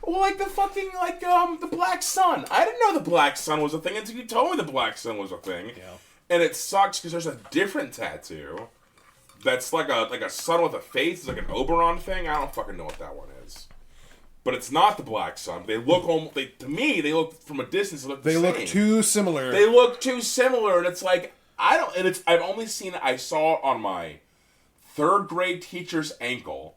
Well, like the fucking, the Black Sun. I didn't know the Black Sun was a thing until you told me the Black Sun was a thing. Yeah. And it sucks because there's a different tattoo that's like a sun with a face. It's like an Oberon thing. I don't fucking know what that one is. But it's not the Black Sun. They look to me, they look from a distance, they look too similar. They look too similar, and it's like, I've only seen it, I saw it on my 3rd grade teacher's ankle,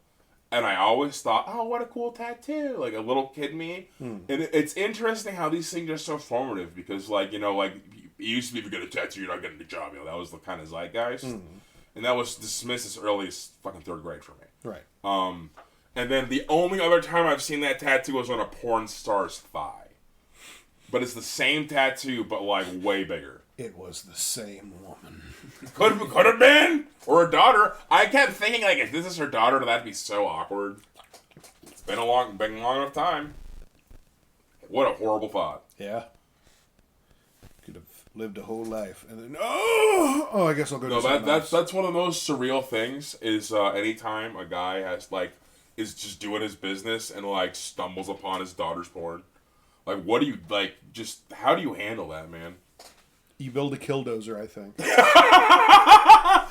and I always thought, oh, what a cool tattoo, like a little kid me. And it's interesting how these things are so formative, because, it used to be if you get a tattoo, you're not getting a job. That was the kind of zeitgeist. And that was dismissed as early as fucking 3rd grade for me. Right. And then the only other time I've seen that tattoo was on a porn star's thigh. But it's the same tattoo, but, way bigger. It was the same woman. Could have been! Or a daughter. I kept thinking, if this is her daughter, that'd be so awkward. It's been a long enough time. What a horrible thought. Yeah. Could have lived a whole life, and then I guess I'll go. That's one of the most surreal things. Is anytime a guy is just doing his business and stumbles upon his daughter's porn. What do you just how do you handle that, man? You build a killdozer, I think.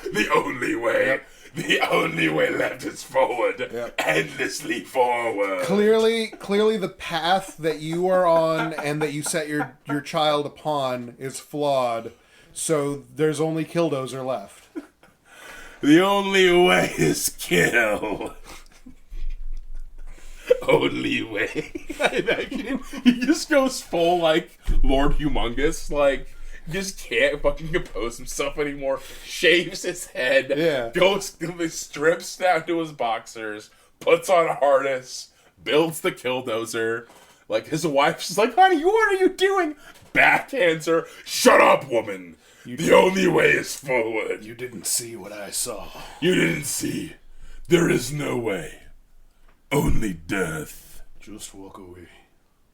The only way left is forward. Yep. Endlessly forward. Clearly the path that you are on and that you set your child upon is flawed. So there's only killdozer left. The only way is kill. Only way. I imagine he just goes full Lord Humongous, just can't fucking compose himself anymore. Shaves his head. Yeah. Goes, strips down to his boxers. Puts on a harness. Builds the killdozer. Like, his wife's just like, honey, what are you doing? Backhands her. Shut up, woman. The only way is forward. You didn't see what I saw. You didn't see. There is no way. Only death. Just walk away.